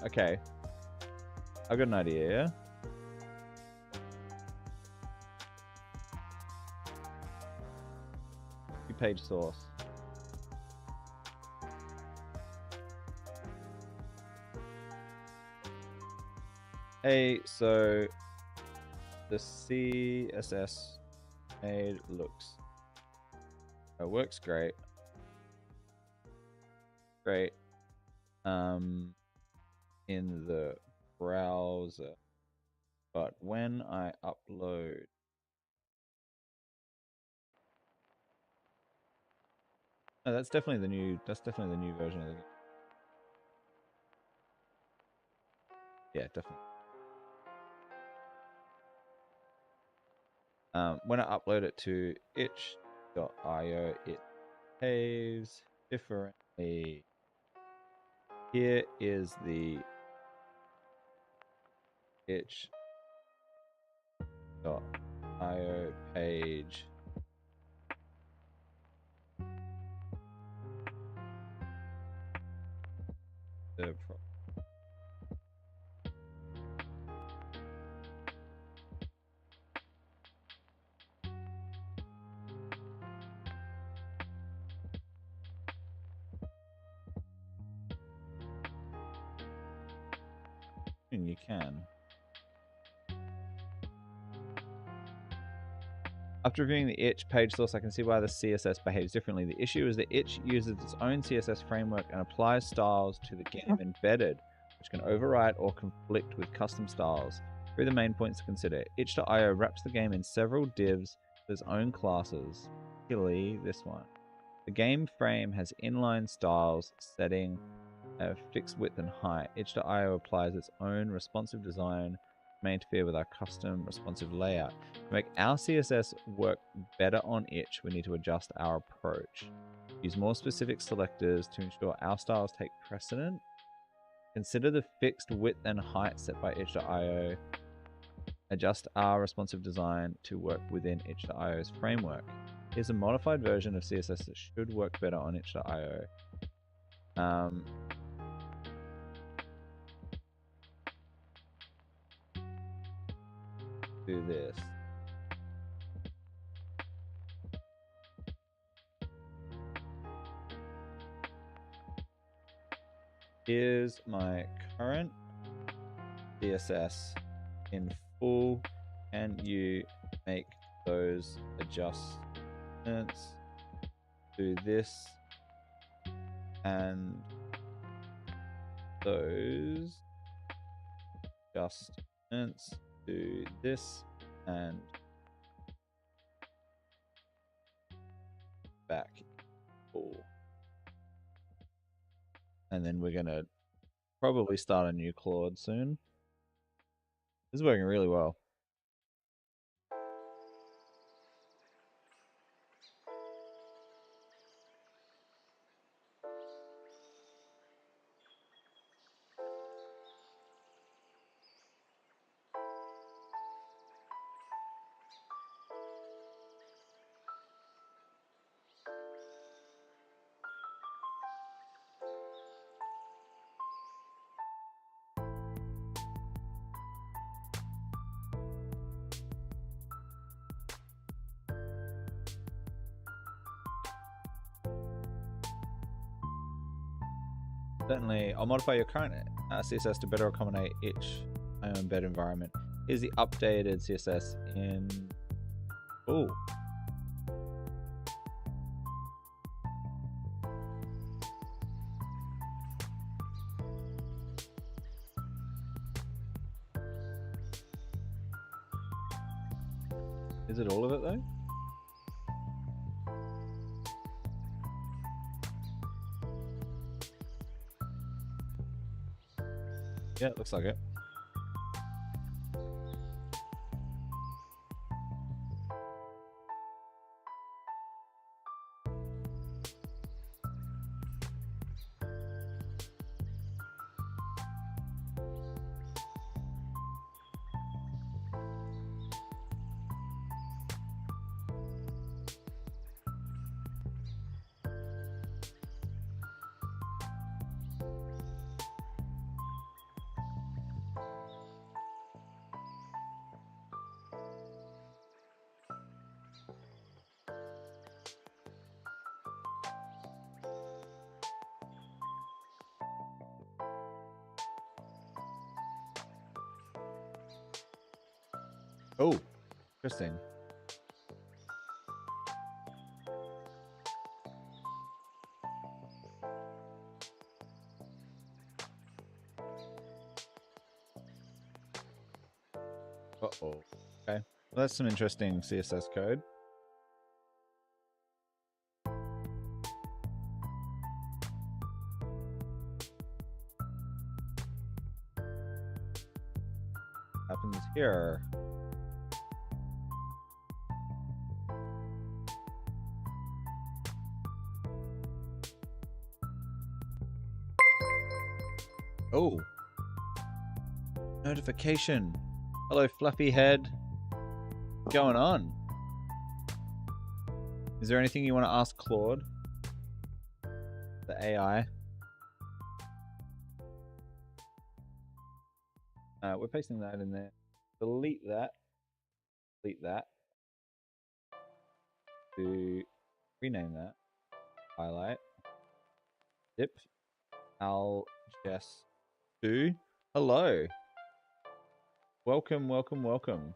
Okay. I've got an idea, yeah? Page source. Hey, so the CSS made looks works great. Great. in the browser. But when I upload no, that's definitely the new version of the game. Yeah, definitely. When I upload it to itch.io, it behaves differently. Here is the itch.io page. And you can. After reviewing the itch page source, I can see why the CSS behaves differently. The issue is that itch uses its own CSS framework and applies styles to the game embedded, which can overwrite or conflict with custom styles. Here are the main points to consider. Itch.io wraps the game in several divs with its own classes, particularly this one. The game frame has inline styles setting a fixed width and height. Itch.io applies its own responsive design may interfere with our custom responsive layout. To make our CSS work better on itch, we need to adjust our approach. Use more specific selectors to ensure our styles take precedent. Consider the fixed width and height set by itch.io. Adjust our responsive design to work within itch.io's framework. Here's a modified version of CSS that should work better on itch.io. Do this. Here's my current CSS in full. Can you make those adjustments to this and those adjustments to this and back full? And then we're gonna probably start a new Claude soon. This is working really well. Certainly, I'll modify your current CSS to better accommodate itch.io embed environment. Here's the updated CSS in full. Is it all of it though? Yeah, it looks like it. Oh, interesting. Uh-oh. Okay. Well, that's some interesting CSS code. Happens here. Oh. Notification. Hello, fluffy head. What's going on? Is there anything you want to ask Claude? The AI. We're pasting that in there. Delete that. Delete that. To rename that. Highlight. Dip. Al Jess 2. Hello. Welcome, welcome, welcome.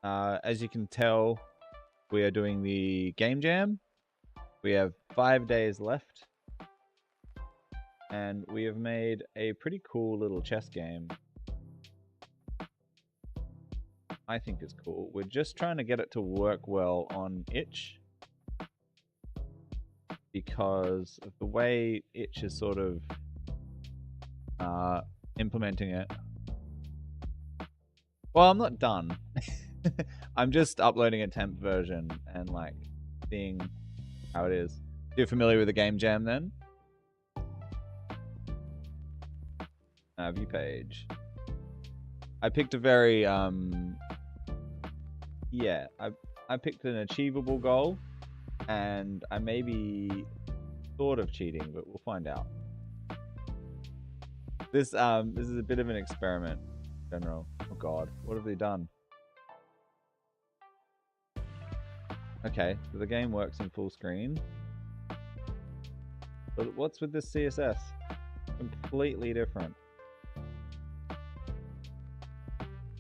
As you can tell, we are doing the game jam. We have 5 days left. And we have made a pretty cool little chess game. I think it's cool. We're just trying to get it to work well on itch. Because of the way itch is sort of implementing it. Well, I'm not done. I'm just uploading a temp version and like seeing how it is. You're familiar with the game jam then? View page. I picked a very yeah, I picked an achievable goal, and I may be sort of cheating, but we'll find out. This is a bit of an experiment in general. Oh god, what have they done? Okay, so the game works in full screen. But what's with this CSS? Completely different.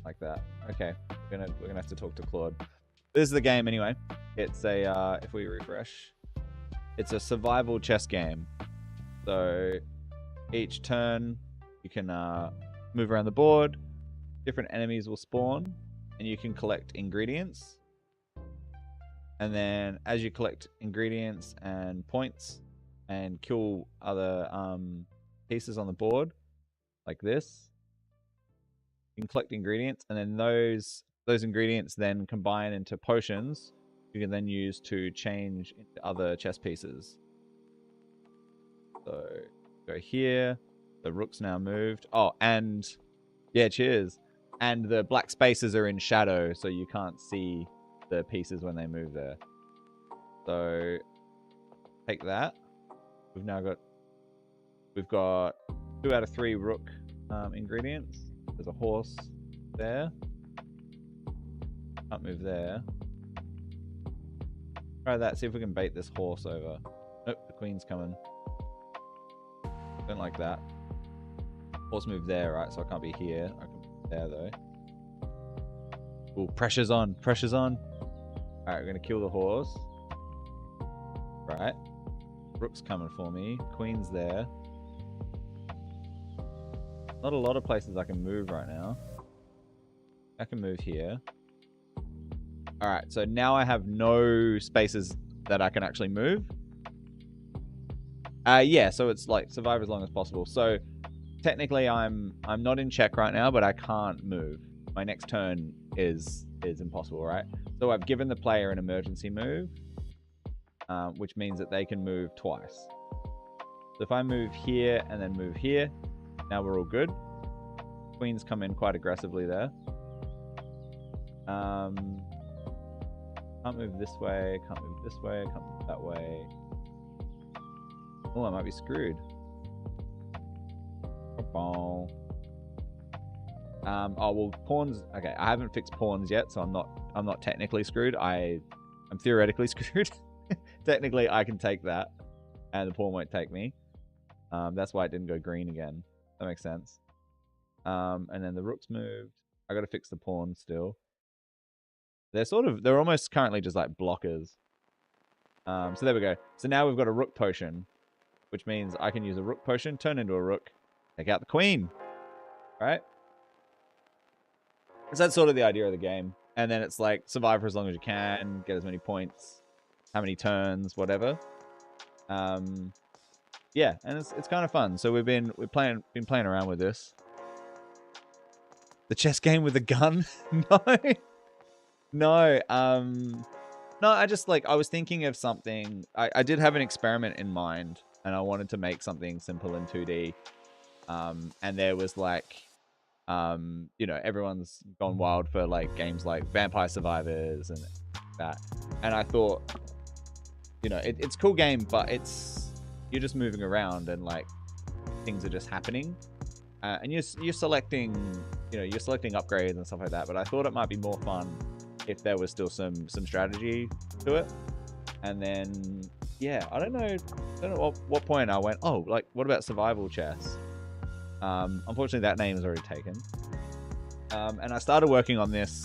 Like that. Okay, we're gonna have to talk to Claude. This is the game anyway. It's a if we refresh, it's a survival chess game. So each turn you can move around the board. Different enemies will spawn, and you can collect ingredients. And then as you collect ingredients and points and kill other pieces on the board, like this, you can collect ingredients, and then those ingredients then combine into potions you can then use to change into other chess pieces. So go here. The rook's now moved. Oh, and yeah, cheers. And the black spaces are in shadow, so you can't see the pieces when they move there. So take that. We've got 2 out of 3 rook ingredients. There's a horse there. Can't move there. Try that, see if we can bait this horse over. Nope, the queen's coming. Don't like that. Horse moved there, right? So I can't be here. I can be there though. Ooh, pressure's on. Pressure's on. Alright, we're gonna kill the horse. Right. Rook's coming for me. Queen's there. Not a lot of places I can move right now. I can move here. Alright, so now I have no spaces that I can actually move. Yeah, so it's like survive as long as possible. So technically I'm not in check right now, but I can't move. My next turn is impossible, right? So I've given the player an emergency move, which means that they can move twice. So if I move here and then move here, now we're all good. Queens come in quite aggressively there. Can't move this way, can't move this way, can't move that way. Oh, I might be screwed. Oh well, pawns. Okay, I haven't fixed pawns yet, so I'm not technically screwed. I'm theoretically screwed. Technically, I can take that, and the pawn won't take me. That's why it didn't go green again. That makes sense. And then the rook's moved. I got to fix the pawn still. They're almost currently just like blockers. So there we go. So now we've got a rook potion, which means I can use a rook potion, turn into a rook, take out the queen. Right? that's sort of the idea of the game. And then it's like survive for as long as you can, get as many points, how many turns, whatever. Yeah, and it's kind of fun. So we've been playing around with this. The chess game with a gun? No. No, I just like, I was thinking of something. I did have an experiment in mind, and I wanted to make something simple in 2D. And there was like, you know, everyone's gone wild for like games like Vampire Survivors and that. And I thought, you know, it's a cool game, but you're just moving around and like things are just happening. And you're selecting, you know, you're selecting upgrades and stuff like that. But I thought it might be more fun if there was still some strategy to it. And then, yeah, I don't know what point I went, oh, like, what about survival chess? Unfortunately, that name is already taken. And I started working on this,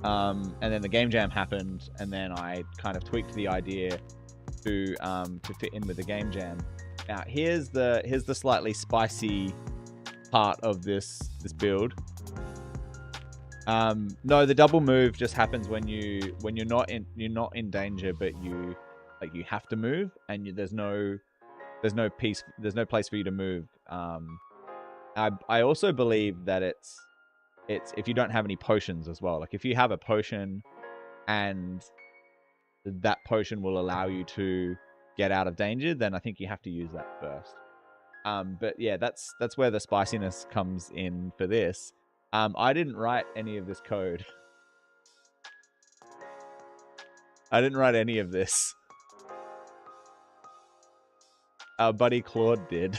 and then the game jam happened, and then I kind of tweaked the idea to fit in with the game jam. Now, here's the slightly spicy part of this build. No, the double move just happens when you're not in danger, but you have to move, and there's no place for you to move. I also believe that it's if you don't have any potions as well. Like if you have a potion, and that potion will allow you to get out of danger, then I think you have to use that first. But yeah, that's where the spiciness comes in for this. I didn't write any of this code. I didn't write any of this. Our buddy Claude did.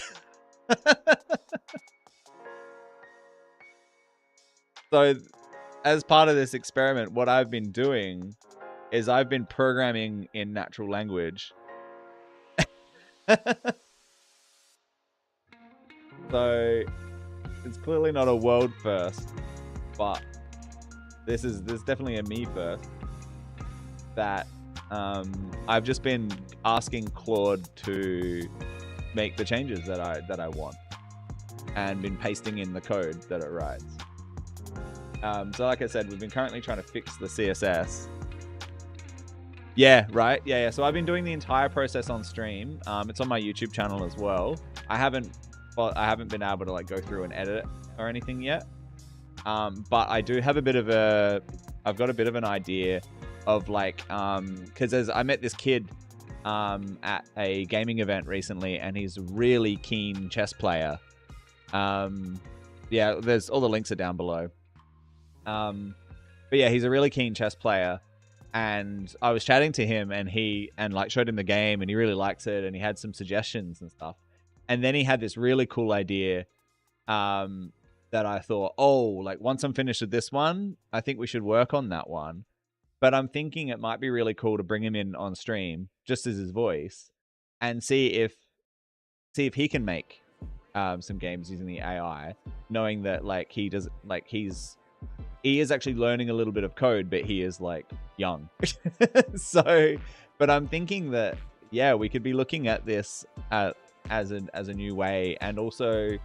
So, as part of this experiment, what I've been doing is I've been programming in natural language. So, it's clearly not a world first, but this is definitely a me first. That I've just been asking Claude to make the changes that I want, and been pasting in the code that it writes. So like I said, we've been currently trying to fix the CSS. Yeah, right. Yeah. So I've been doing the entire process on stream. It's on my YouTube channel as well. I haven't been able to like go through and edit it or anything yet. But I do have I've got a bit of an idea of like, because I met this kid at a gaming event recently, and he's a really keen chess player. Yeah, there's all the links are down below. But yeah, he's a really keen chess player, and I was chatting to him, and like showed him the game, and he really likes it, and he had some suggestions and stuff. And then he had this really cool idea that I thought, oh, like once I'm finished with this one, I think we should work on that one. But I'm thinking it might be really cool to bring him in on stream just as his voice, and see if he can make some games using the AI, knowing that like he is actually learning a little bit of code, but he is like young. So, but I'm thinking that, yeah, we could be looking at this as a new way, and also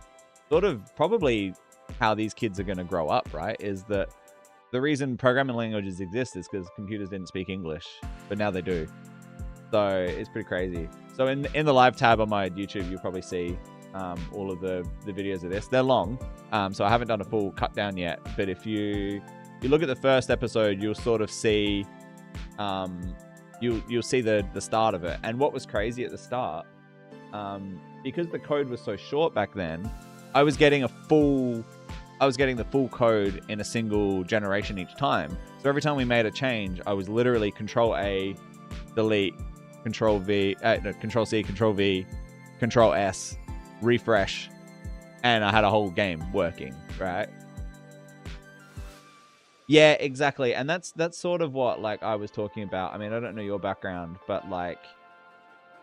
sort of probably how these kids are going to grow up, right? Is that the reason programming languages exist is because computers didn't speak English, but now they do. So it's pretty crazy. So in the live tab on my YouTube, you'll probably see all of the videos of this. They're long, so I haven't done a full cut down yet. But if you look at the first episode, you'll sort of see you'll see the start of it. And what was crazy at the start, because the code was so short back then, I was getting the full code in a single generation each time. So every time we made a change, I was literally Control A, delete, Control V, Control C, Control V, Control S, refresh, and I had a whole game working, right? Yeah, exactly. And that's sort of what like I was talking about. I mean, I don't know your background, but like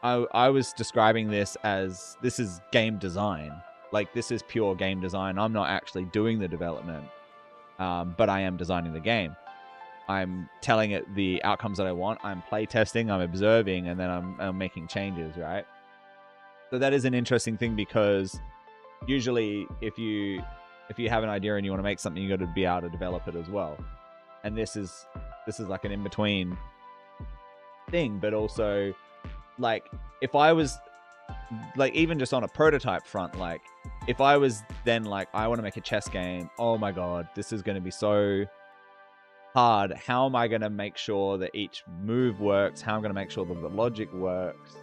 I was describing this as, this is game design. Like this is pure game design. I'm not actually doing the development, but I am designing the game. I'm telling it the outcomes that I want. I'm play testing, I'm observing, and then I'm making changes, right? So that is an interesting thing, because usually if you if you have an idea and you want to make something, you got to be able to develop it as well. And this is like an in between thing, but also like if I was like even just on a prototype front, like if I was then like I want to make a chess game, oh my god, this is going to be so hard. How am I going to make sure that each move works? How am I going to make sure that the logic works?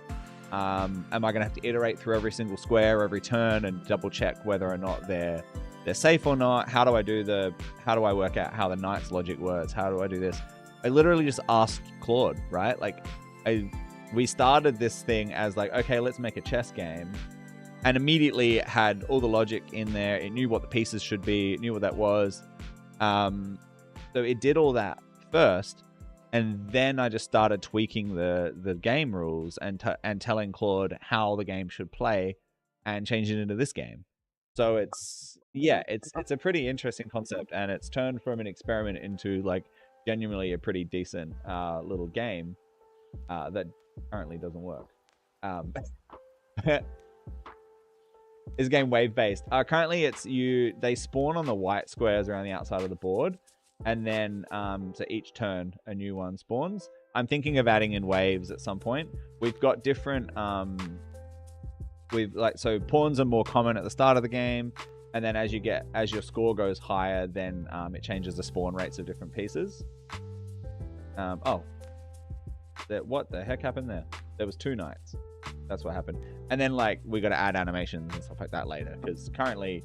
Am I going to have to iterate through every single square every turn and double check whether or not they're safe or not? How do I work out how the knight's logic works? How do I do this? I literally just asked Claude, right? Like we started this thing as like, okay, let's make a chess game. And immediately it had all the logic in there. It knew what the pieces should be. It knew what that was. So it did all that first. And then I just started tweaking the game rules and telling Claude how the game should play and changing it into this game. So it's a pretty interesting concept, and it's turned from an experiment into like genuinely a pretty decent little game that currently doesn't work. Is game wave based? Currently they spawn on the white squares around the outside of the board, and then so each turn a new one spawns. I'm thinking of adding in waves at some point. We've got different so pawns are more common at the start of the game, and then as your score goes higher, then it changes the spawn rates of different pieces. What the heck happened there? There was 2 knights. That's what happened. And then like we got to add animations and stuff like that later, because currently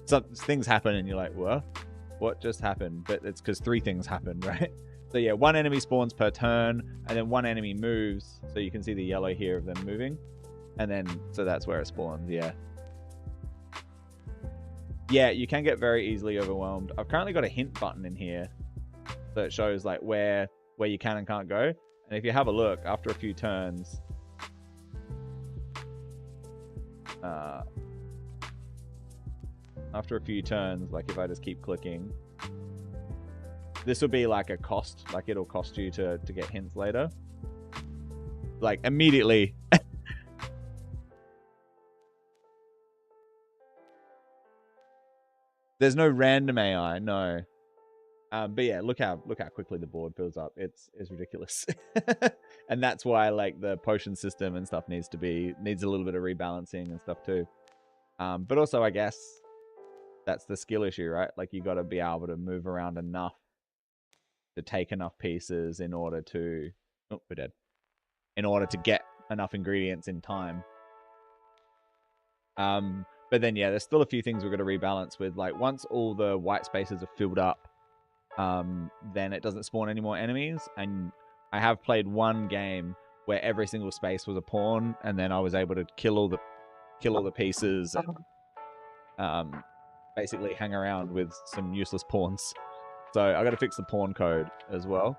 some things happen and you're like, what just happened? But it's because 3 things happened, right? So yeah, 1 enemy spawns per turn, and then 1 enemy moves. So you can see the yellow here of them moving. And then, so that's where it spawns, yeah. Yeah, you can get very easily overwhelmed. I've currently got a hint button in here that shows like where you can and can't go. And if you have a look, after a few turns, like if I just keep clicking, this will be like a cost, like it'll cost you to get hints later. Like immediately. There's no random AI, no. But yeah, look how quickly the board fills up. It's ridiculous. And that's why like the potion system and stuff needs a little bit of rebalancing and stuff too. But also I guess that's the skill issue, right? Like you got to be able to move around enough to take enough pieces in order to get enough ingredients in time. But then yeah, there's still a few things we've got to rebalance with. Like once all the white spaces are filled up, then it doesn't spawn any more enemies. And I have played one game where every single space was a pawn, and then I was able to kill all the pieces and basically hang around with some useless pawns. So I got to fix the pawn code as well.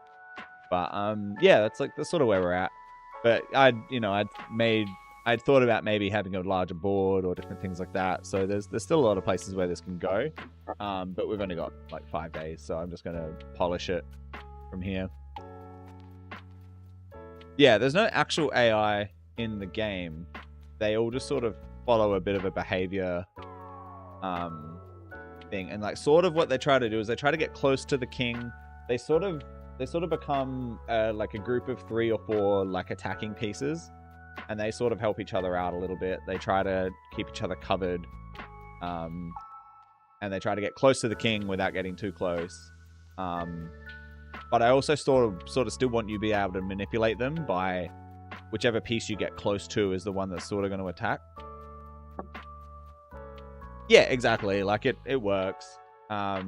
But yeah, that's sort of where we're at. But I'd thought about maybe having a larger board or different things like that. So there's still a lot of places where this can go. But we've only got like 5 days, so I'm just going to polish it from here. Yeah, there's no actual AI in the game. They all just sort of follow a bit of a behavior thing. And like sort of what they try to do is they try to get close to the king. They sort of become like a group of 3 or 4 like attacking pieces. And they sort of help each other out a little bit. They try to keep each other covered. And they try to get close to the king without getting too close. But I also sort of still want you to be able to manipulate them by whichever piece you get close to is the one that's sort of going to attack. Yeah, exactly. Like it works. But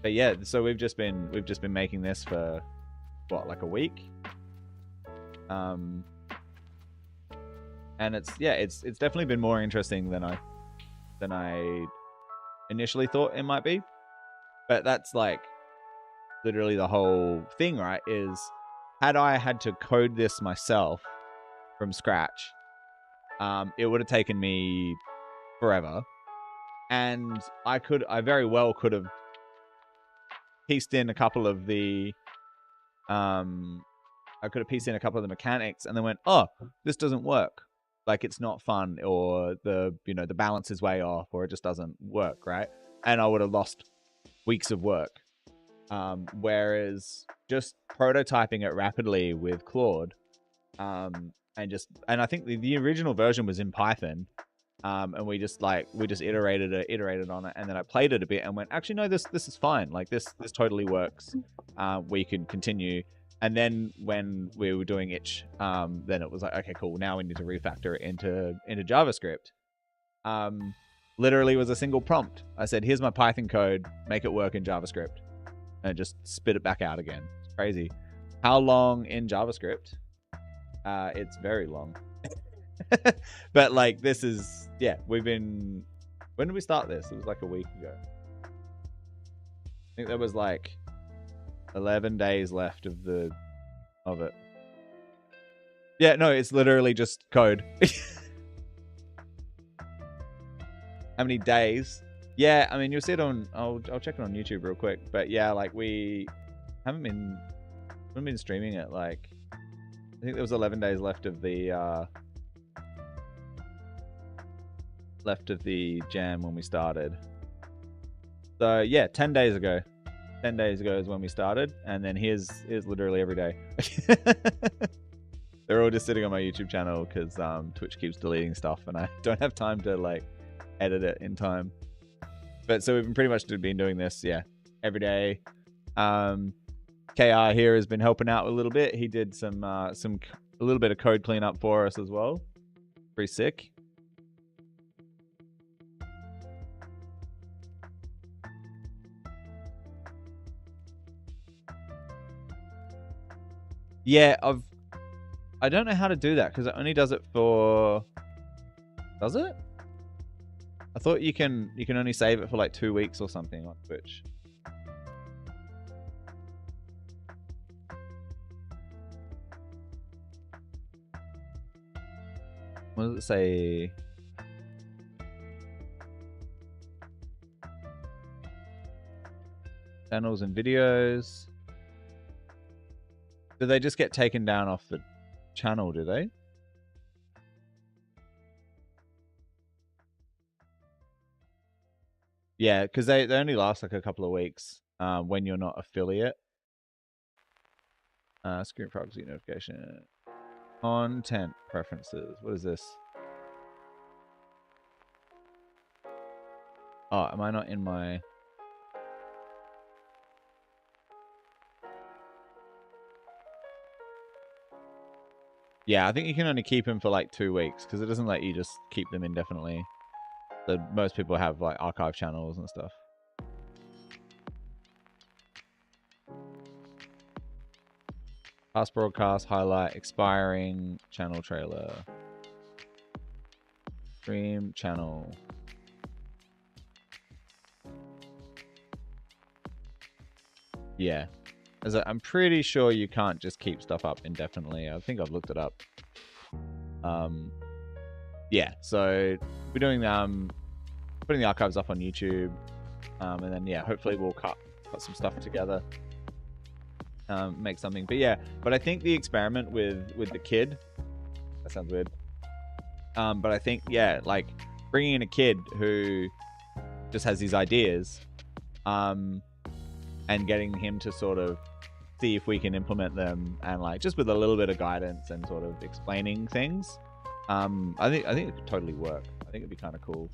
yeah, so we've just been making this for what, like a week? And it's definitely been more interesting than I initially thought it might be. But that's like literally the whole thing, right? Is had I had to code this myself from scratch, it would have taken me forever. And I very well could have pieced in a couple of the mechanics and then went, oh, this doesn't work. like it's not fun, or the the balance is way off, or it just doesn't work, right? And I would have lost weeks of work. Whereas just prototyping it rapidly with Claude, and I think the original version was in Python, and we just iterated on it, and then I played it a bit and went, actually no, this is fine, like this totally works. We can continue. And then when we were doing itch, then it was like, okay, cool, now we need to refactor it into JavaScript. Literally was a single prompt. I said, here's my Python code, make it work in JavaScript, and just spit it back out again. It's crazy. How long in JavaScript? It's very long. But like, this is, yeah, we've been, when did we start this? It was like a week ago. I think there was like 11 days left of it. Yeah, no, it's literally just code. How many days? Yeah, I mean, you'll see it on, I'll check it on YouTube real quick. But yeah, like we haven't been streaming it. Like, I think there was 11 days left of the jam when we started. So yeah, 10 days ago. 10 days ago is when we started, and then here's literally every day. They're all just sitting on my YouTube channel because Twitch keeps deleting stuff, and I don't have time to like edit it in time. But so we've pretty much been doing this, yeah, every day. KR here has been helping out a little bit. He did a little bit of code cleanup for us as well. Pretty sick. Yeah, I don't know how to do that because it only does it for. Does it? I thought you can only save it for like 2 weeks or something on Twitch. What does it say? Channels and videos. Do they just get taken down off the channel, do they? Yeah, because they only last like a couple of weeks when you're not affiliate. Screen proxy notification. Content preferences. What is this? Oh, am I not in my... Yeah, I think you can only keep them for like 2 weeks because it doesn't let you just keep them indefinitely. So most people have like archive channels and stuff. Past broadcast, highlight, expiring, channel trailer. Stream channel. Yeah. I'm pretty sure you can't just keep stuff up indefinitely. I think I've looked it up. Yeah, so we're doing putting the archives up on YouTube, and then yeah, hopefully we'll cut some stuff together, make something. But yeah, but I think the experiment with the kid, that sounds weird. But I think yeah, like bringing in a kid who just has these ideas, and getting him to sort of see if we can implement them, and like just with a little bit of guidance and sort of explaining things. I think it could totally work. I think it'd be kind of cool.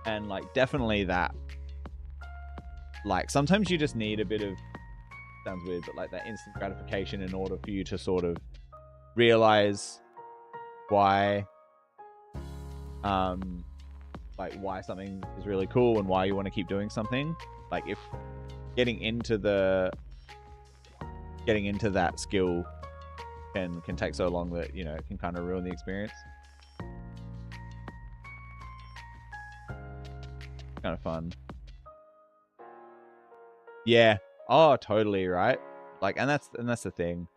And like definitely that, like sometimes you just need a bit of, sounds weird, but like that instant gratification in order for you to sort of realize why like why something is really cool and why you want to keep doing something. Like if getting into that skill can take so long that, you know, it can kind of ruin the experience. Kind of fun. Yeah. Oh, totally, right? Like, and that's the thing.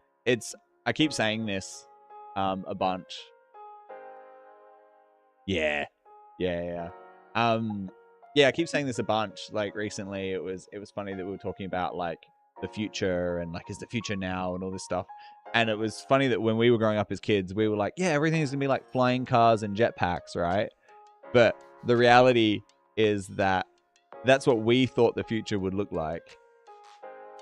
I keep saying this a bunch. Yeah. Yeah. Yeah, I keep saying this a bunch. Like recently it was funny that we were talking about like the future and like, is the future now and all this stuff. And it was funny that when we were growing up as kids, we were like, yeah, everything's going to be like flying cars and jetpacks, right? But the reality is that that's what we thought the future would look like.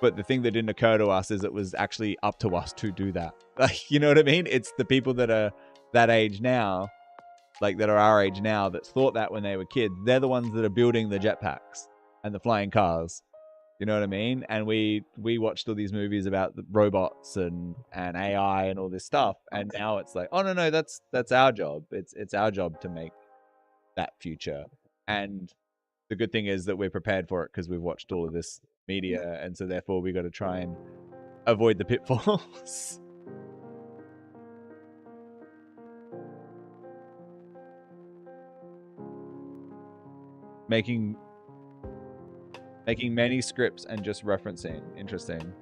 But the thing that didn't occur to us is it was actually up to us to do that. Like, you know what I mean? It's the people that are that age now, like that are our age now, that thought that when they were kids. They're the ones that are building the jetpacks and the flying cars. You know what I mean? And we watched all these movies about the robots and AI and all this stuff, and now it's like, oh no, that's our job. It's our job to make that future. And the good thing is that we're prepared for it because we've watched all of this media, and so therefore we got to try and avoid the pitfalls. Making many scripts and just referencing. Interesting.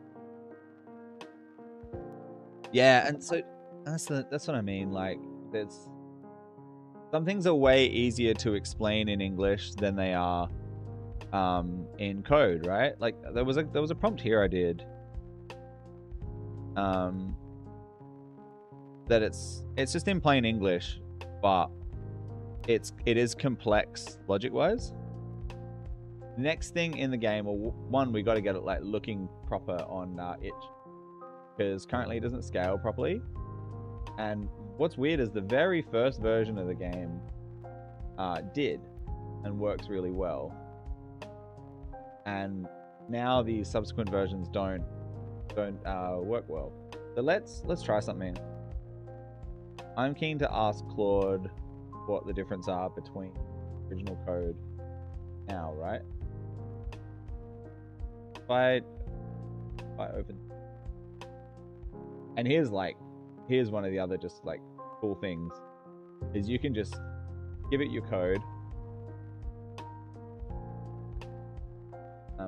Yeah, and so that's what I mean. Like, there's some things are way easier to explain in English than they are in code, right? Like there was a prompt here I did that it's just in plain English, but it is complex logic wise. Next thing in the game, or one, we got to get it like looking proper on itch, because currently it doesn't scale properly. And what's weird is the very first version of the game did and works really well, and now the subsequent versions don't work well. So let's try something. I'm keen to ask Claude what the difference are between original code now, right? If I open, and here's one of the other just like cool things is you can just give it your code.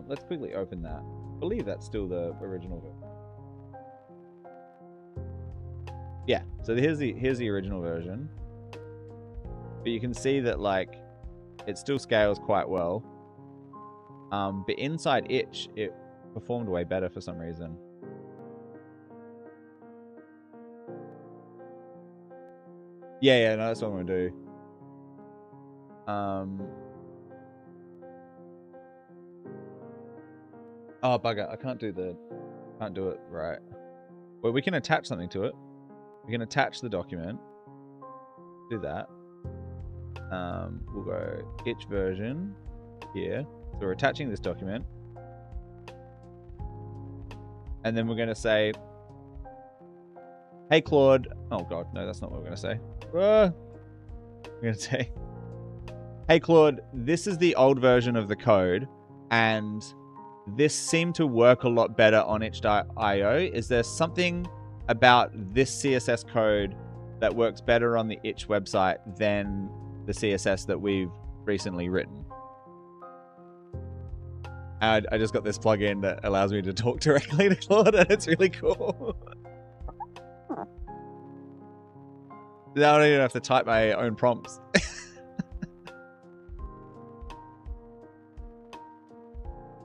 Let's quickly open that. I believe that's still the original version. Yeah, so here's the original version. But you can see that like it still scales quite well. But inside itch, it performed way better for some reason. Yeah, no, that's what I'm gonna do. Oh bugger, I can't do it right. Well, we can attach something to it. We can attach the document. Do that. We'll go itch version here. So we're attaching this document. And then we're going to say, hey Claude. Oh god, no, that's not what we're going to say. We're going to say, hey Claude, this is the old version of the code, and this seemed to work a lot better on itch.io. Is there something about this CSS code that works better on the itch website than the CSS that we've recently written? I just got this plugin that allows me to talk directly to Claude, and it's really cool. Now I don't even have to type my own prompts.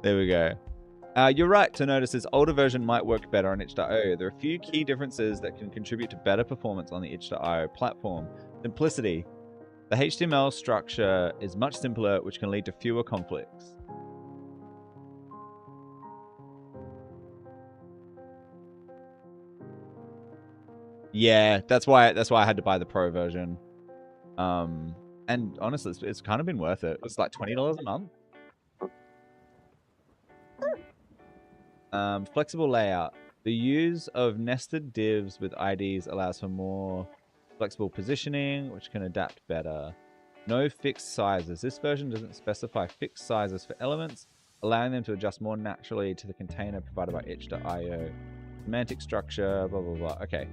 There we go. You're right to notice this older version might work better on itch.io. There are a few key differences that can contribute to better performance on the itch.io platform. Simplicity. The HTML structure is much simpler, which can lead to fewer conflicts. Yeah, that's why I had to buy the Pro version. And honestly, it's kind of been worth it. It's like $20 a month. Flexible layout. The use of nested divs with IDs allows for more flexible positioning, which can adapt better. No fixed sizes. This version doesn't specify fixed sizes for elements, allowing them to adjust more naturally to the container provided by itch.io. Semantic structure, blah, blah, blah. Okay.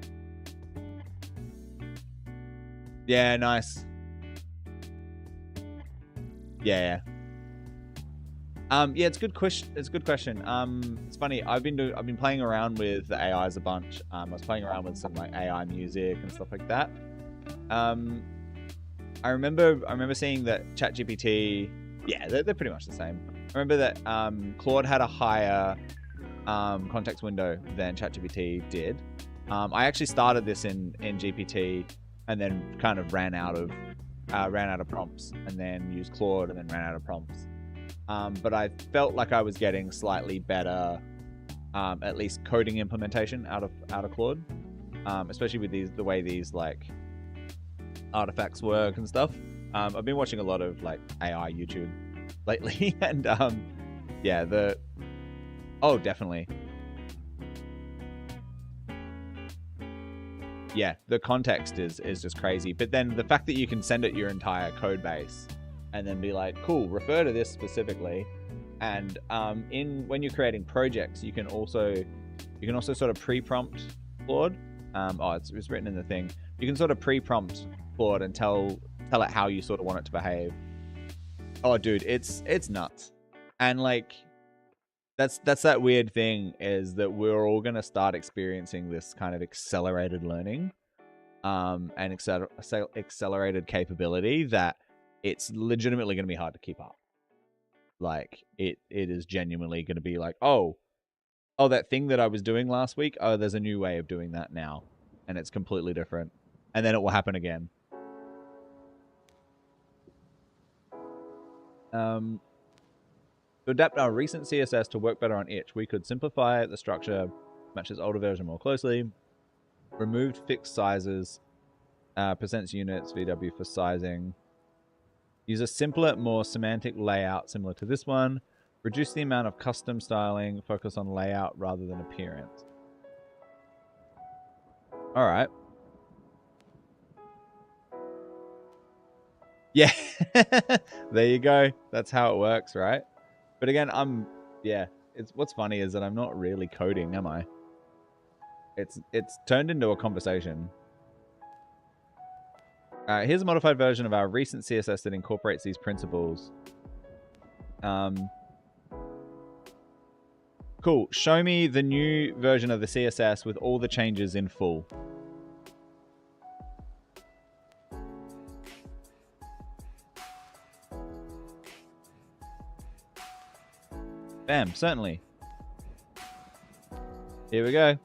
Yeah, nice. Yeah. Yeah, it's a good question. It's a good question. It's funny. I've been playing around with the AIs a bunch. I was playing around with some like AI music and stuff like that. I remember seeing that ChatGPT. Yeah, they're pretty much the same. I remember that Claude had a higher context window than ChatGPT did, I actually started this in GPT and then kind of ran out of prompts, and then used Claude and then ran out of prompts. But I felt like I was getting slightly better, at least coding implementation out of Claude, especially with the way these like artifacts work and stuff. I've been watching a lot of like AI YouTube lately, and yeah, definitely. Yeah, the context is just crazy. But then the fact that you can send it your entire code base and then be like, cool, refer to this specifically. And when you're creating projects, you can also sort of pre-prompt Claude. It's written in the thing. You can sort of pre-prompt Claude and tell it how you sort of want it to behave. Oh, dude, it's nuts. And like, that's that weird thing, is that we're all going to start experiencing this kind of accelerated learning, and accelerated capability that it's legitimately going to be hard to keep up. Like it is genuinely going to be like, oh, that thing that I was doing last week, oh, there's a new way of doing that now, and it's completely different, and then it will happen again. To adapt our recent CSS to work better on itch, we could simplify the structure, matches older version more closely, removed fixed sizes, percents units, VW for sizing, use a simpler, more semantic layout similar to this one, reduce the amount of custom styling, focus on layout rather than appearance. All right. Yeah, there you go. That's how it works, right? But again, what's funny is that I'm not really coding, am I? It's turned into a conversation. Here's a modified version of our recent CSS that incorporates these principles. Cool. Show me the new version of the CSS with all the changes in full. Bam, certainly. Here we go.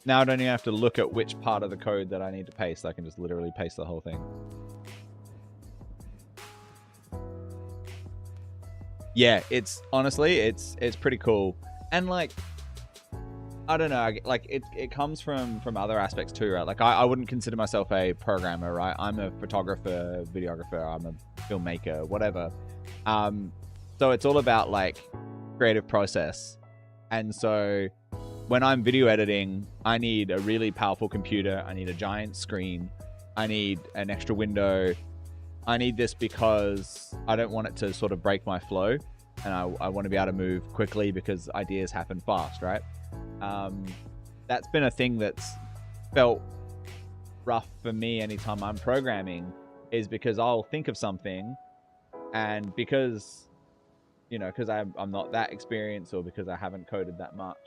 Now I don't even have to look at which part of the code that I need to paste. I can just literally paste the whole thing. Yeah, it's pretty cool. And like, I don't know, like it comes from other aspects too, right? Like I wouldn't consider myself a programmer, right? I'm a photographer, videographer, I'm a filmmaker, whatever. So it's all about like creative process. And so when I'm video editing, I need a really powerful computer. I need a giant screen. I need an extra window. I need this because I don't want it to sort of break my flow. And I want to be able to move quickly because ideas happen fast, right? That's been a thing that's felt rough for me anytime I'm programming, is because I'll think of something, and because I'm not that experienced, or because I haven't coded that much,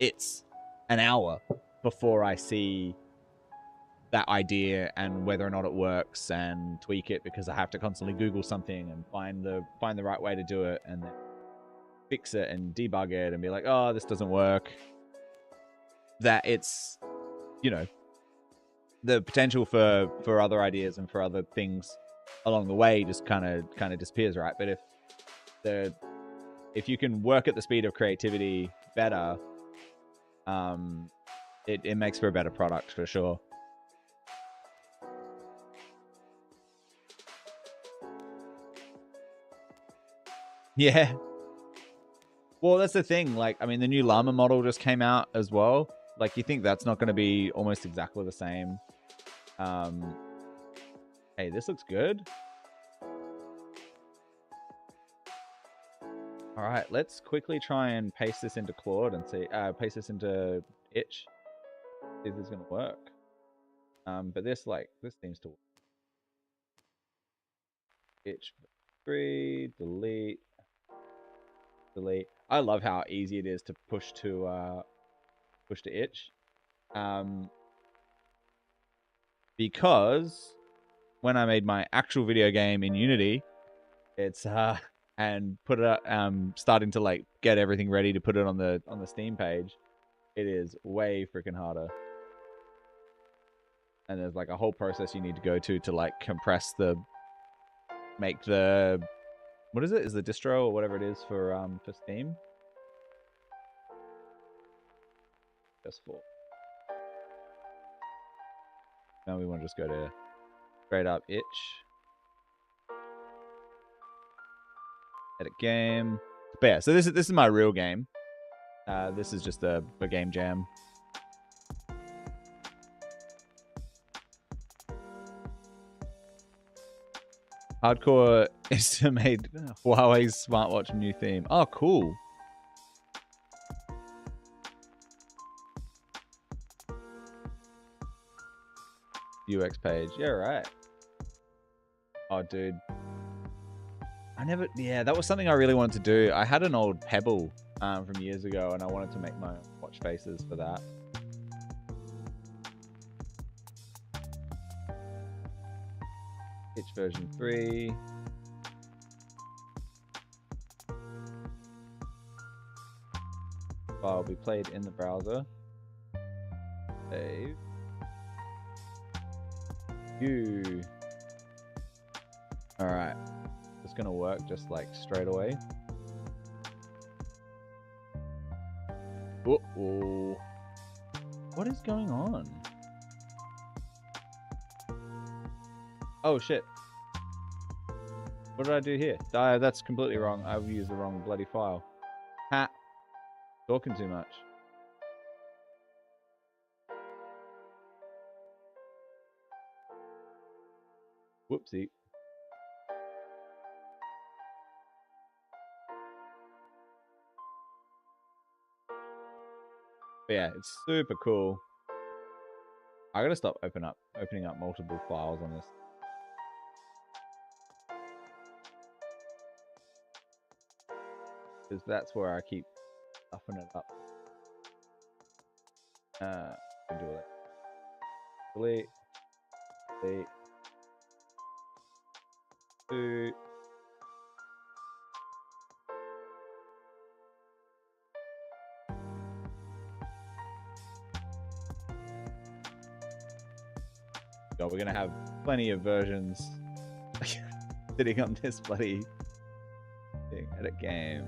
it's an hour before I see that idea and whether or not it works, and tweak it, because I have to constantly Google something and find the right way to do it, and then fix it and debug it and be like, oh, this doesn't work. That it's, the potential for other ideas and for other things along the way just kind of disappears, right? But if you can work at the speed of creativity better, it makes for a better product for sure. Yeah. Well, that's the thing. Like, I mean, the new Llama model just came out as well. Like, you think that's not going to be almost exactly the same? Hey, this looks good. All right, let's quickly try and paste this into Claude and see, paste this into Itch. See if this is going to work. But this seems to work. Itch 3, delete. I love how easy it is to push to itch, because when I made my actual video game in Unity, it's and put it starting to like get everything ready to put it on the Steam page, It is way freaking harder. And there's like a whole process you need to go to like compress make the, what is it? Is the distro or whatever it is for Steam? Just for. Now we want to just go to straight up itch. Edit game. But yeah, so this is my real game. This is just a game jam. Hardcore estimate Huawei's smartwatch new theme. Oh, cool. UX page. Yeah, right. Oh, dude. Yeah, that was something I really wanted to do. I had an old Pebble from years ago, and I wanted to make my watch faces for that. Itch version 3. File will be played in the browser. Save. Alright. It's gonna work just like straight away. Uh-oh. What is going on? Oh shit. What did I do here? That's completely wrong. I've used the wrong bloody file. Ha! Talking too much. Whoopsie. But yeah, it's super cool. I gotta stop opening up multiple files on this. Because that's where I keep stuffing it up. Do it. Delete. Delete. Boot. God, we're gonna have plenty of versions sitting on this bloody thing. Edit game.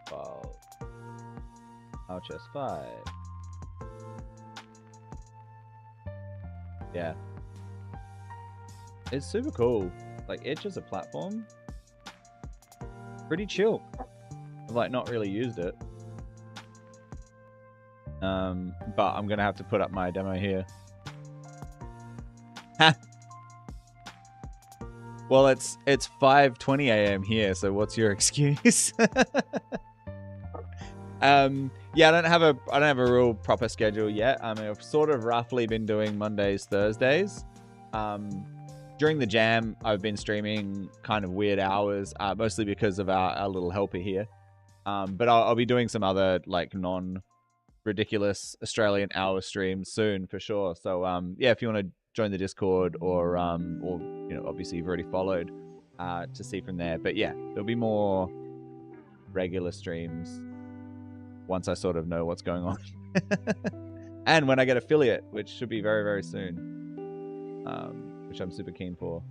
File. RHS 5. Yeah. It's super cool. Like, Itch as a platform, pretty chill. I've like not really used it. But I'm gonna have to put up my demo here. Well, it's 5:20 a.m. here, so what's your excuse? Yeah, I don't have a real proper schedule yet. I mean, I've sort of roughly been doing Mondays, Thursdays. During the jam, I've been streaming kind of weird hours, mostly because of our little helper here. But I'll be doing some other like non-ridiculous Australian hour streams soon for sure. So yeah, if you want to join the Discord or you know, obviously you've already followed to see from there. But yeah, there'll be more regular streams once I sort of know what's going on. And when I get affiliate, which should be very, very soon, which I'm super keen for.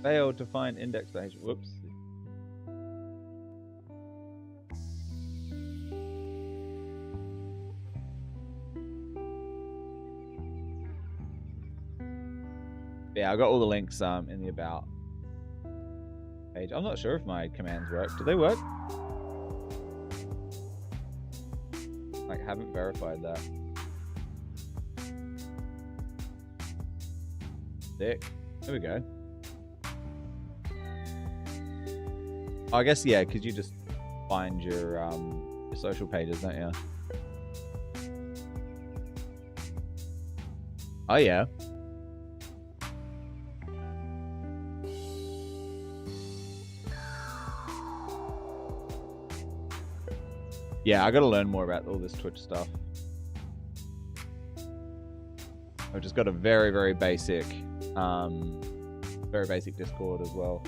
Failed to find index page. Whoops. Yeah, I got all the links in the about page. I'm not sure if my commands work. Do they work? Like, haven't verified that. Sick. There we go. I guess, yeah, because you just find your social pages, don't you? Oh, yeah. Yeah, I gotta learn more about all this Twitch stuff. I've just got a very, very basic very basic Discord as well.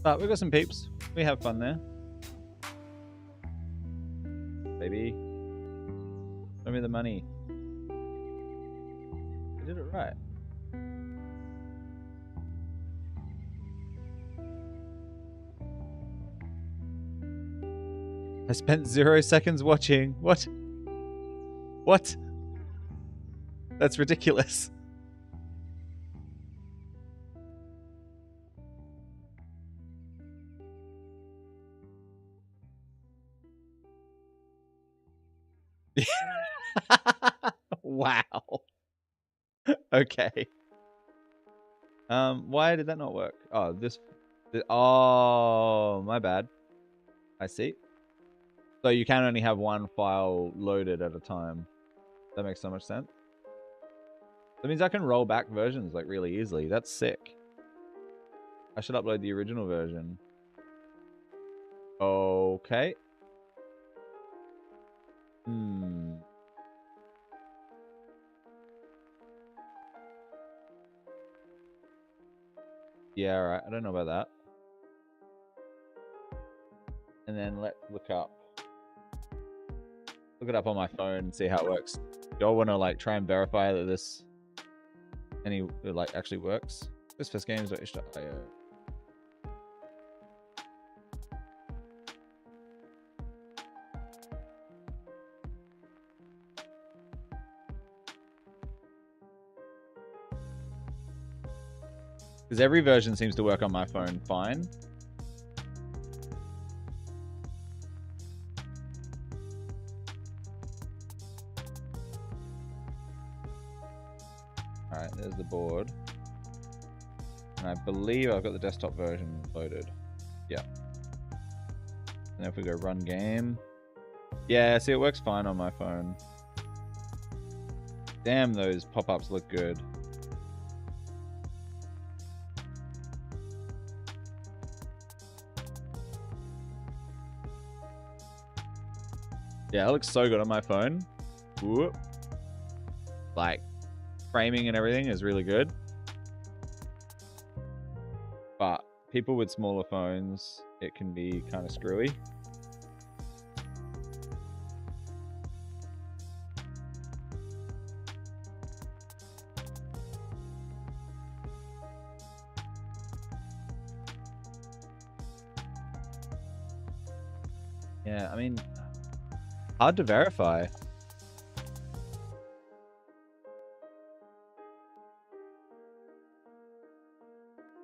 But we've got some peeps. We have fun there. Baby. Show me the money. I did it right. I spent 0 seconds watching. What? What? That's ridiculous. Wow. Okay. Why did that not work? Oh, oh, my bad. I see. So you can only have one file loaded at a time. That makes so much sense. That means I can roll back versions like really easily. That's sick. I should upload the original version. Okay. Yeah, right. I don't know about that. And then let's look it up on my phone and see how it works. Y'all want to like try and verify that this actually works? This first games.itch.io. Because every version seems to work on my phone fine. Alright, there's the board. And I believe I've got the desktop version loaded. Yeah. And if we go run game. Yeah, see, it works fine on my phone. Damn, those pop-ups look good. Yeah, it looks so good on my phone. Whoop. Like, framing and everything is really good. But people with smaller phones, it can be kind of screwy. Yeah, I mean, hard to verify.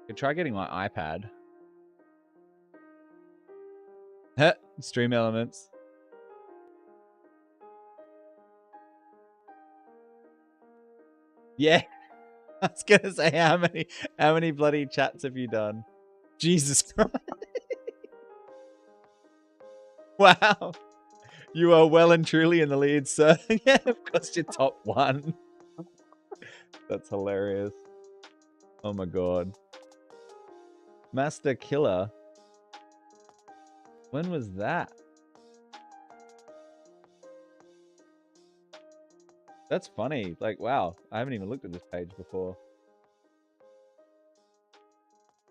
Could try getting my iPad. Stream Elements. Yeah. I was gonna say how many bloody chats have you done? Jesus Christ. Wow. You are well and truly in the lead, sir. Yeah, of course you're top 1. That's hilarious. Oh my god. Master Killer. When was that? That's funny. Like, wow. I haven't even looked at this page before.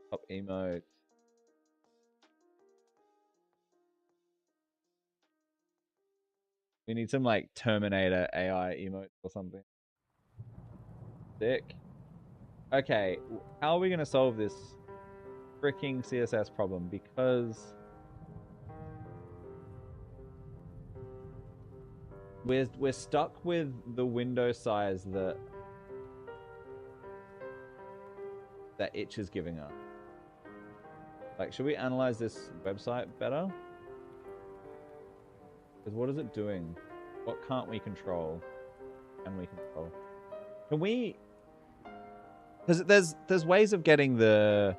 Top emote. We need some like Terminator AI emotes or something. Sick. Okay, how are we going to solve this freaking CSS problem? Because we're stuck with the window size that Itch is giving us. Like, should we analyze this website better? Because what is it doing? What can't we control? Can we control? Can we? Because there's ways of getting the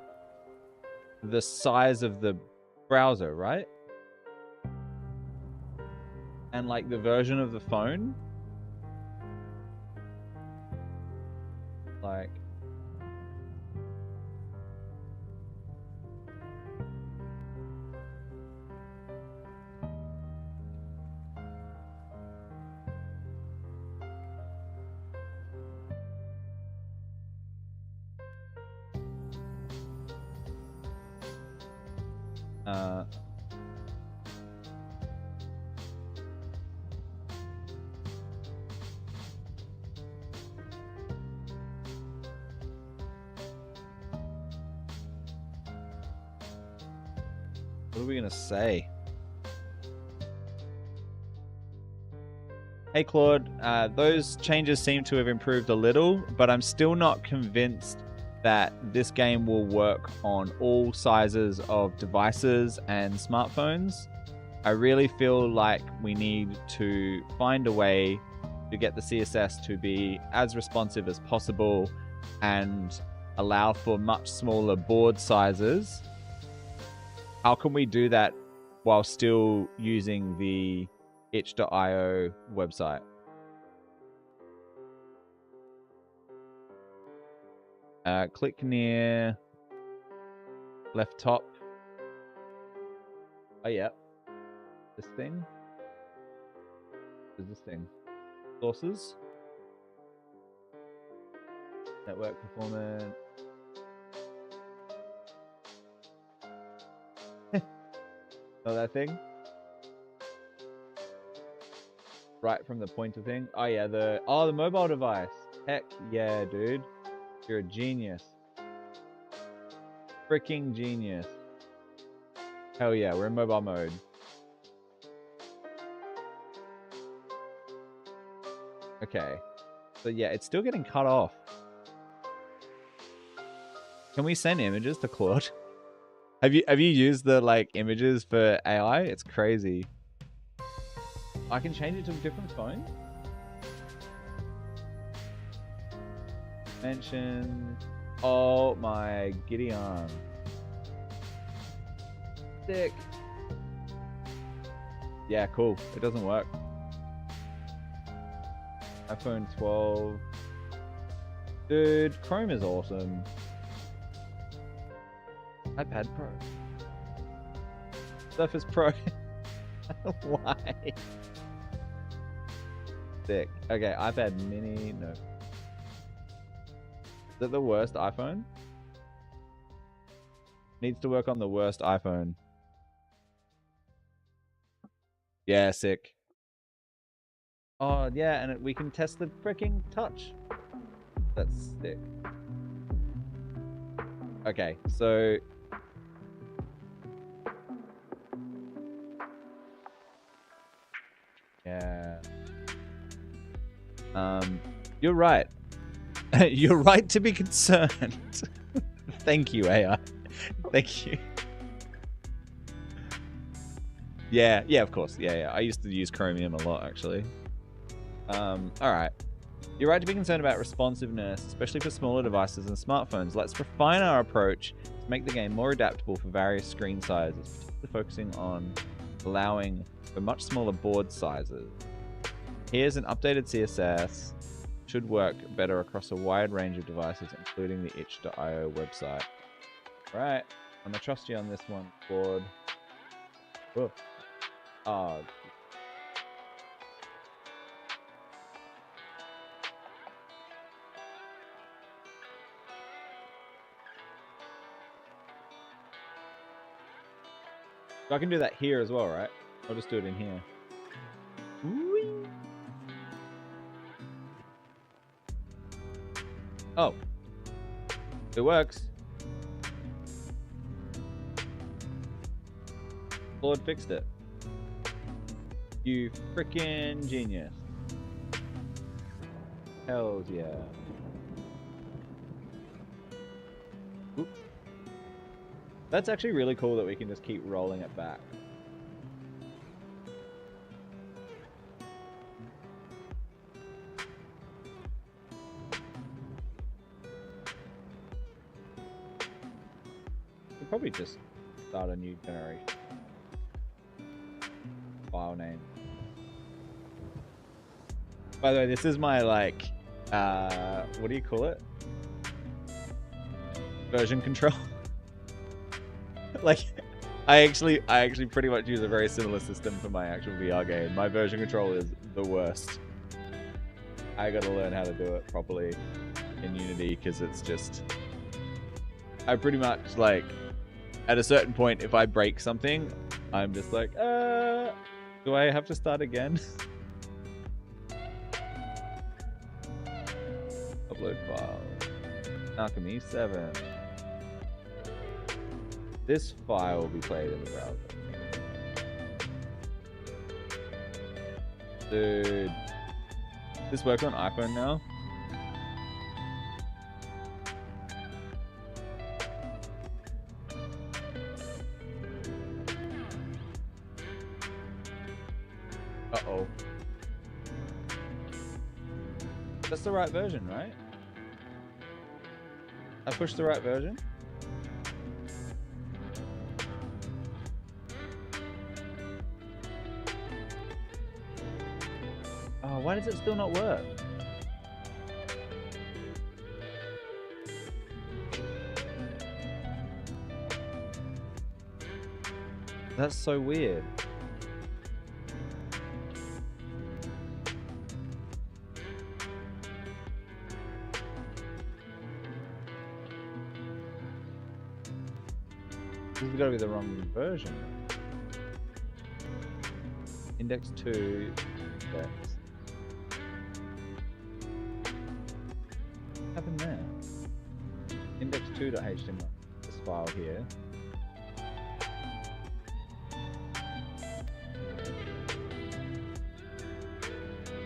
size of the browser, right? And like the version of the phone. Like, What are we gonna say? Hey Claude, those changes seem to have improved a little, but I'm still not convinced that this game will work on all sizes of devices and smartphones. I really feel like we need to find a way to get the CSS to be as responsive as possible and allow for much smaller board sizes. How can we do that while still using the itch.io website? Click near left top. Oh yeah, this thing. What is this thing? Sources. Network performance. Oh, that thing. Right from the pointer thing. Oh yeah, the mobile device. Heck yeah, dude. You're a genius. Freaking genius. Hell yeah, we're in mobile mode. Okay. So yeah, it's still getting cut off. Can we send images to Claude? Have you used the like images for AI? It's crazy. I can change it to a different phone. Mention. Oh my giddy arm. Sick. Yeah, cool. It doesn't work. iPhone 12. Dude, Chrome is awesome. iPad Pro. Surface Pro. Why? Sick. Okay, iPad mini. No. Is that the worst iPhone? Needs to work on the worst iPhone. Yeah, sick. Oh, yeah, and we can test the freaking touch. That's sick. Okay, so... yeah. You're right. You're right to be concerned. Thank you, AI. Thank you. Yeah, of course. Yeah. I used to use Chromium a lot, actually. All right. You're right to be concerned about responsiveness, especially for smaller devices and smartphones. Let's refine our approach to make the game more adaptable for various screen sizes, particularly focusing on allowing for much smaller board sizes. Here's an updated CSS. Should work better across a wide range of devices, including the itch.io website. All right. I'm gonna trust you on this one, Claude. Oh. Oh. So I can do that here as well, right? I'll just do it in here. Whee! Oh. It works. Claude fixed it. You freaking genius. Hells yeah. Oops. That's actually really cool that we can just keep rolling it back. We'll probably just start a new generation. File name. By the way, this is my like, what do you call it? Version control. Like, I actually pretty much use a very similar system for my actual VR game. My version control is the worst. I gotta learn how to do it properly in Unity because it's just, I pretty much like at a certain point, if I break something, I'm just like, do I have to start again? Upload file. Alchemy 7. This file will be played in the browser. Dude. This work on iPhone now? Uh-oh. That's the right version, right? I pushed the right version? Oh, why does it still not work? That's so weird. This has got to be the wrong version. Index 2. Index. What happened there? Index2.html. This file here.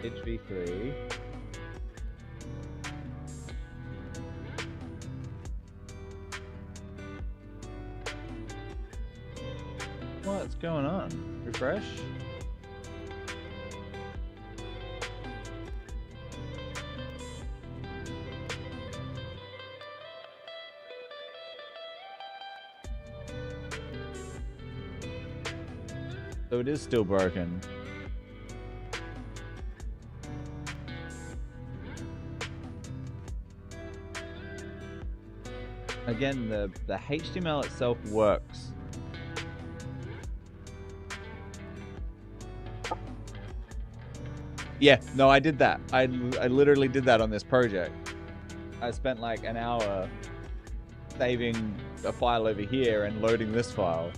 HV3. What's going on? Refresh. So it is still broken. Again, the HTML itself works. Yeah, no, I did that. I literally did that on this project. I spent like an hour saving a file over here and loading this file.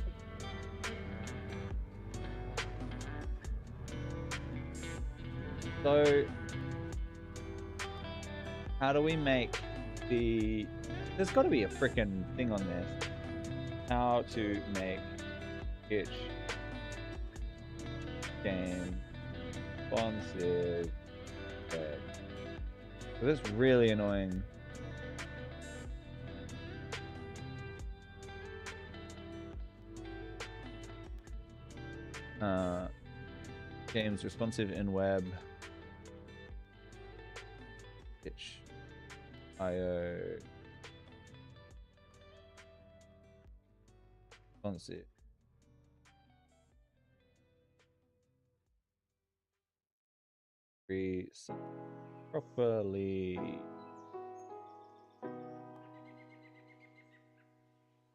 So, how do we make the... There's got to be a freaking thing on this. How to make itch game responsive. So that's really annoying. Games responsive in web. Itch. IO. Responsive. Properly.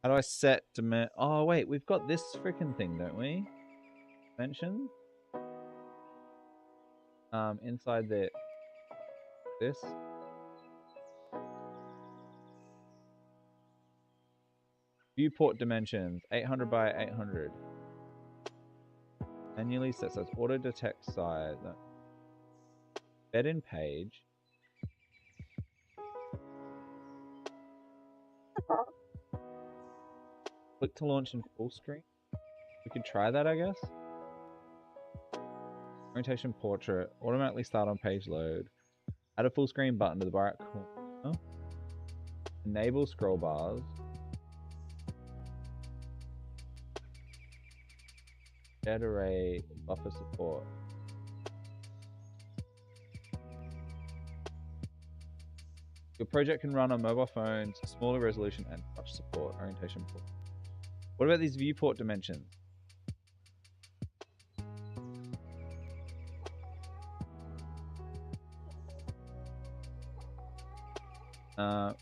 How do I set dimension? Oh wait, we've got this freaking thing, don't we? Dimension. Inside this. Viewport dimensions 800 by 800. Manually set size. Auto detect size. Bed in page. Click to launch in full screen. We could try that, I guess. Orientation portrait. Automatically start on page load. Add a full screen button to the right corner. Enable scroll bars. Shared array buffer support. Your project can run on mobile phones, smaller resolution, and touch support. Orientation port. What about these viewport dimensions? Okay.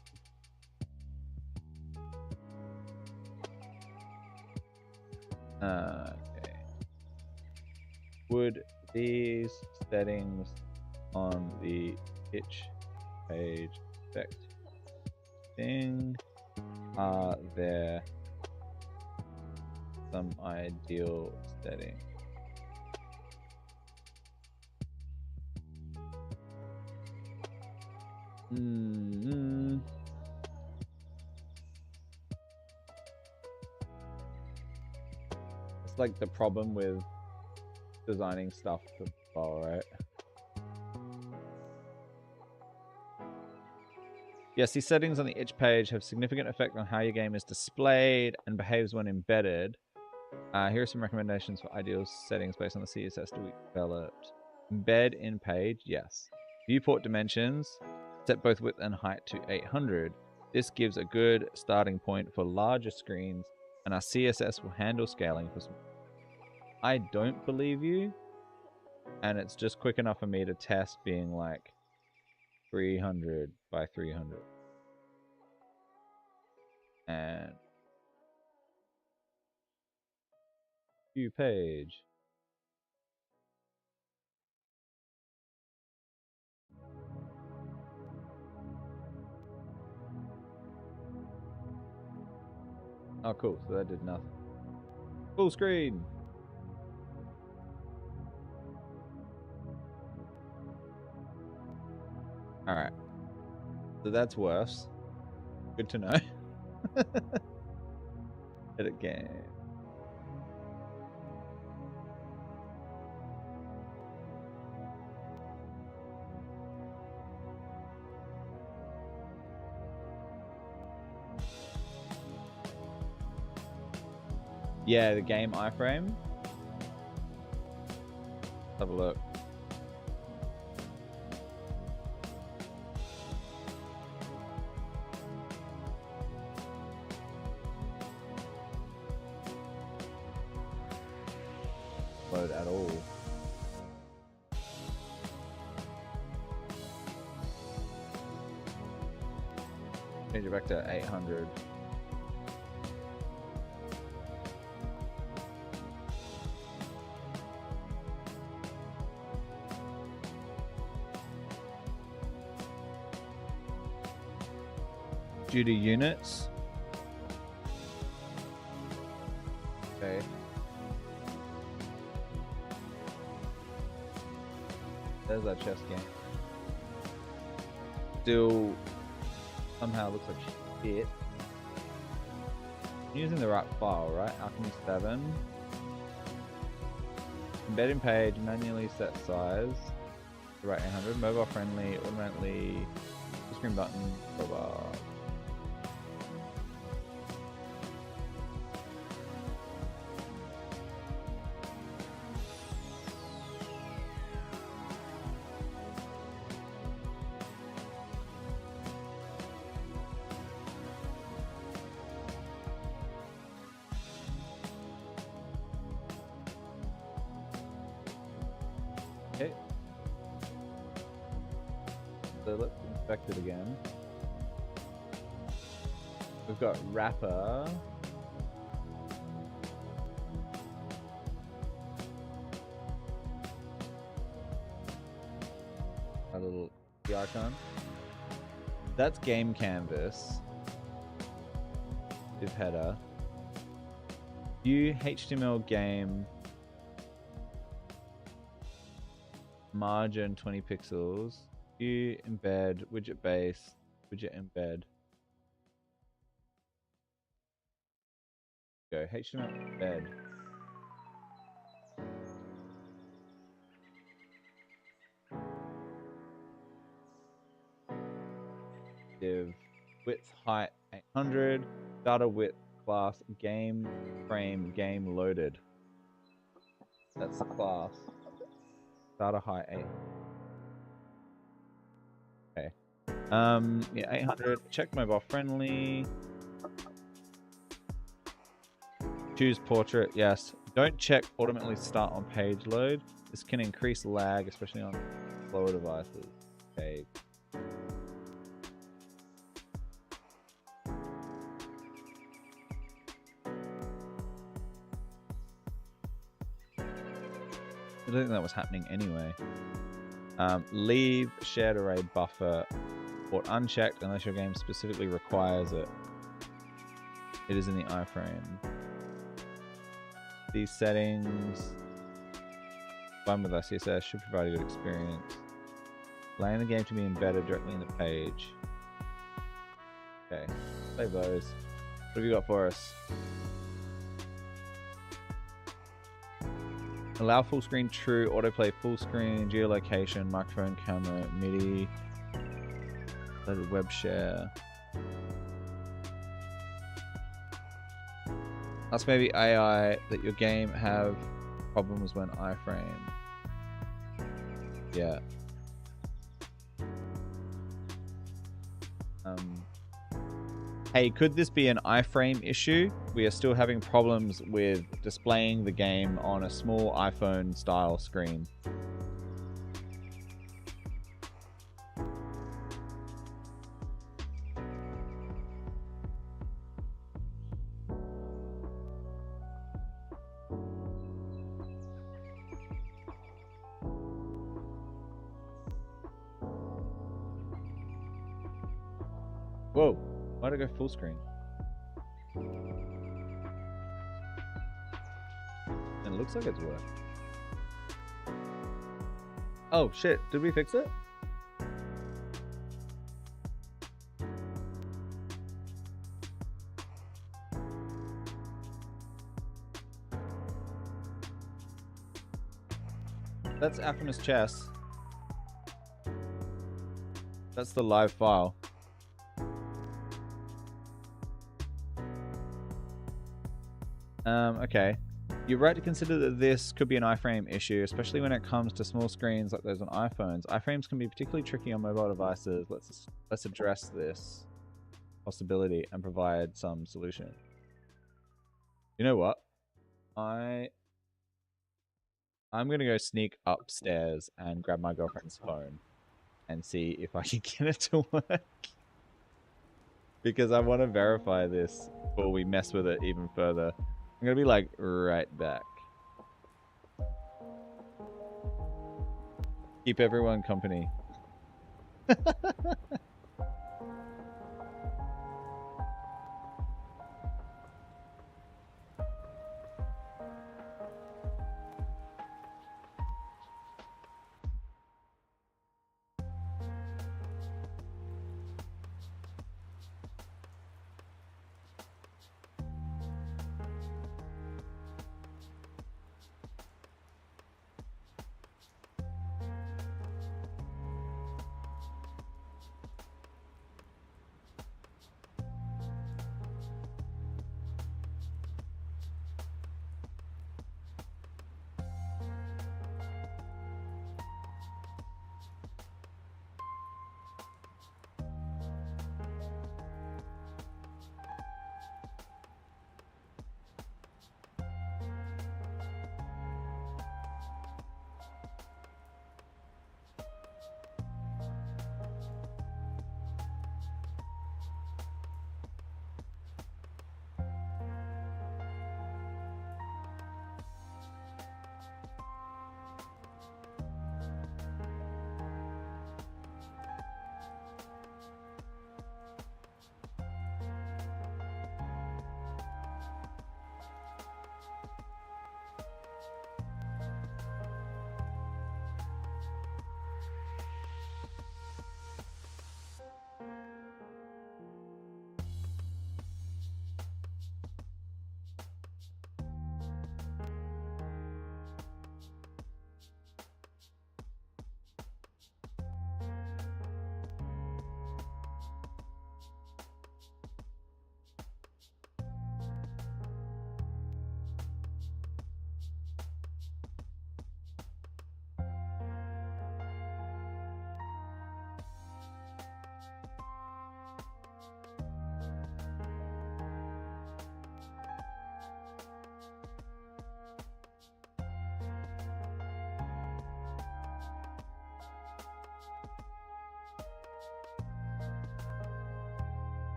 Would these settings on the itch page affect thing? Are there some ideal setting. It's like the problem with designing stuff for mobile, right? Yes, these settings on the itch page have significant effect on how your game is displayed and behaves when embedded. Here are some recommendations for ideal settings based on the CSS to be developed. Embed in page, yes. Viewport dimensions, set both width and height to 800. This gives a good starting point for larger screens, and our CSS will handle scaling for some. I don't believe you, and it's just quick enough for me to test being like 300 by 300. And view page. Oh, cool. So that did nothing. Full screen. All right. So that's worse. Good to know. Edit game. Yeah, the game iframe. Let's have a look. Load at all. Change it back to 800. Due to units. Okay. There's that chess game. Still somehow looks like shit. I'm using the right file, right? Alchemy 7. Embed in page, manually set size. Right, 800. Mobile friendly, automatically. Screen button. Blah. Okay. So let's inspect it again. We've got wrapper. A little icon. That's game canvas. Div header. View HTML game. Margin 20 pixels. View embed, widget base, widget embed. Go HTML embed. Div width height 800. Data width class game frame game loaded. That's the class. Data height 8. Okay. Yeah, 800. Check mobile friendly. Choose portrait. Yes. Don't check automatically start on page load. This can increase lag, especially on slower devices. Okay. I don't think that was happening anyway. Leave shared array buffer or unchecked unless your game specifically requires it. It is in the iframe. these settings. Fun with ICSS should provide a good experience. Allowing the game to be embedded directly in the page. Okay, save those. What have you got for us? Allow full screen true, autoplay full screen, geolocation, microphone, camera, MIDI, loaded web share. Ask maybe AI that your game have problems when iframe. Yeah. Hey, could this be an iframe issue? We are still having problems with displaying the game on a small iPhone style screen. Whoa, why'd I go full screen? And it looks like it's worked. Oh shit, did we fix it? That's Alchemist Chess. That's the live file. Okay. You're right to consider that this could be an iframe issue, especially when it comes to small screens like those on iPhones. Iframes can be particularly tricky on mobile devices. Let's address this possibility and provide some solution. You know what? I'm gonna go sneak upstairs and grab my girlfriend's phone and see if I can get it to work. Because I want to verify this before we mess with it even further. I'm gonna be like right back. Keep everyone company.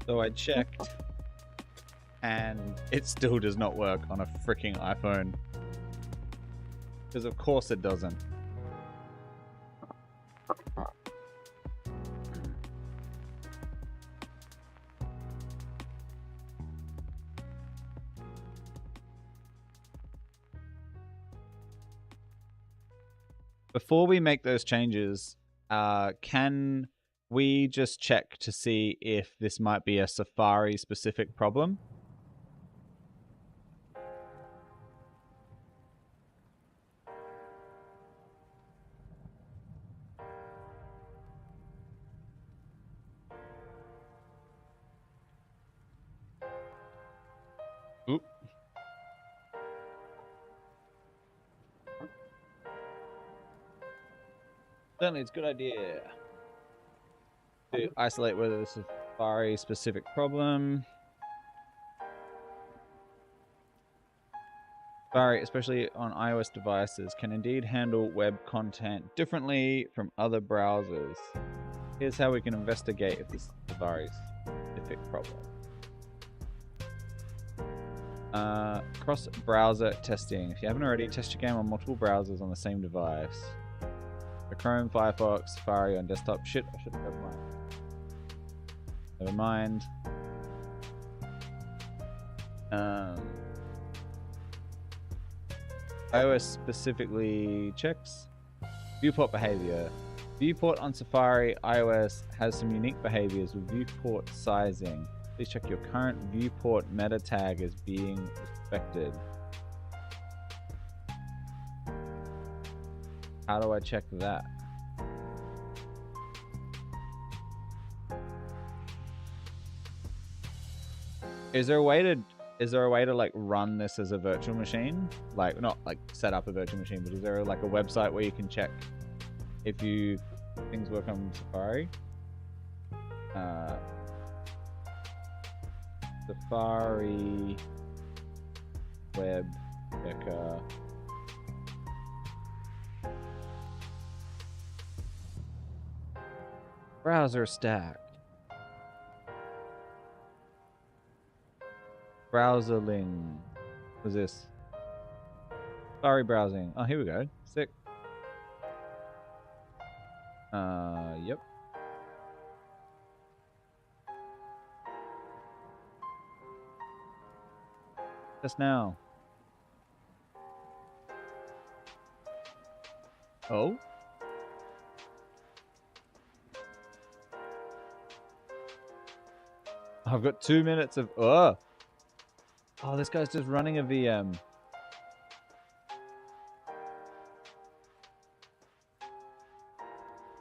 So I checked, and it still does not work on a freaking iPhone. Because of course it doesn't. Before we make those changes, can we just check to see if this might be a Safari specific problem? Oop. Certainly, it's a good idea to isolate whether this is a Safari specific problem. Safari, especially on iOS devices, can indeed handle web content differently from other browsers. Here's how we can investigate if this is Safari's specific problem. Cross-browser testing. If you haven't already, test your game on multiple browsers on the same device. For Chrome, Firefox, Safari on desktop. Shit, I should have grabbed mine. Never mind. iOS specifically checks viewport behavior. Viewport on Safari iOS has some unique behaviors with viewport sizing. Please check your current viewport meta tag is being respected. How do I check that? Is there a way to like run this as a virtual machine? Like not like set up a virtual machine, but is there like a website where you can check if things work on Safari? Safari web checker. Browser stack. Browser link. What's this? Safari browsing. Oh, here we go. Sick. Yep. Just now. Oh? I've got 2 minutes of... Oh, this guy's just running a VM.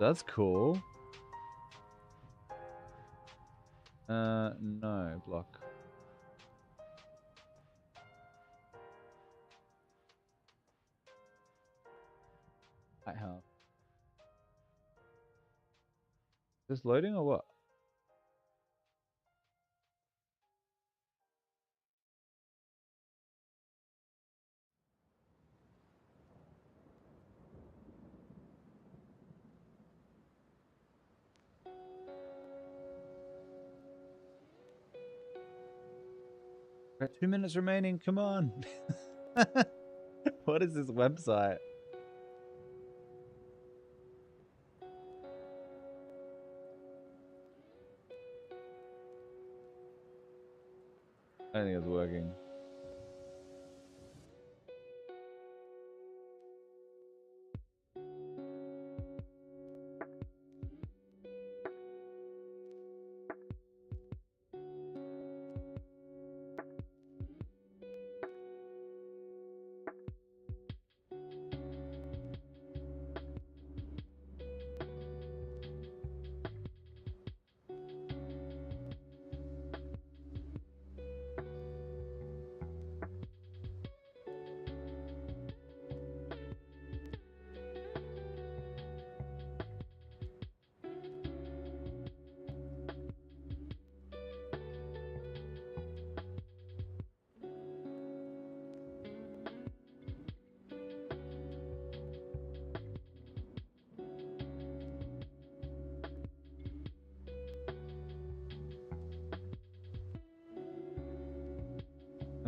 That's cool. No, block. How? Is this loading or what? Got 2 minutes remaining. Come on. What is this website? I don't think it's working.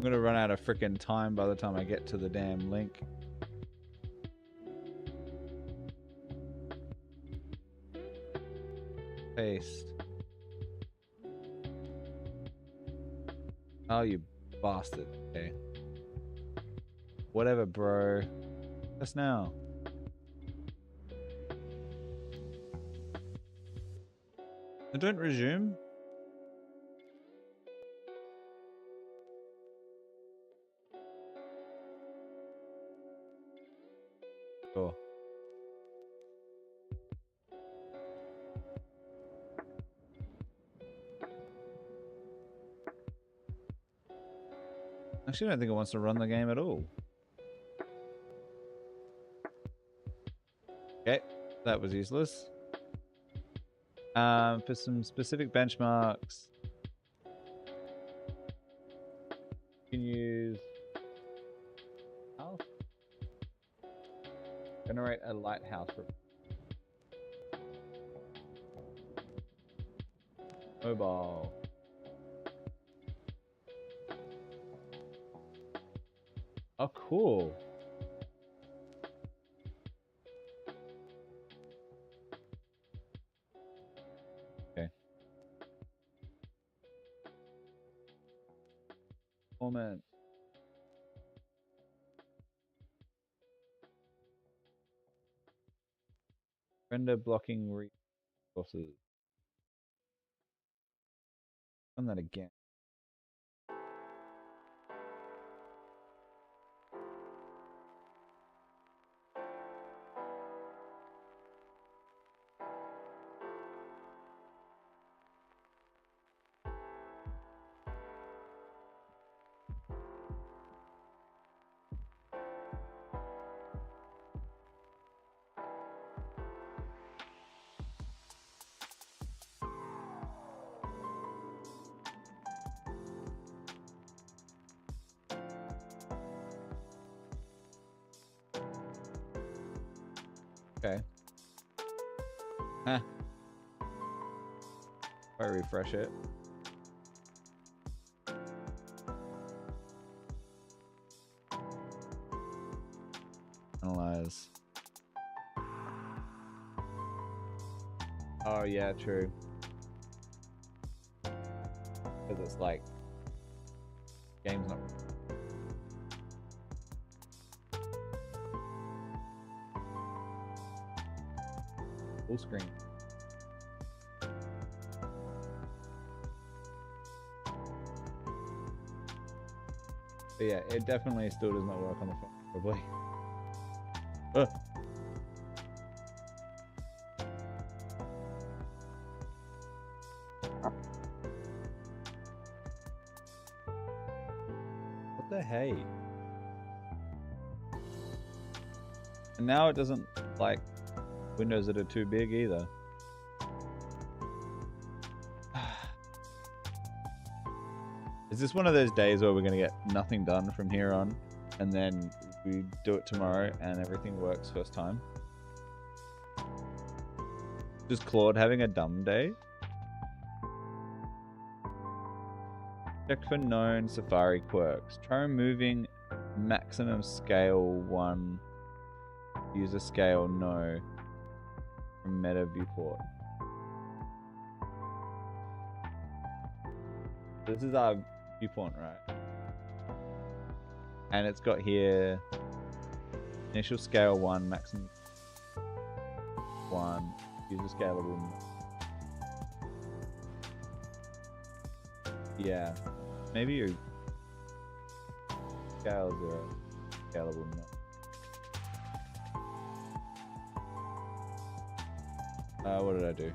I'm gonna run out of frickin' time by the time I get to the damn link. Paste. Oh, you bastard. Okay. Whatever, bro. Just now. And don't resume. Sure. Actually, I don't think it wants to run the game at all. Okay, that was useless. For some specific benchmarks, you can use house. Generate a lighthouse. Mobile. Oh, cool. Okay. Moment. Render blocking resources. Run that again. Okay. Huh. If I refresh it. Analyze. Oh yeah, true. Because it's like game's not. Full screen. But yeah, it definitely still does not work on the phone, probably. What the hey? And now it doesn't like windows that are too big either. Is this one of those days where we're going to get nothing done from here on and then we do it tomorrow and everything works first time? Is Claude having a dumb day? Check for known Safari quirks. Try removing maximum scale 1, user scale no from meta viewport. This is our viewport, right? And it's got here initial scale 1, maximum 1, user scalable. Yeah, maybe your scale 0, scalable no. What did I do?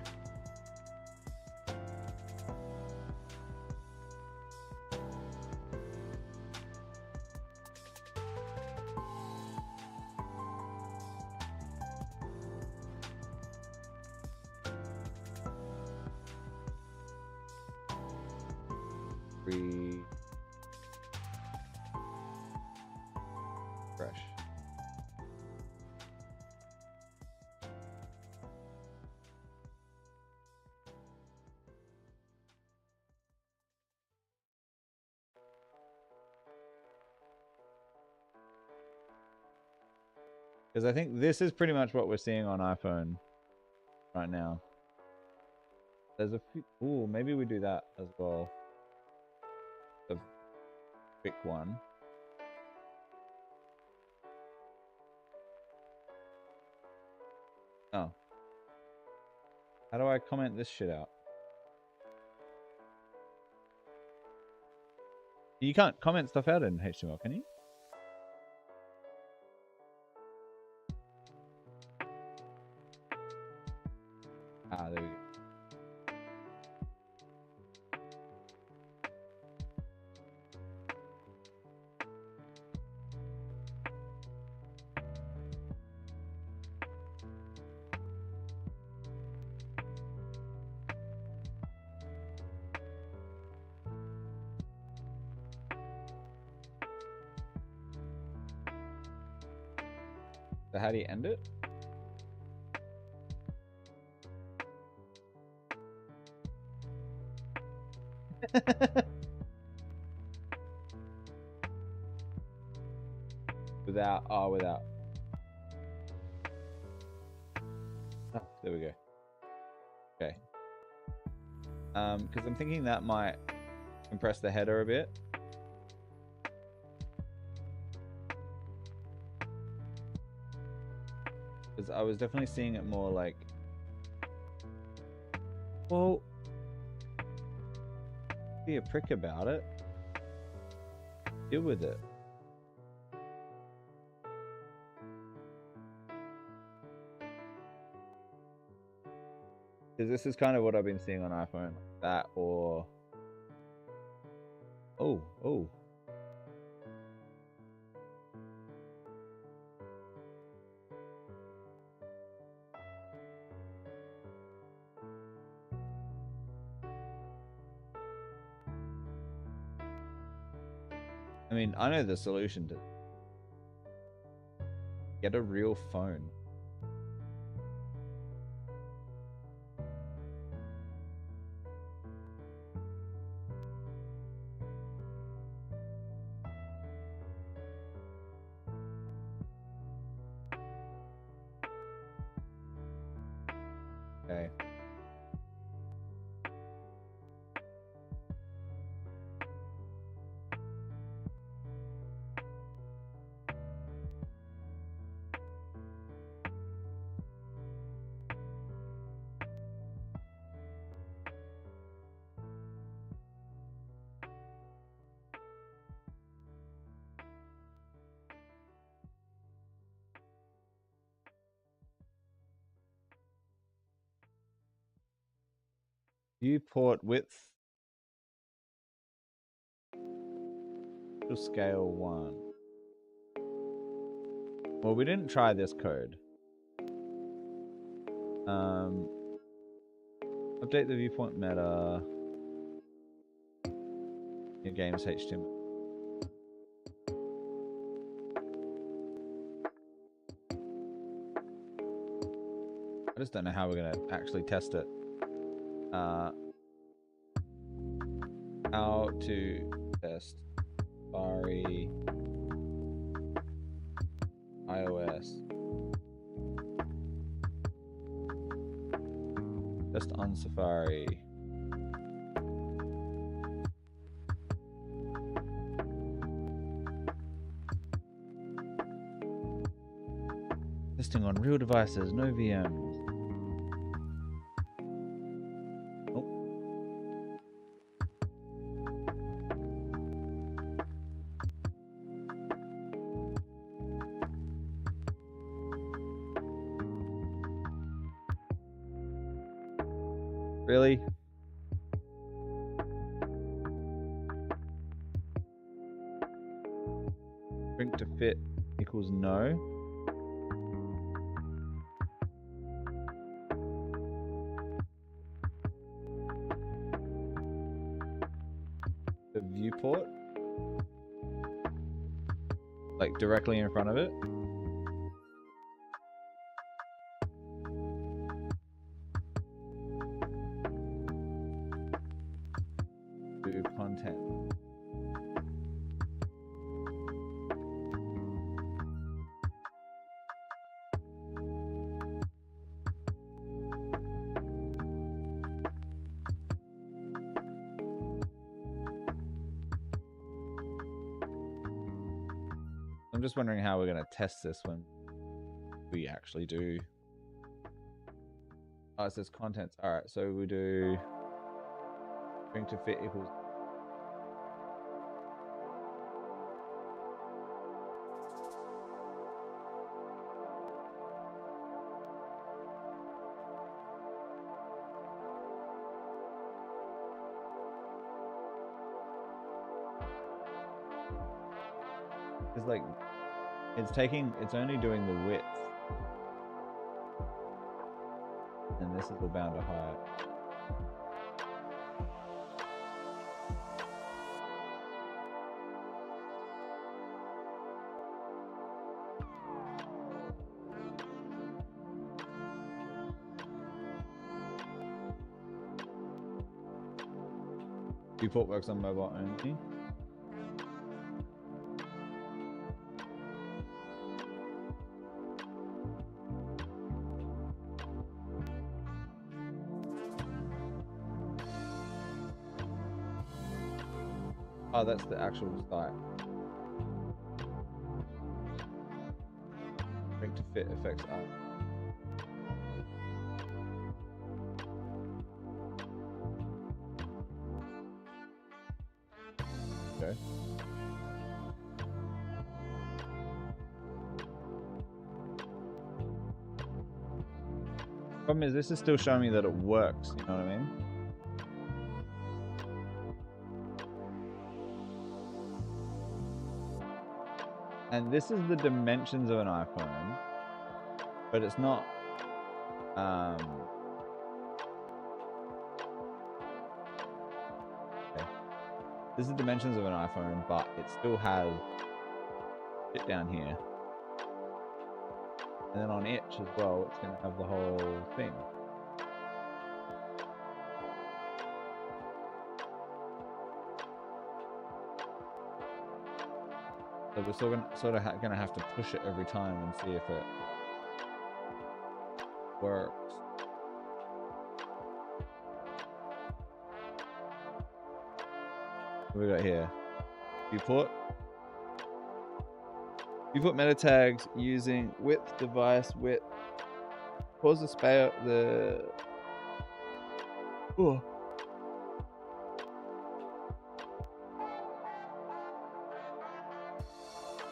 Refresh. Because I think this is pretty much what we're seeing on iPhone right now. There's a few... Ooh, maybe we do that as well. The quick one. Oh. How do I comment this shit out? You can't comment stuff out in HTML, can you? Ah, there we go. So how do you end it? Without, without. Oh, there we go. Okay. Because I'm thinking that might compress the header a bit. Because I was definitely seeing it more like, well, be a prick about it. Deal with it. Because this is kind of what I've been seeing on iPhone. That or... Oh. I mean, I know the solution to... Get a real phone. Okay. Viewport width. To scale 1. Well, we didn't try this code. Update the viewport meta. Your game's HTML. I just don't know how we're gonna actually test it. How to test Safari iOS. Just on Safari. Testing on real devices, no VMs. Really? Shrink to fit equals no. The viewport? Like directly in front of it? Do content. I'm just wondering how we're going to test this when we actually do. Oh, it says contents. All right, so we do string to fit equals. It's like, it's only doing the width. And this is all bound to height. Viewport works on mobile only. Oh, that's the actual site. String to fit effects up. Okay. Problem is, this is still showing me that it works. You know what I mean? And this is the dimensions of an iPhone, but it's not. Okay. This is the dimensions of an iPhone, but it still has it down here. And then on Itch as well, it's going to have the whole thing. So we're still sort of going to have to push it every time and see if it works. What we got here? Viewport meta tags using width, device width. Pause the spare the. Oh.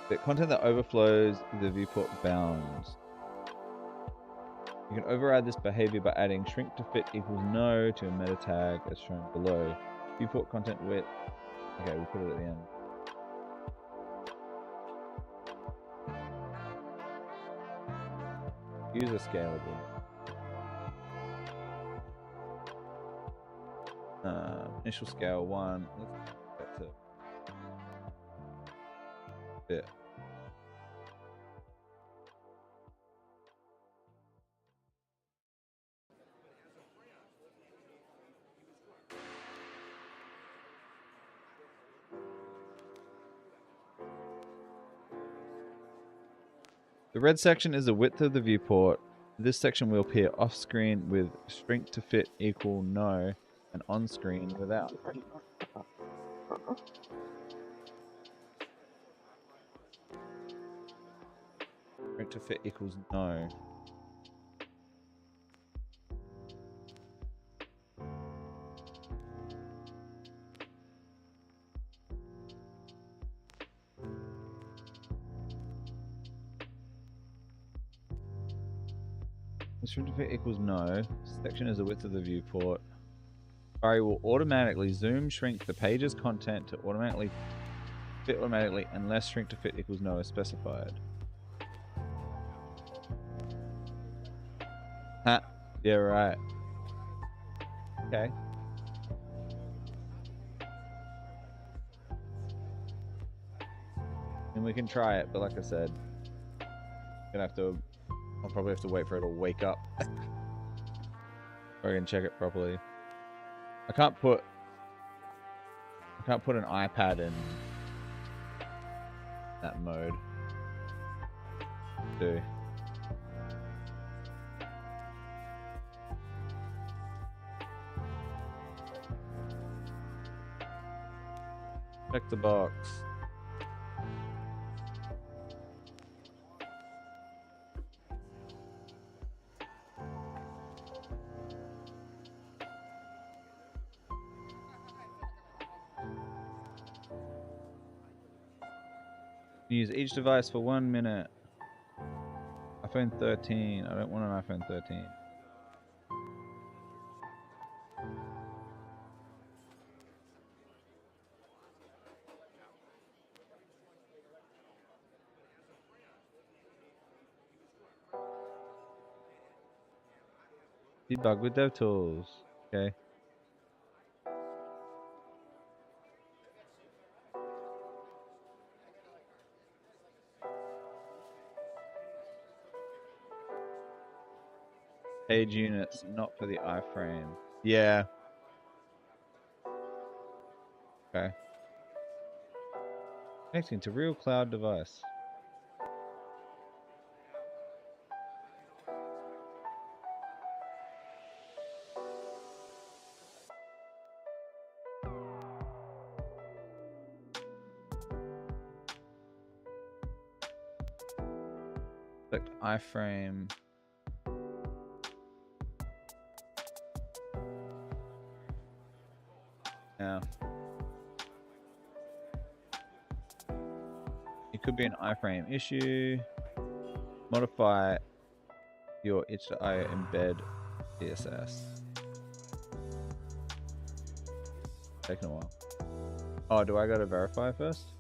The content that overflows the viewport bounds. You can override this behavior by adding shrink to fit equals no to a meta tag as shown below. Viewport content width. Okay, we'll put it at the end. User scalable. Initial scale 1. Let's get to fit. The red section is the width of the viewport. This section will appear off screen with shrink to fit equal no and on screen without. Shrink to fit equals no. Shrink to fit equals no. Section is the width of the viewport. Safari will automatically zoom shrink the page's content to automatically fit automatically unless shrink to fit equals no is specified. Huh? Yeah, right. Okay. And we can try it, but like I said, I'll probably have to wait for it to wake up. Or I can check it properly. I can't put an iPad in that mode. Check the box. Use each device for 1 minute. iPhone 13. I don't want an iPhone 13. Debug with DevTools. Okay. Page units, not for the iframe. Yeah. Okay. Connecting to real cloud device. Select iframe. Yeah. It could be an iframe issue. Modify your itch.io embed CSS. Taking a while. Oh, do I gotta verify first?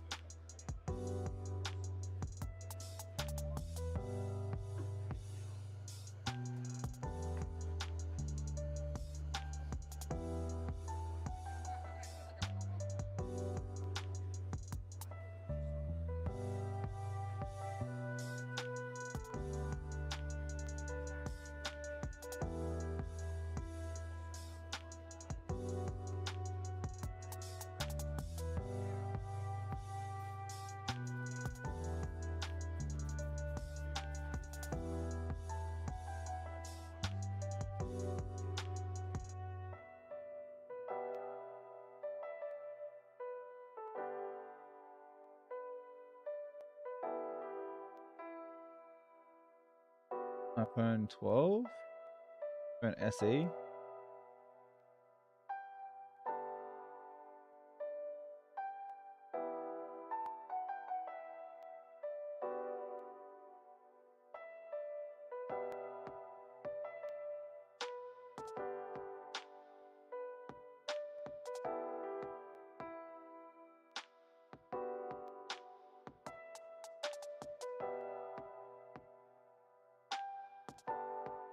iPhone 12? iPhone SE?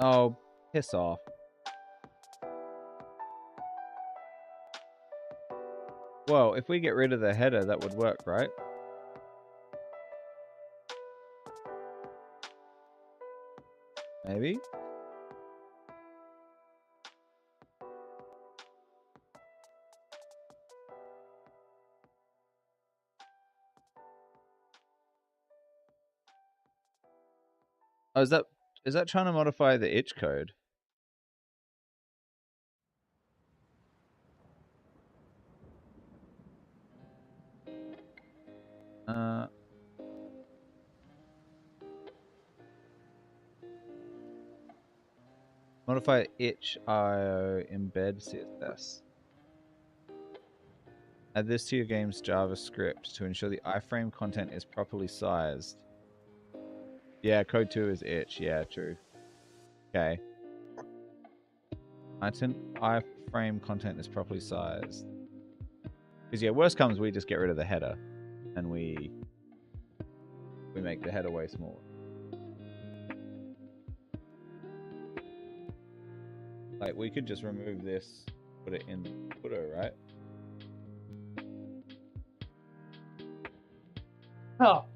Oh, piss off. Well, if we get rid of the header, that would work, right? Maybe? Oh, is that trying to modify the itch code? Modify itch.io embed CSS. Add this to your game's JavaScript to ensure the iframe content is properly sized. Yeah, code 2 is itch. Yeah, true. Okay. Iframe content is properly sized. Because yeah, worst comes, we just get rid of the header, and we make the header way smaller. Like, we could just remove this, put it in the footer, right? Oh.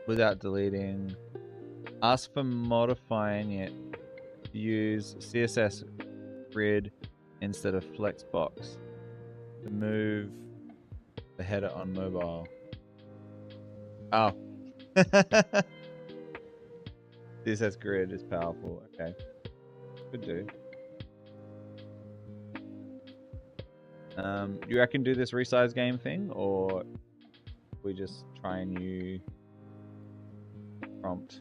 Without deleting. Ask for modifying it. Use CSS grid instead of Flexbox to move the header on mobile. Oh. CSS grid is powerful. Okay. Could do. You reckon do this resize game thing, or we just try a new prompt?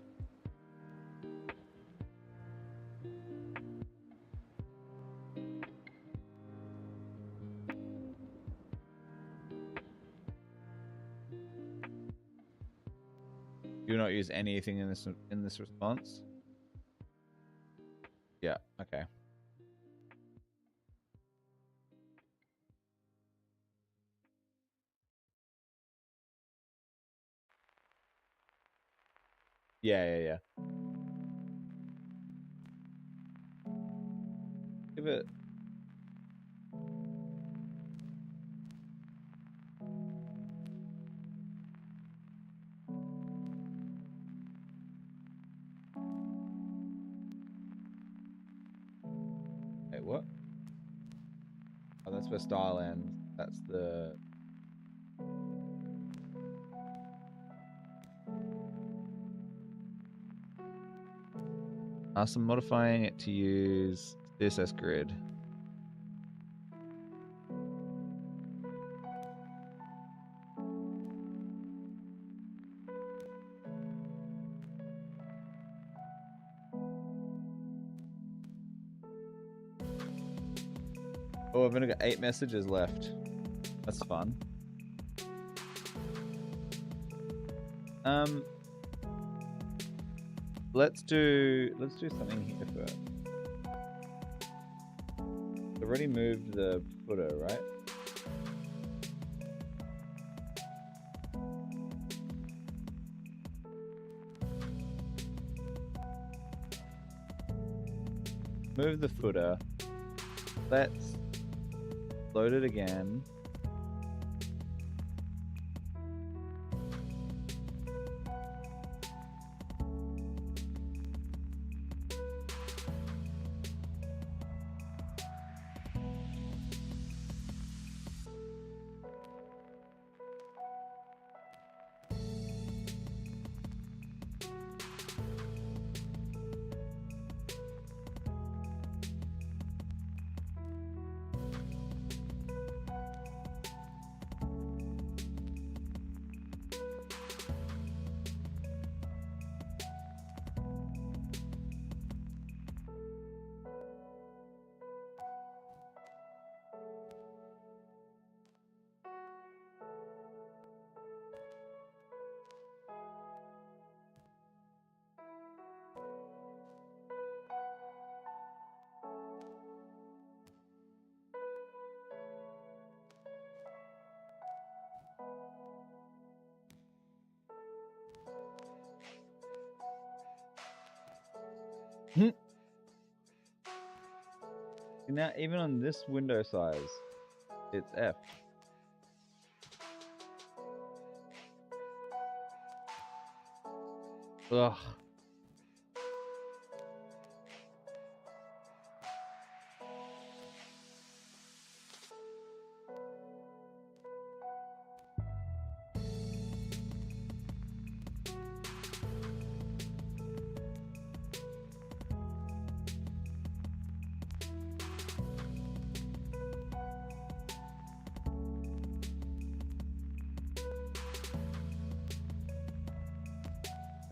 Do not use anything in this response. Yeah. Okay. Yeah. Give it. Wait, what? Oh, that's where style ends. That's the. I'm modifying it to use CSS grid. Oh, I've only got 8 messages left. That's fun. Let's do something here first. I've already moved the footer, right? Move the footer. Let's load it again. Now, even on this window size, it's F. Ugh.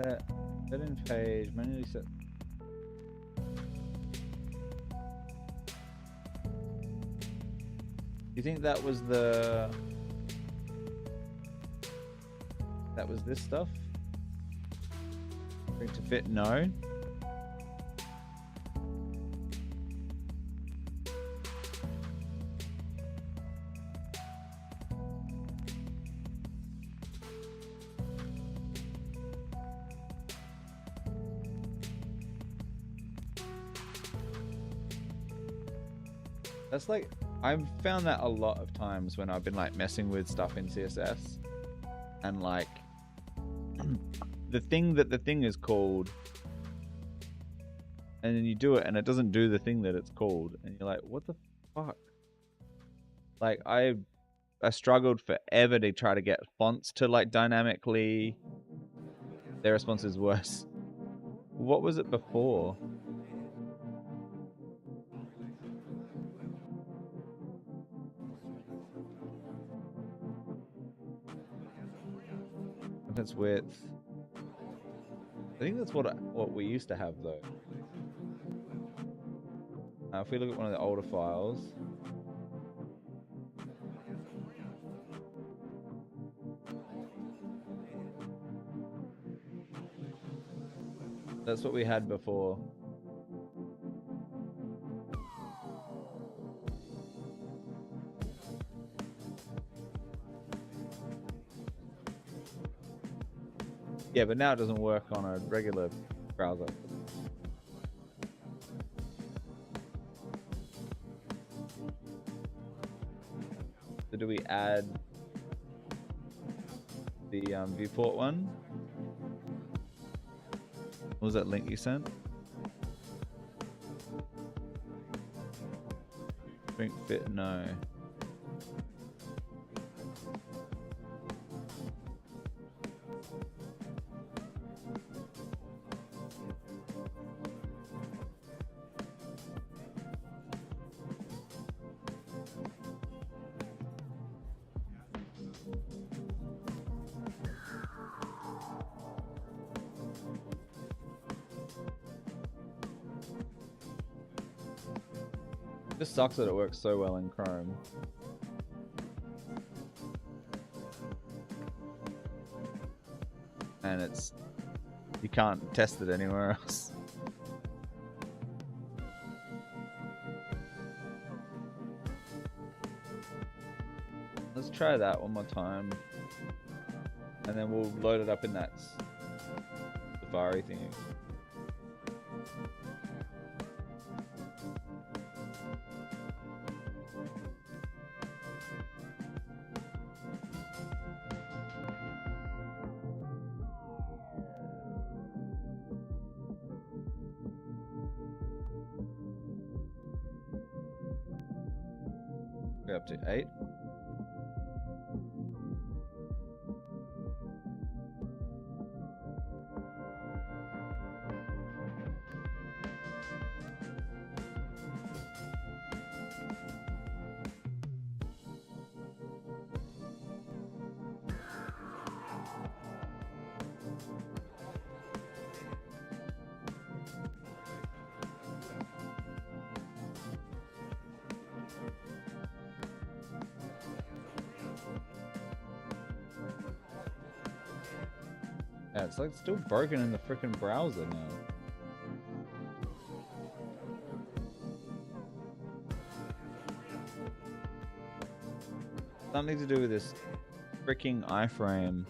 Set in page, manually set. You think that was the... That was this stuff? Bring to fit? No. That's like, I've found that a lot of times when I've been like messing with stuff in CSS. and like the thing that the thing is called, and then you do it and it doesn't do the thing that it's called, and you're like, what the fuck? Like I struggled forever to try to get fonts to like dynamically. Their response is worse. What was it before? Contents width. I think that's what we used to have though. If we look at one of the older files. That's what we had before. Yeah, but now it doesn't work on a regular browser. So do we add the viewport one? What was that link you sent? Shrink fit, no. It just sucks that it works so well in Chrome. And you can't test it anywhere else. Let's try that one more time. And then we'll load it up in that Safari thing. Go up to 8. Yeah, it's like still broken in the freaking browser now. Something to do with this freaking iframe.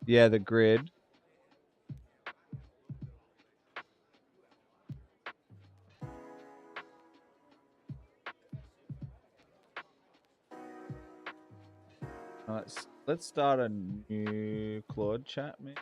Yeah, the grid. Let's start a new Claude chat, maybe.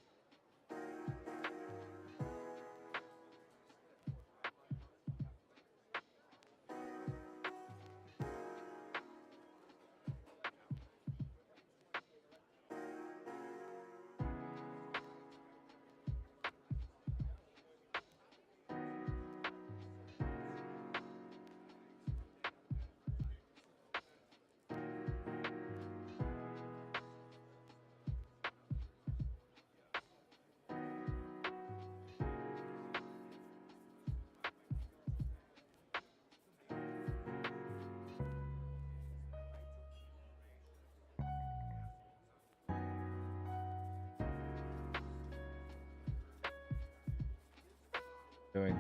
Doing.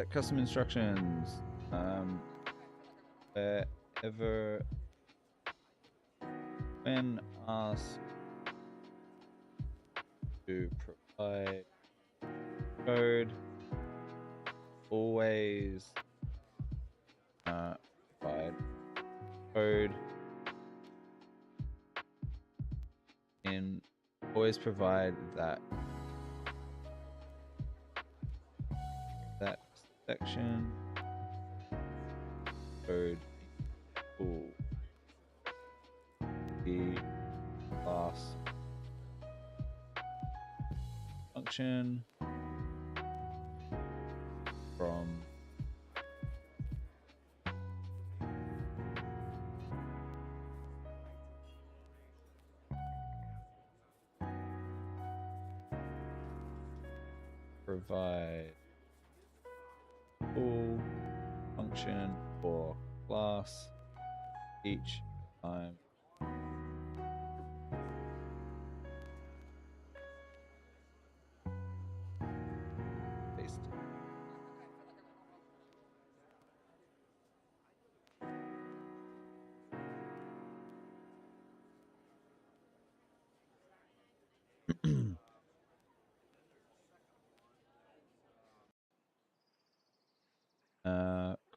custom instructions. Wherever when asked to provide code, always provide code in. Always provide that section code full the class function from provide full function for class each time paste.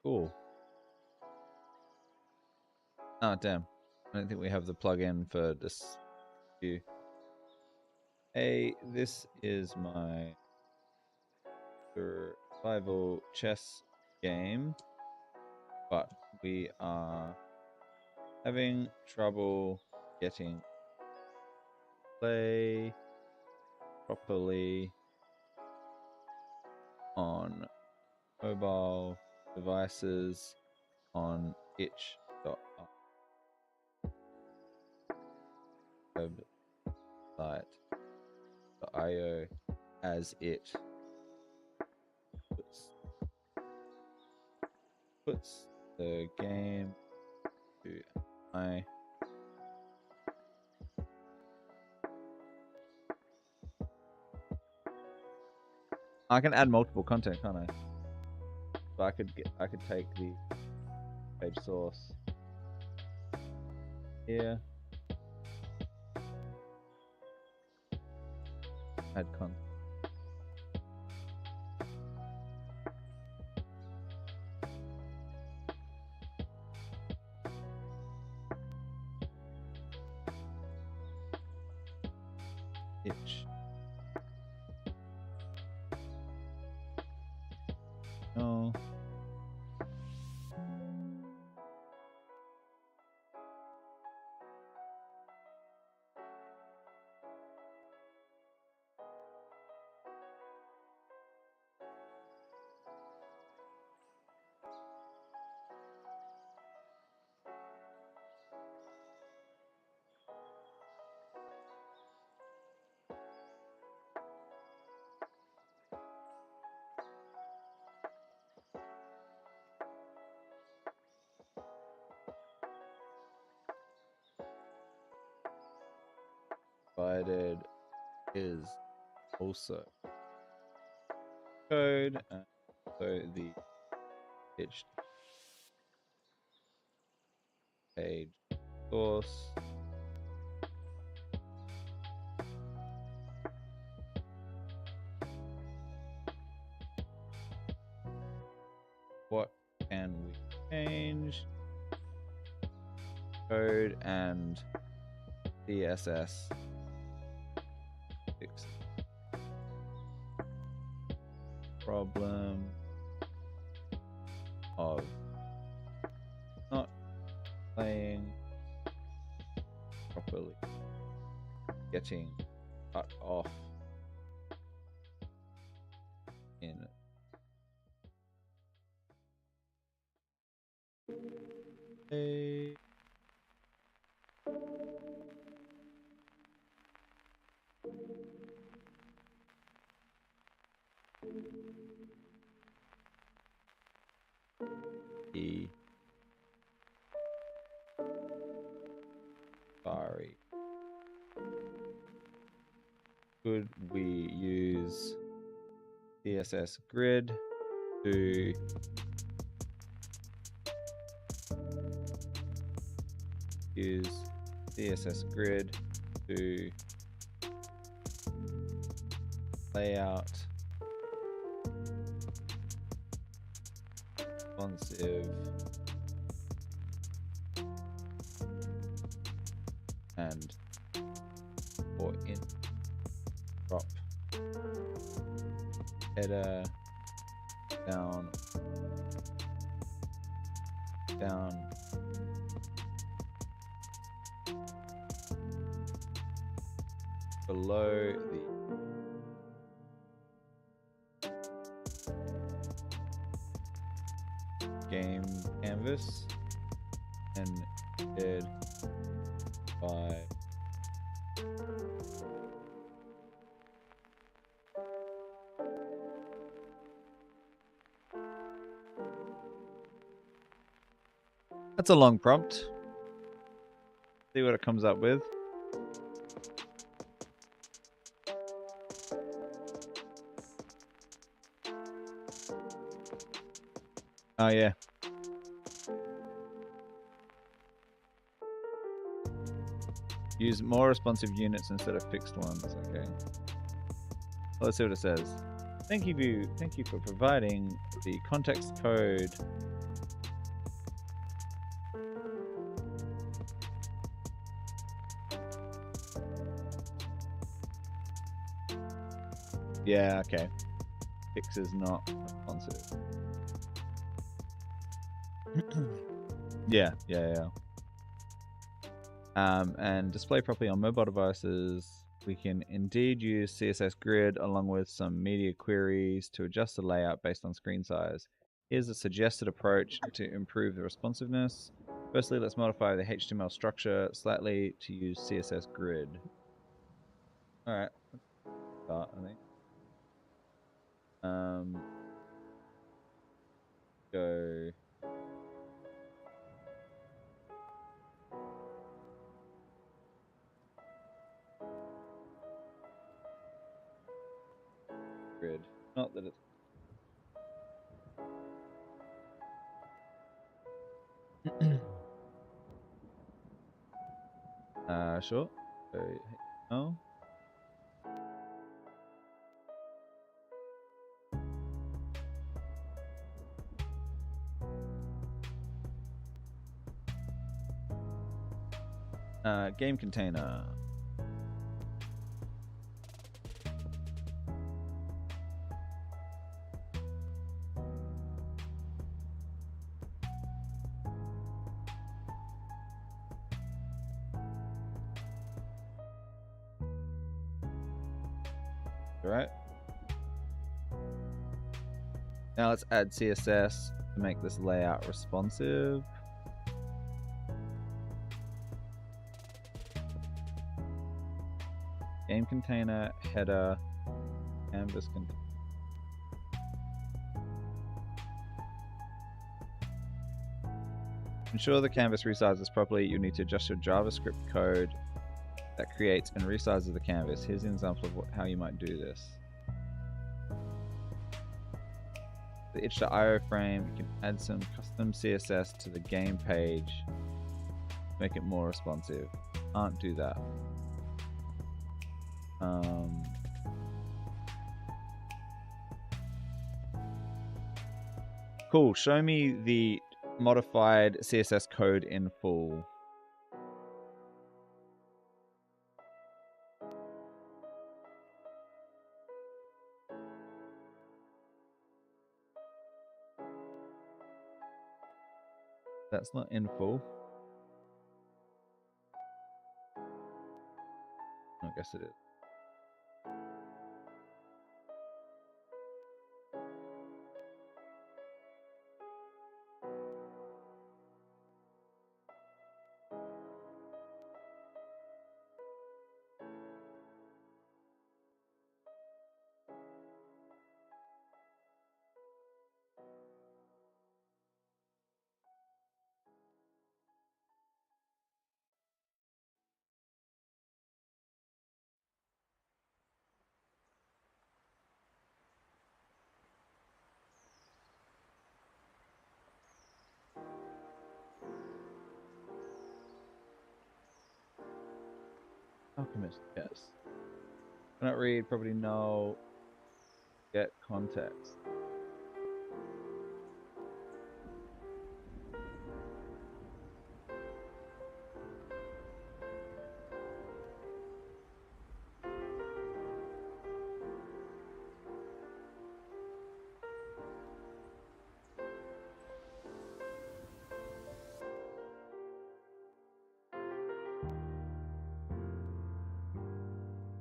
Cool. Oh, damn. I don't think we have the plugin for this view. Hey, this is my survival chess game, but we are having trouble getting play properly on mobile devices on itch.io website.io as it puts the game to I can add multiple content, can't I? So I could take the page source here, add content. Itch. No. Provided is also code, and so the itch page source what can we change? Code and CSS fix problem of not playing properly, getting cut off in a Safari. Could we use CSS grid to use CSS Grid to layout responsive and or in drop header down below the game canvas and did by that's a long prompt. See what it comes up with. Oh yeah. Use more responsive units instead of fixed ones. Okay. Well, let's see what it says. Thank you for providing the context code. Yeah, okay. Fix is not responsive. Yeah. And display properly on mobile devices. We can indeed use CSS Grid along with some media queries to adjust the layout based on screen size. Here's a suggested approach to improve the responsiveness. Firstly, let's modify the HTML structure slightly to use CSS Grid. All right, let's start, I think. Go. Grid. Not that it's. Sure. So, HTML. Game container. All right. Now let's add CSS to make this layout responsive. Game container, header, canvas container. Ensure the canvas resizes properly. You need to adjust your JavaScript code that creates and resizes the canvas. Here's an example of how you might do this. The itch.io frame, you can add some custom CSS to the game page to make it more responsive. Can't do that. Cool. Show me the modified CSS code in full. That's not in full. I guess it is. Alchemist, yes. Cannot read property null. Get context.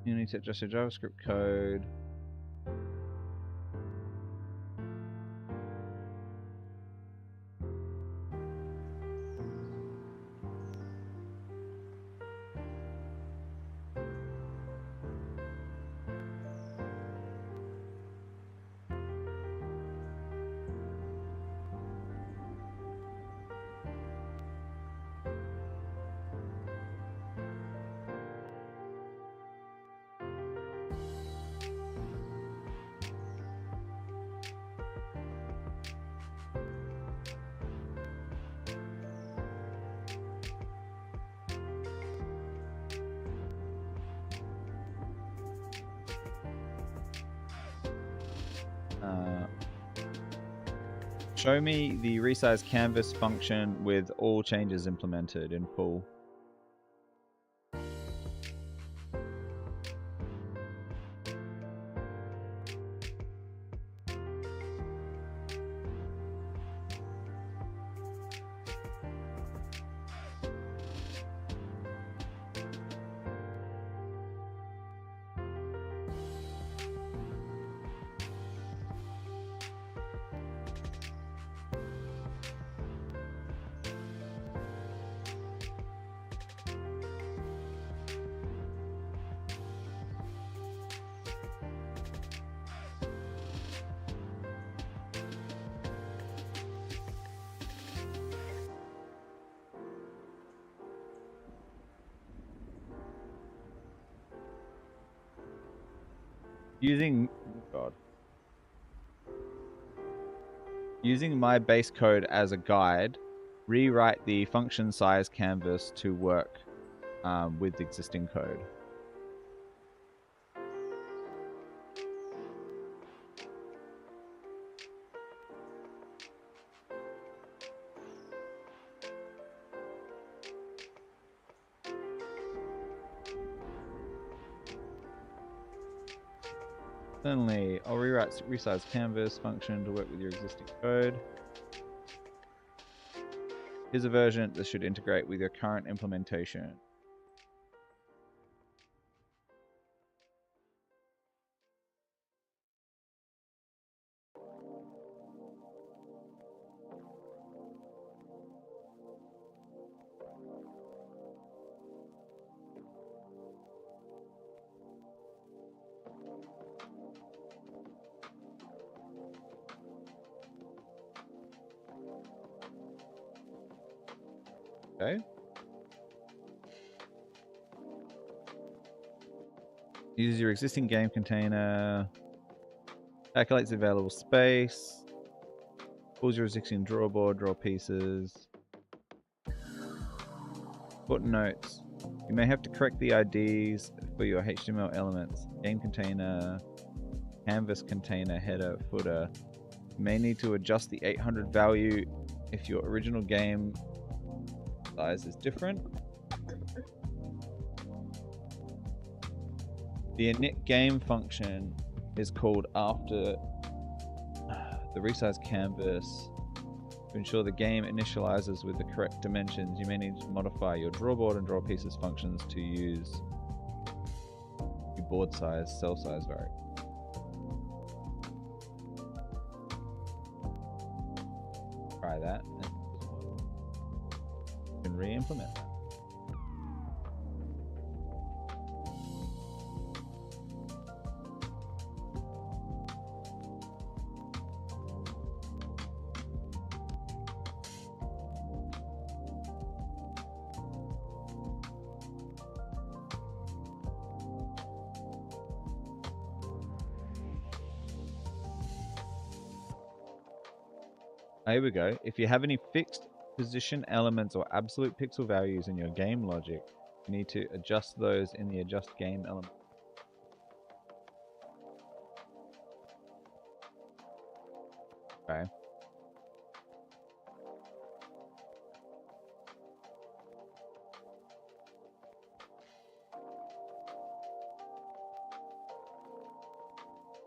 You need to adjust your JavaScript code. Show me the resize canvas function with all changes implemented in full. Using my base code as a guide, rewrite the function size canvas to work with existing code. Certainly, I'll rewrite resize canvas function to work with your existing code. Here's a version that should integrate with your current implementation. Okay. Uses your existing game container, calculates the available space, pulls your existing drawboard, draw pieces, footnotes. You may have to correct the IDs for your HTML elements. Game container, canvas container, header, footer. You may need to adjust the 800 value if your original game size is different. The init game function is called after the resize canvas. To ensure the game initializes with the correct dimensions, you may need to modify your drawboard and draw pieces functions to use your board size, cell size variable. Try that and you can re-implement that. Here we go. If you have any fixed position elements or absolute pixel values in your game logic, We need to adjust those in the adjust game element. Okay.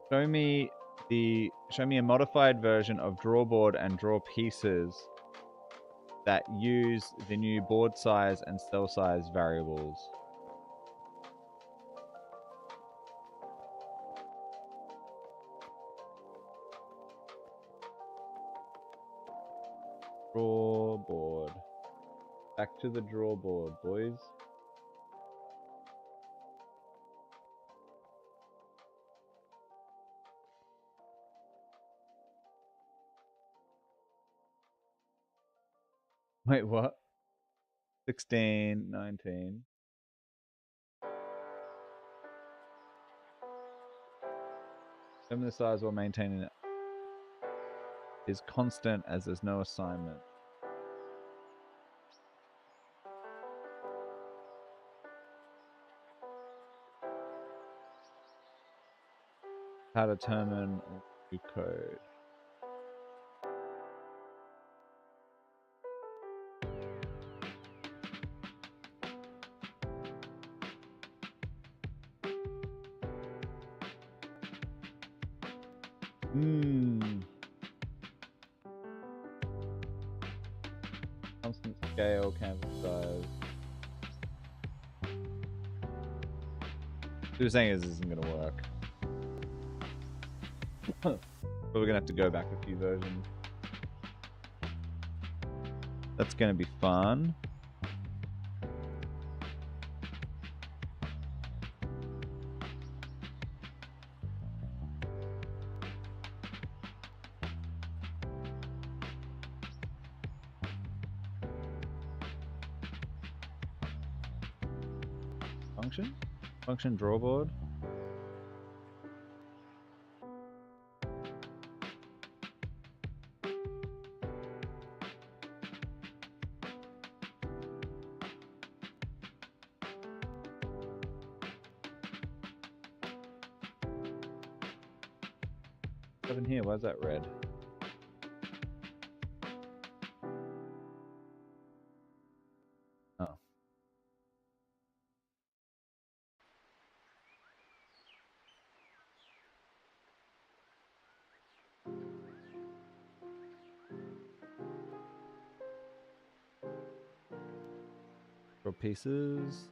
Show me a modified version of drawboard and draw pieces that use the new board size and cell size variables. Drawboard. Back to the drawboard, boys. Wait, what? 16, 19. Determine the size while maintaining it is constant as there's no assignment. How to determine new code. Constant scale, canvas size. What you're saying is this isn't gonna work. But we're gonna have to go back a few versions. That's gonna be fun. Function drawboard. What's in here? Why is that red? Oh. Draw pieces.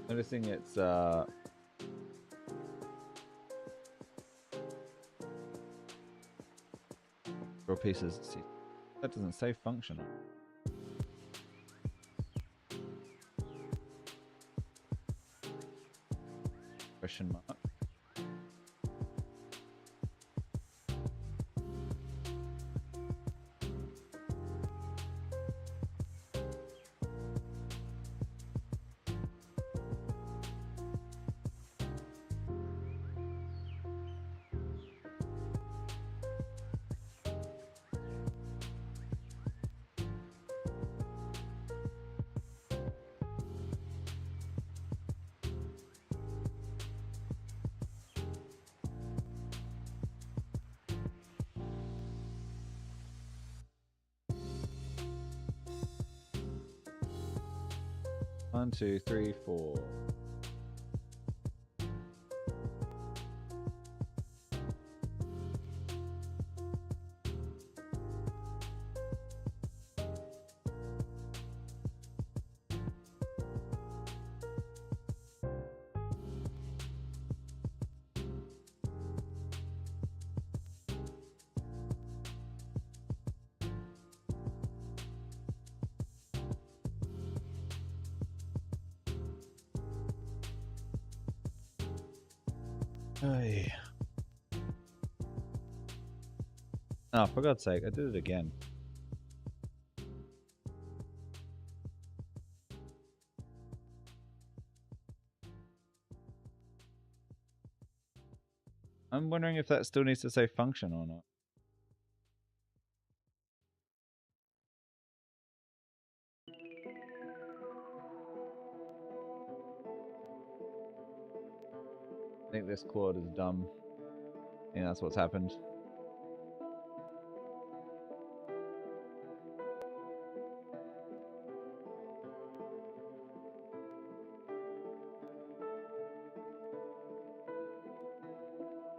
Noticing it's draw pieces. See, that doesn't say function. Question mark. One, two, three, four. Hey. Oh, for God's sake, I did it again. I'm wondering if that still needs to say function or not. I think this Claude is dumb. I think that's what's happened.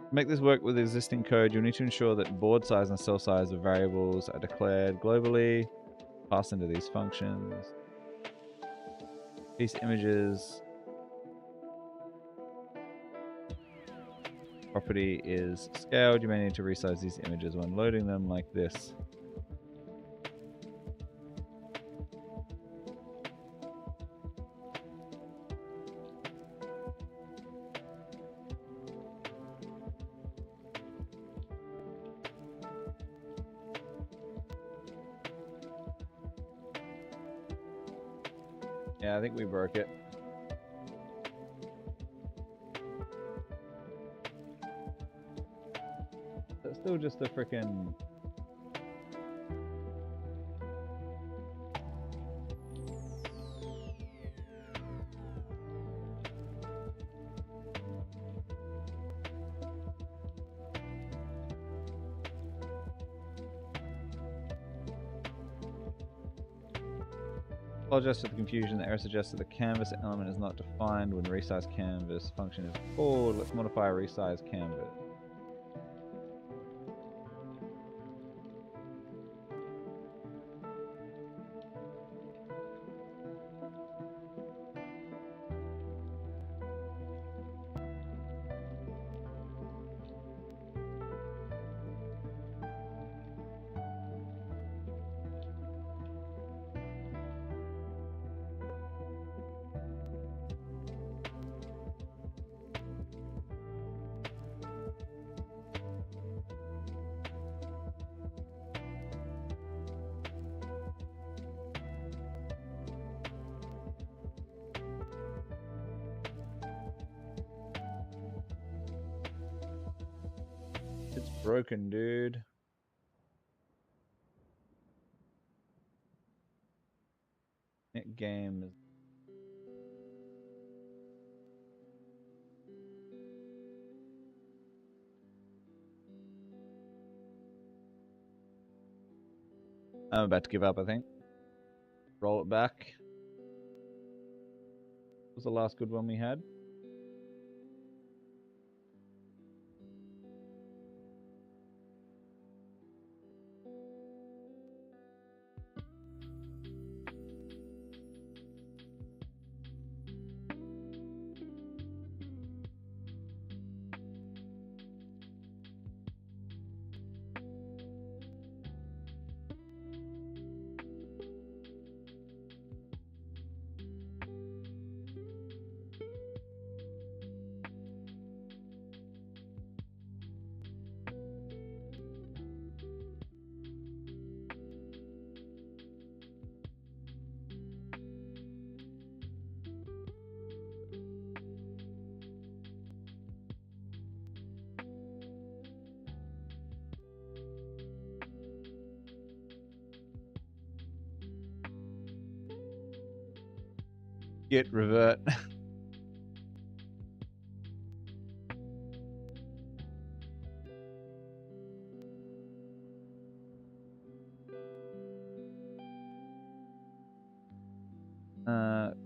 To make this work with existing code, you'll need to ensure that board size and cell size of variables are declared globally, passed into these functions. Piece images property is scaled. You may need to resize these images when loading them like this. Yeah, I think we broke it. That's still just a freaking... Apologize for the confusion. The error suggests that the canvas element is not defined when resize canvas function is called. Let's modify resize canvas. It's broken, dude. It game is... I'm about to give up, I think. Roll it back. What was the last good one we had? Git revert.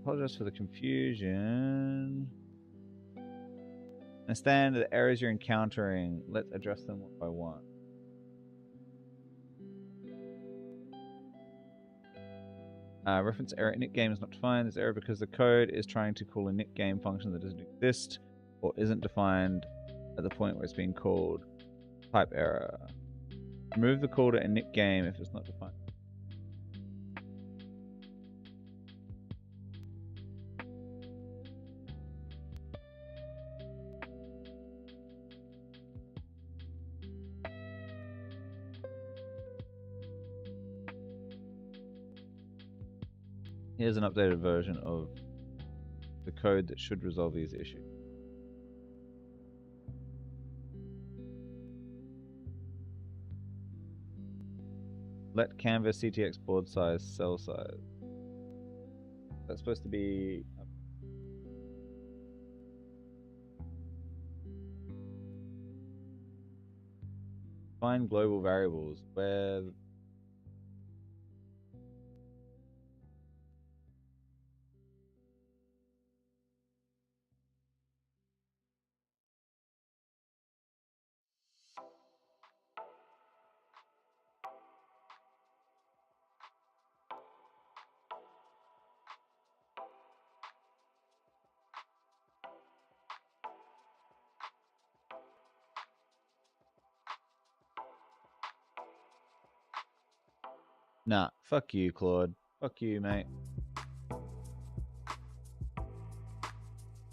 Apologize for the confusion. Understand the errors you're encountering. Let's address them one by one. Reference error init game is not defined. This error because the code is trying to call a init game function that doesn't exist or isn't defined at the point where it's being called. Type error. Remove the call to init game if it's not defined. Here's an updated version of the code that should resolve these issues. Let canvas CTX board size, cell size. That's supposed to be. Find global variables where. Nah, fuck you, Claude. Fuck you, mate.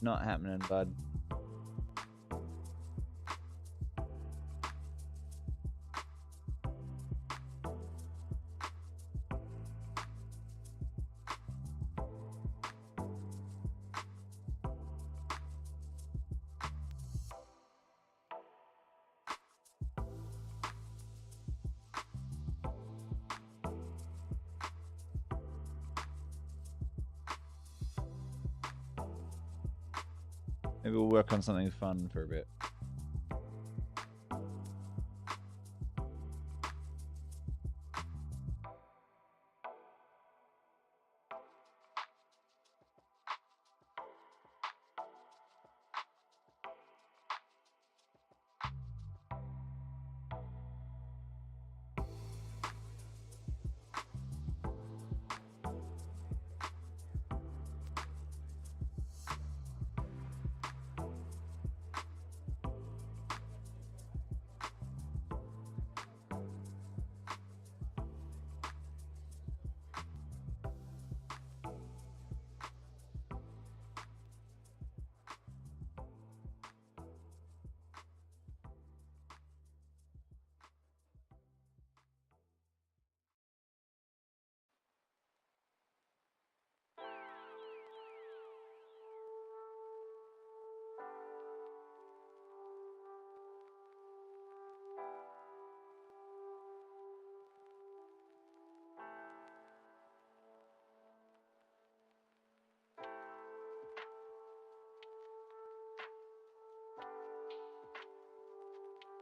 Not happening, bud. Maybe we'll work on something fun for a bit.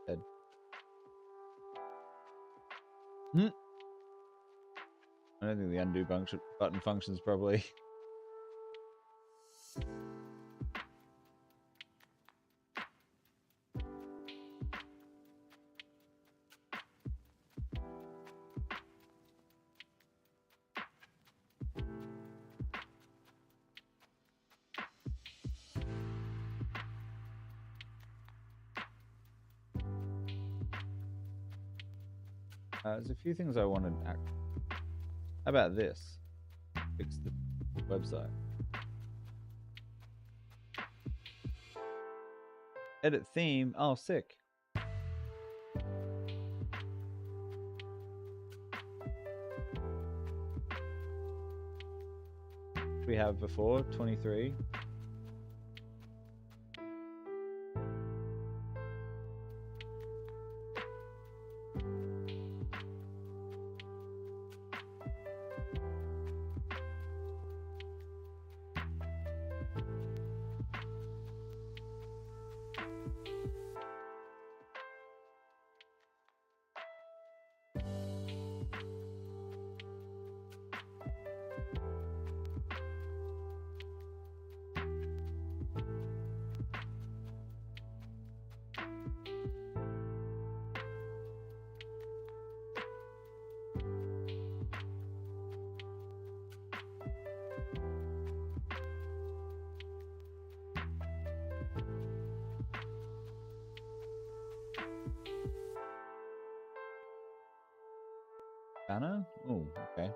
Dead. I don't think the undo button functions properly. There's a few things I wanted. How about this? Fix the website. Edit theme. Oh, sick. We have before 23. Banner? Oh, okay.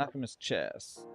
Alchemist chess.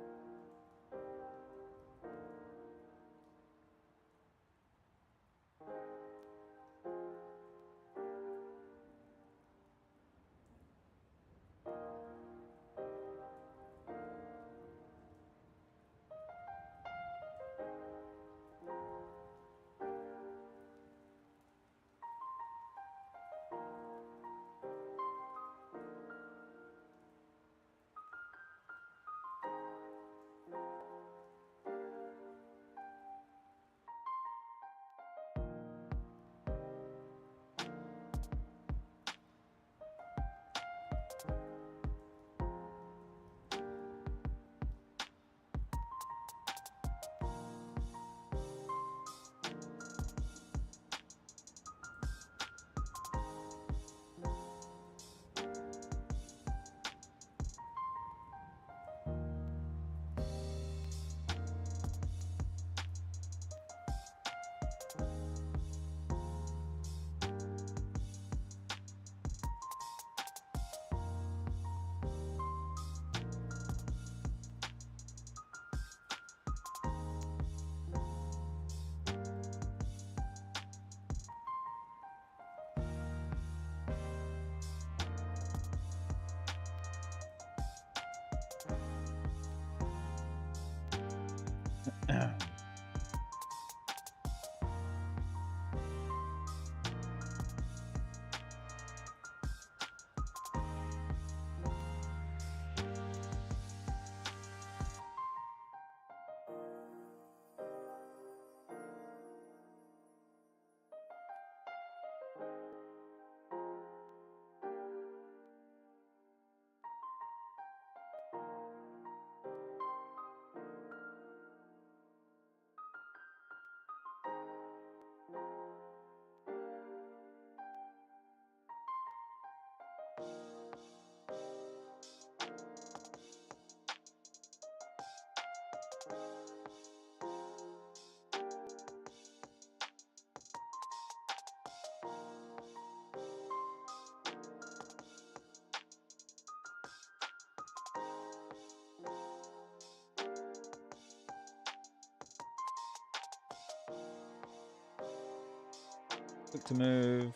Click to move.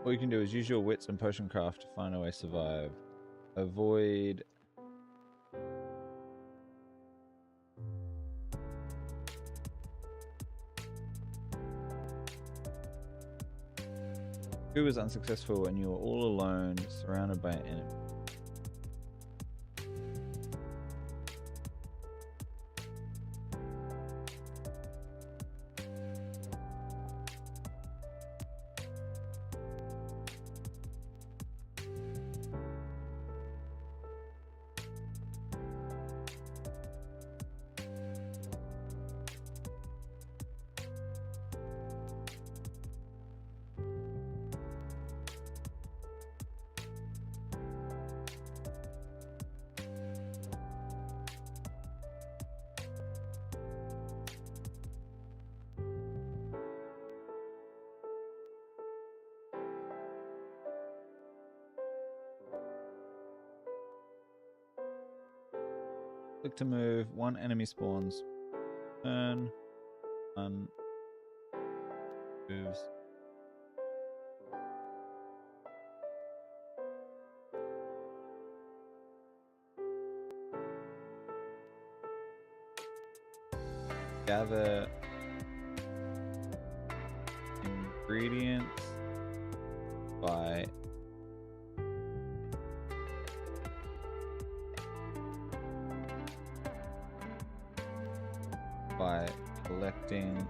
What you can do is use your wits and potion craft to find a way to survive. Avoid Who was unsuccessful when you were all alone, surrounded by an enemy? Click to move. One enemy spawns. Turn. One moves. Gather ingredients by collecting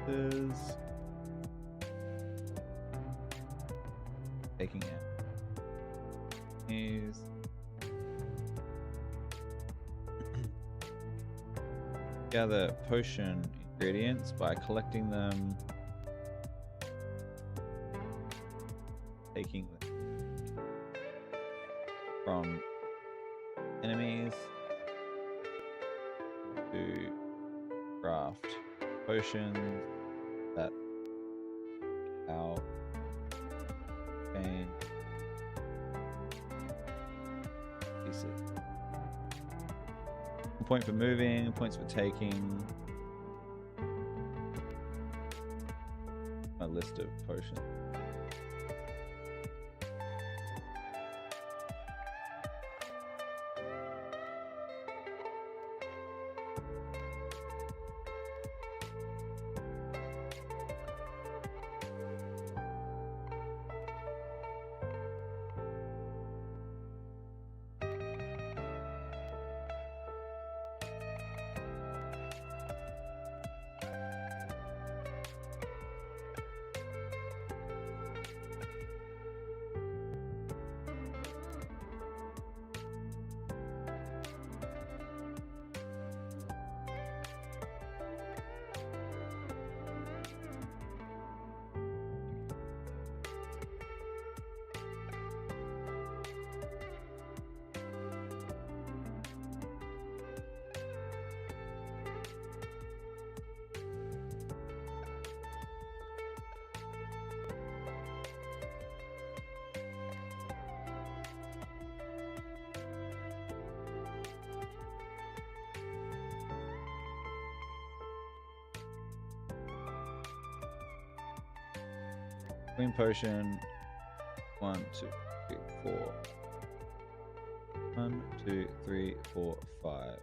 Is taking out. Is gather potion ingredients by collecting them, taking them from enemies to craft potions that our gain pieces. A point for moving, points for taking. My list of potions. Queen potion. 1, 2, 3, 4. 1, 2, 3, 4, 5.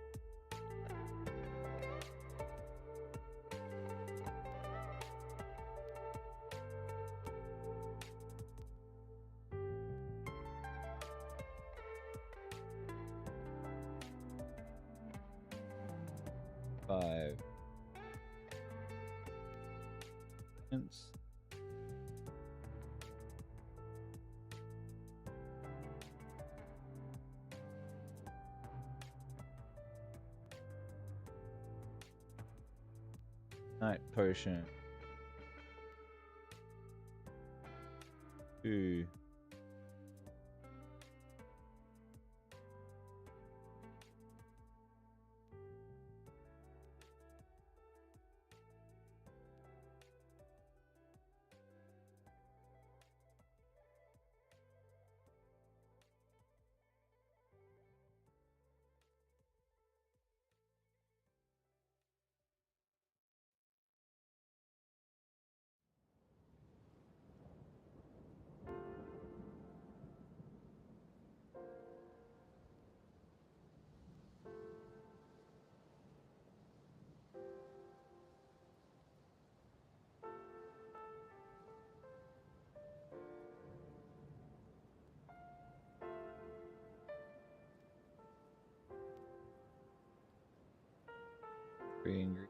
Five. Hence. Night potion. 2. Ingredient.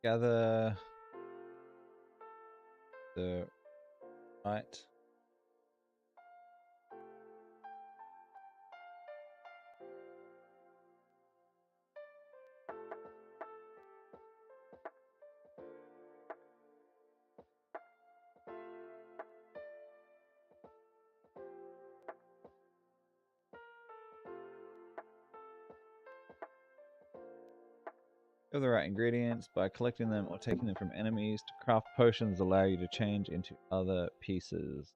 gather the right. Of the right ingredients by collecting them or taking them from enemies. To craft potions allow you to change into other pieces.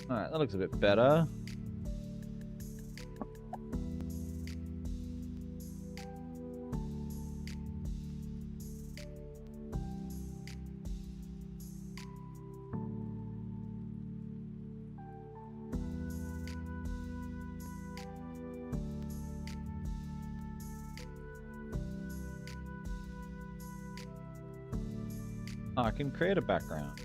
Alright, that looks a bit better. Oh, I can create a background.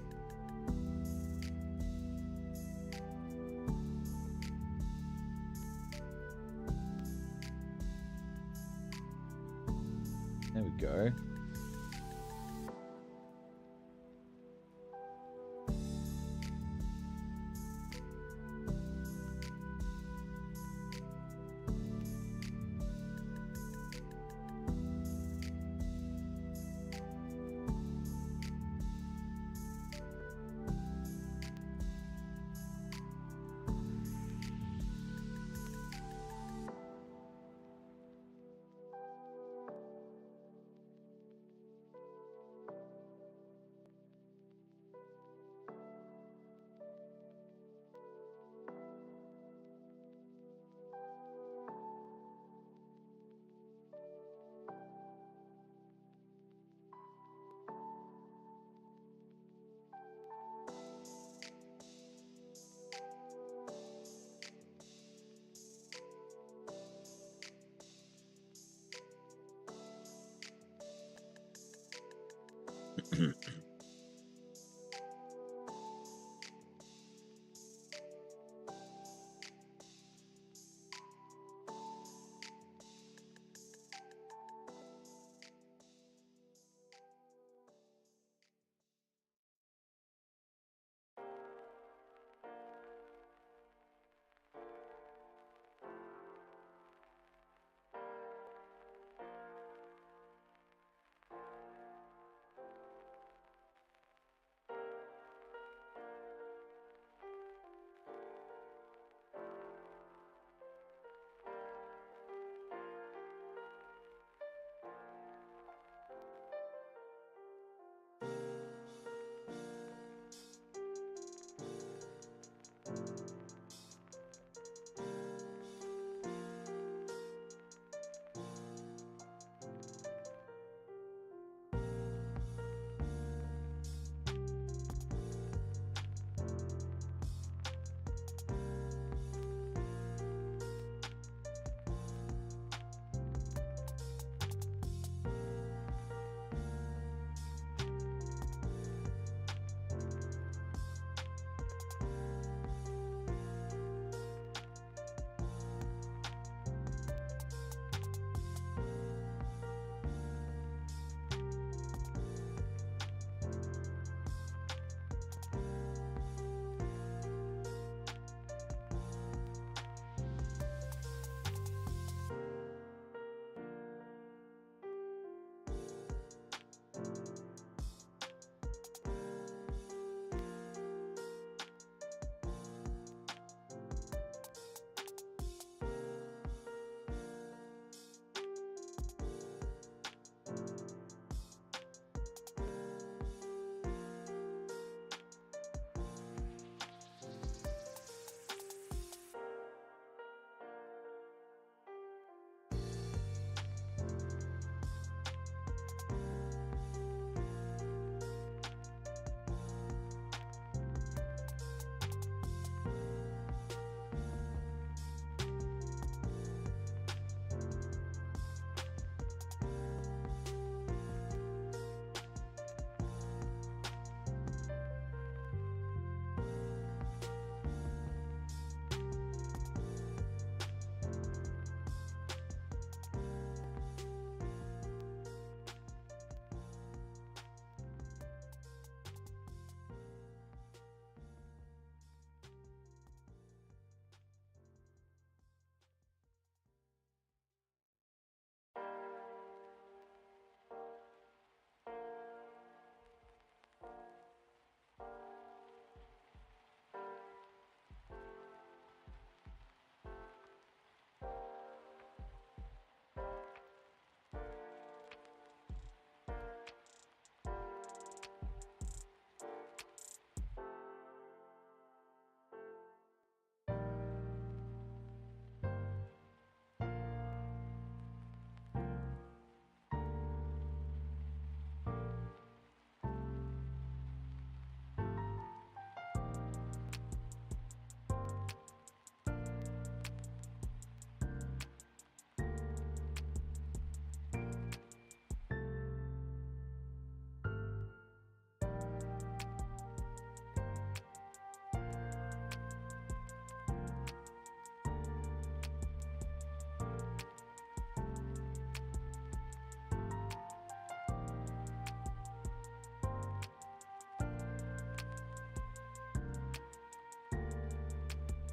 There we go.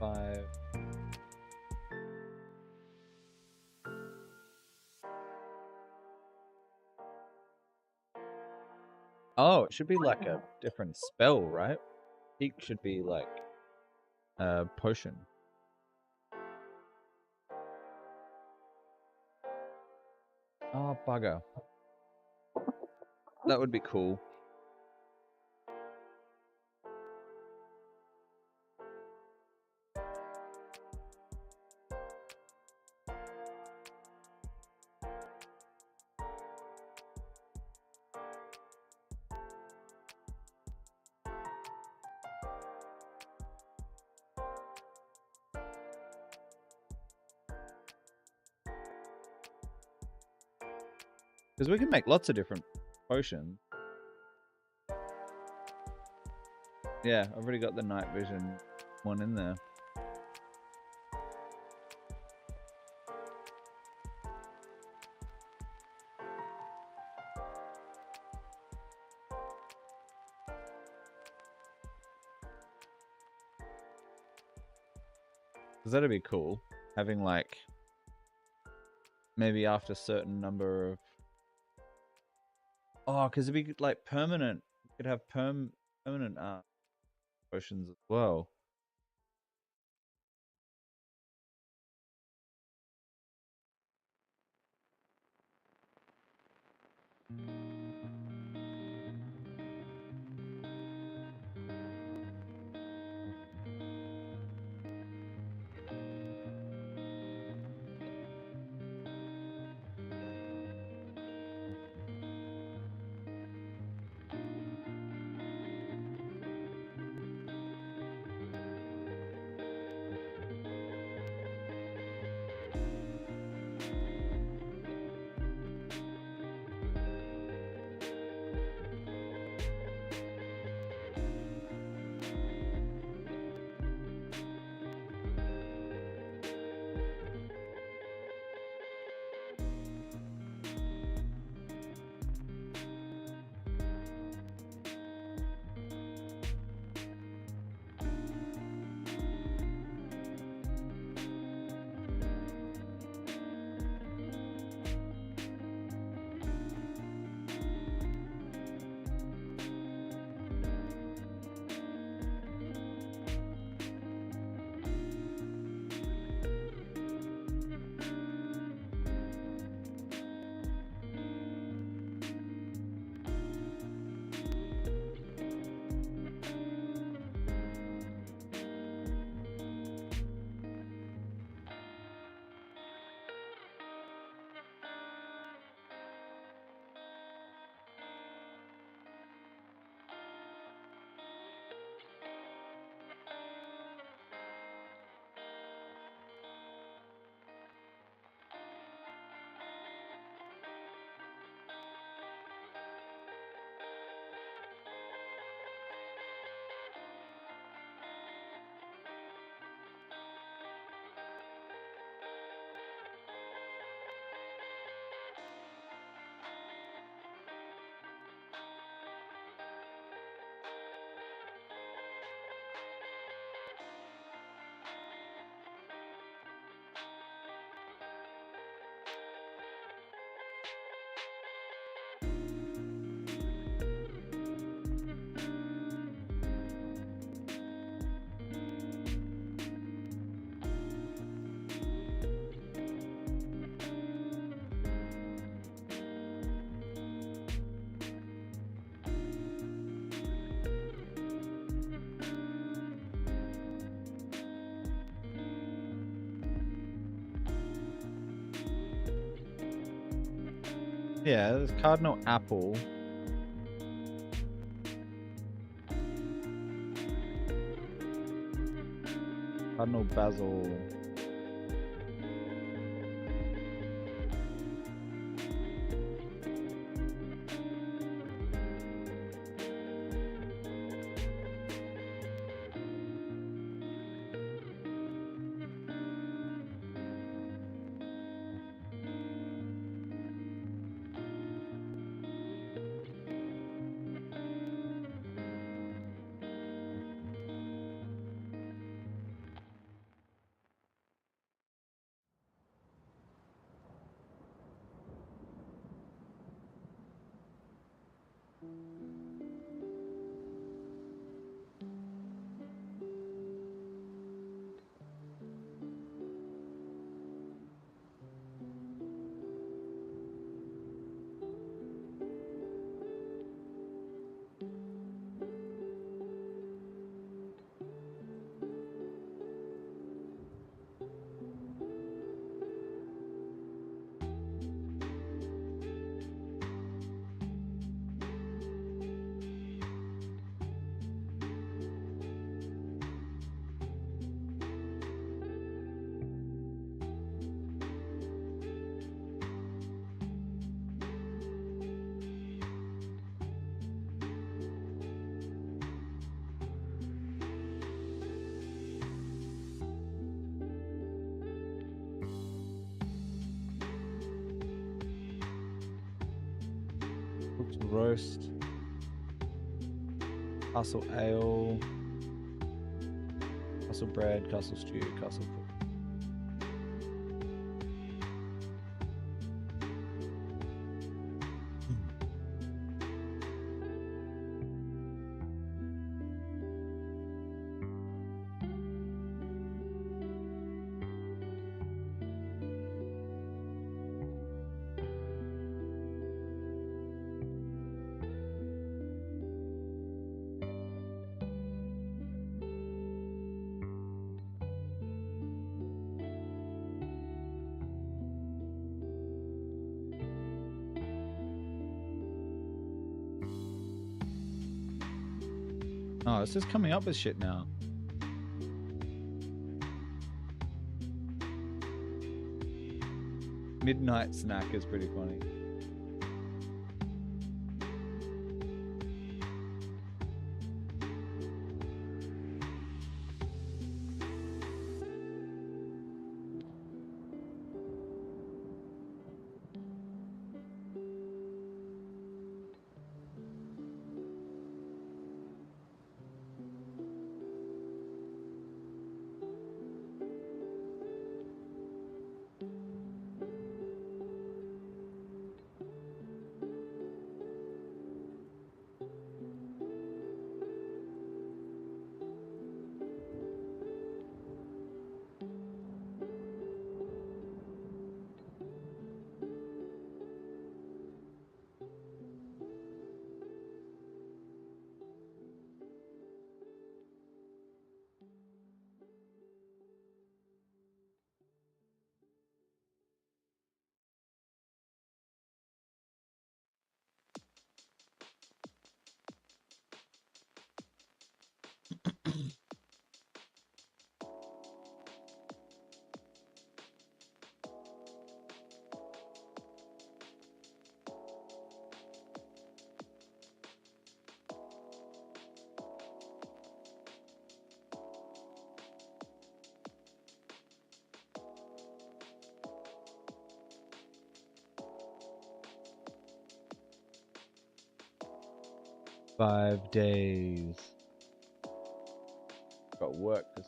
5. Oh, it should be like a different spell, right? Peak should be like a potion. Oh, bugger. That would be cool. Because we can make lots of different potions. Yeah, I've already got the night vision one in there. Because that'd be cool. Having like, maybe after a certain number of... Oh, because it'd be like permanent. You could have permanent potions as well. Yeah, there's Cardinal Apple. Cardinal Basil. roast, castle ale, castle bread, castle stew, castle cook. Oh, it's just coming up with shit now. Midnight snack is pretty funny. Five days. Got work this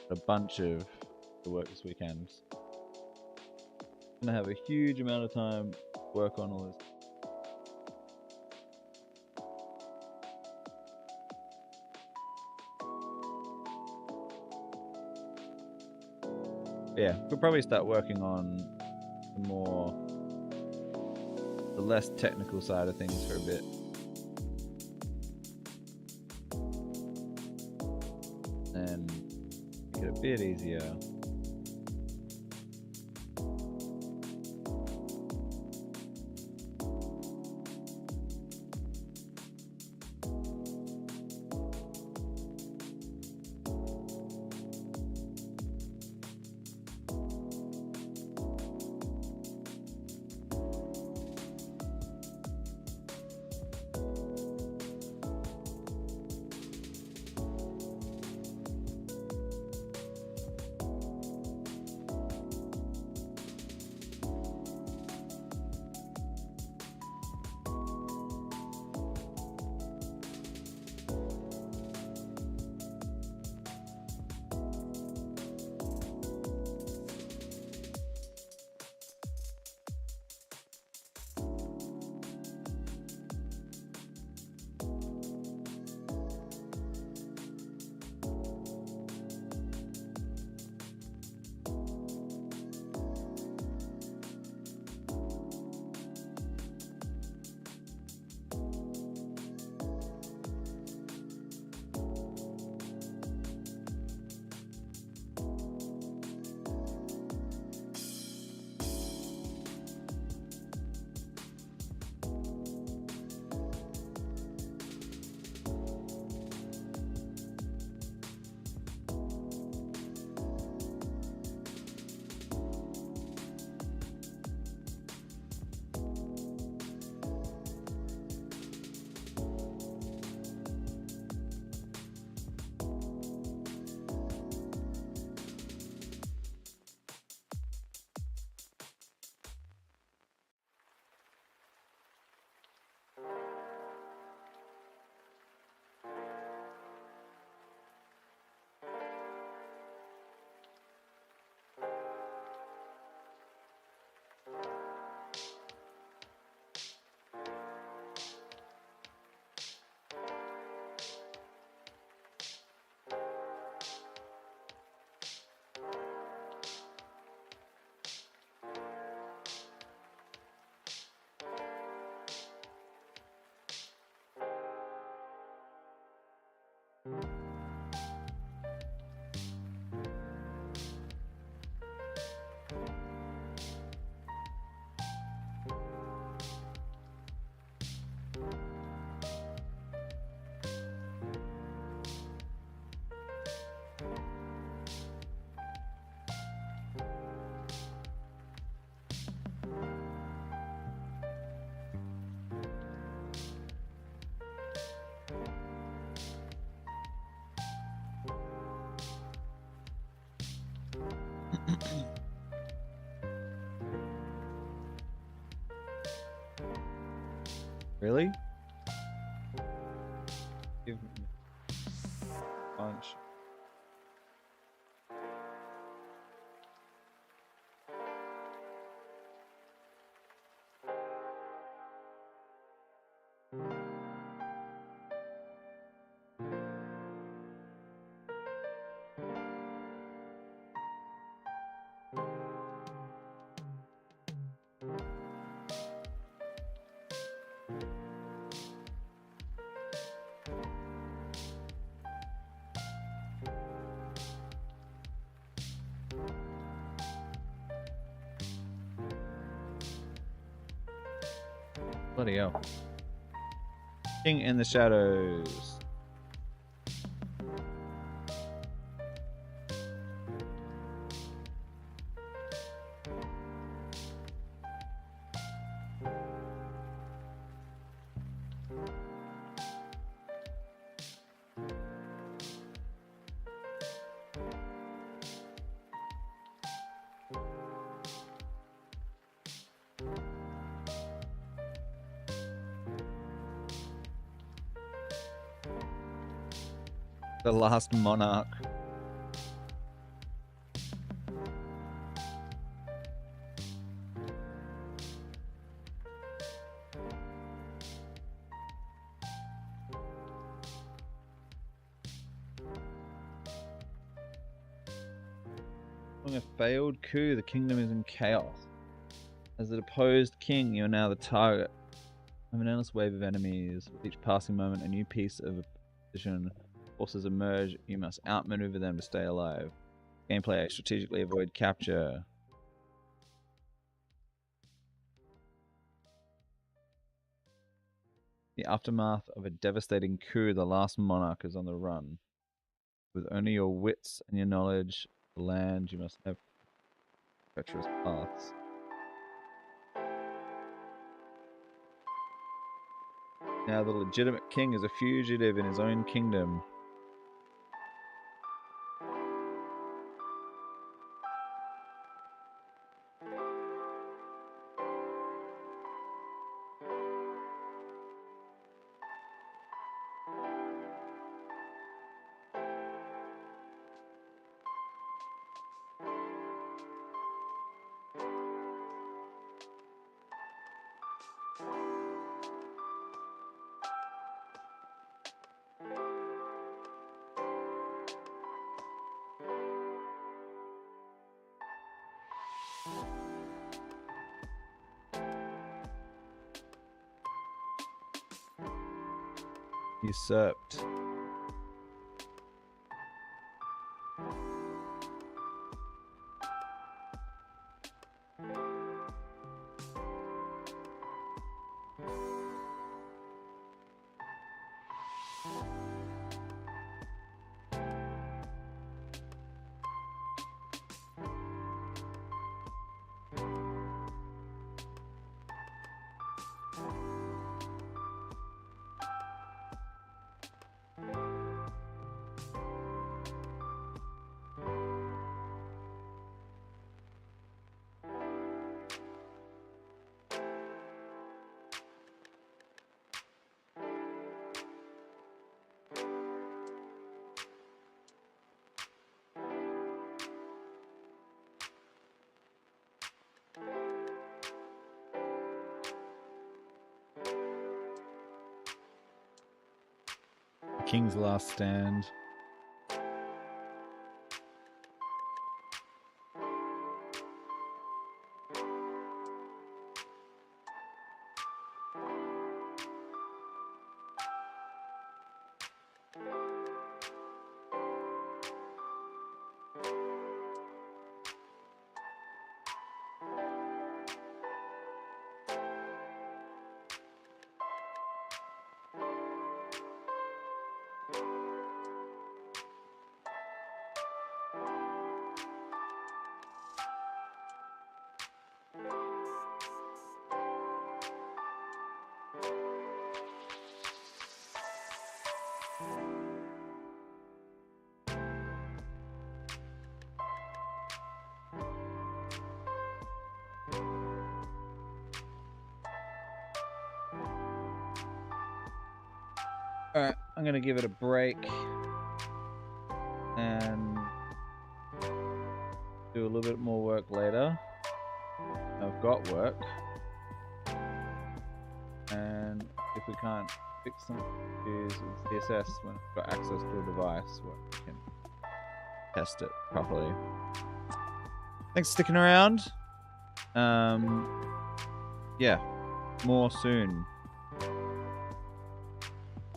a bunch of the work this weekend. Gonna have a huge amount of time to work on all this. Yeah, we'll probably start working on the less technical side of things for a bit. And make it a bit easier. Really? Give me a bunch. Bloody hell. King in the shadows. The last monarch. Following a failed coup, the kingdom is in chaos. As the deposed king, you are now the target of an endless wave of enemies. With each passing moment, a new piece of opposition forces emerge. You must outmaneuver them to stay alive. Gameplay: strategically avoid capture. The aftermath of a devastating coup, the last monarch is on the run. With only your wits and your knowledge of the land, you must have treacherous paths. Now the legitimate king is a fugitive in his own kingdom. Usurped. King's last stand. Alright, I'm gonna give it a break and do a little bit more work later. I've got work. And if we can't fix some issues with CSS when I've got access to a device where we can test it properly. Thanks for sticking around. Yeah, more soon.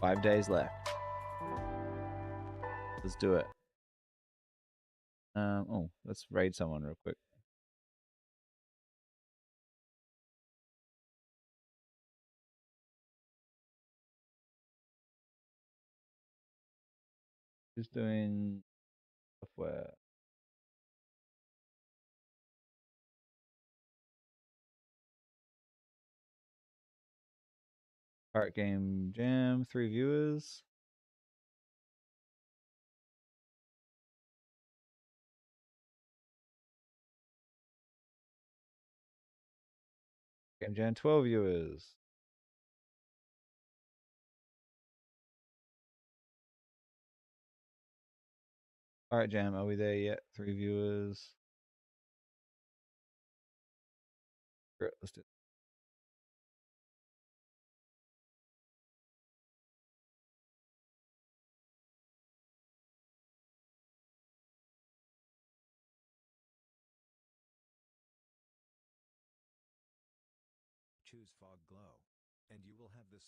5 days left. Let's do it. Oh, let's raid someone real quick. Who's doing software? Pirate Game Jam, 3 viewers. Game Jam, 12 viewers. Pirate Jam, are we there yet? 3 viewers. Great, let's do it. Choose Fog Glow, and you will have this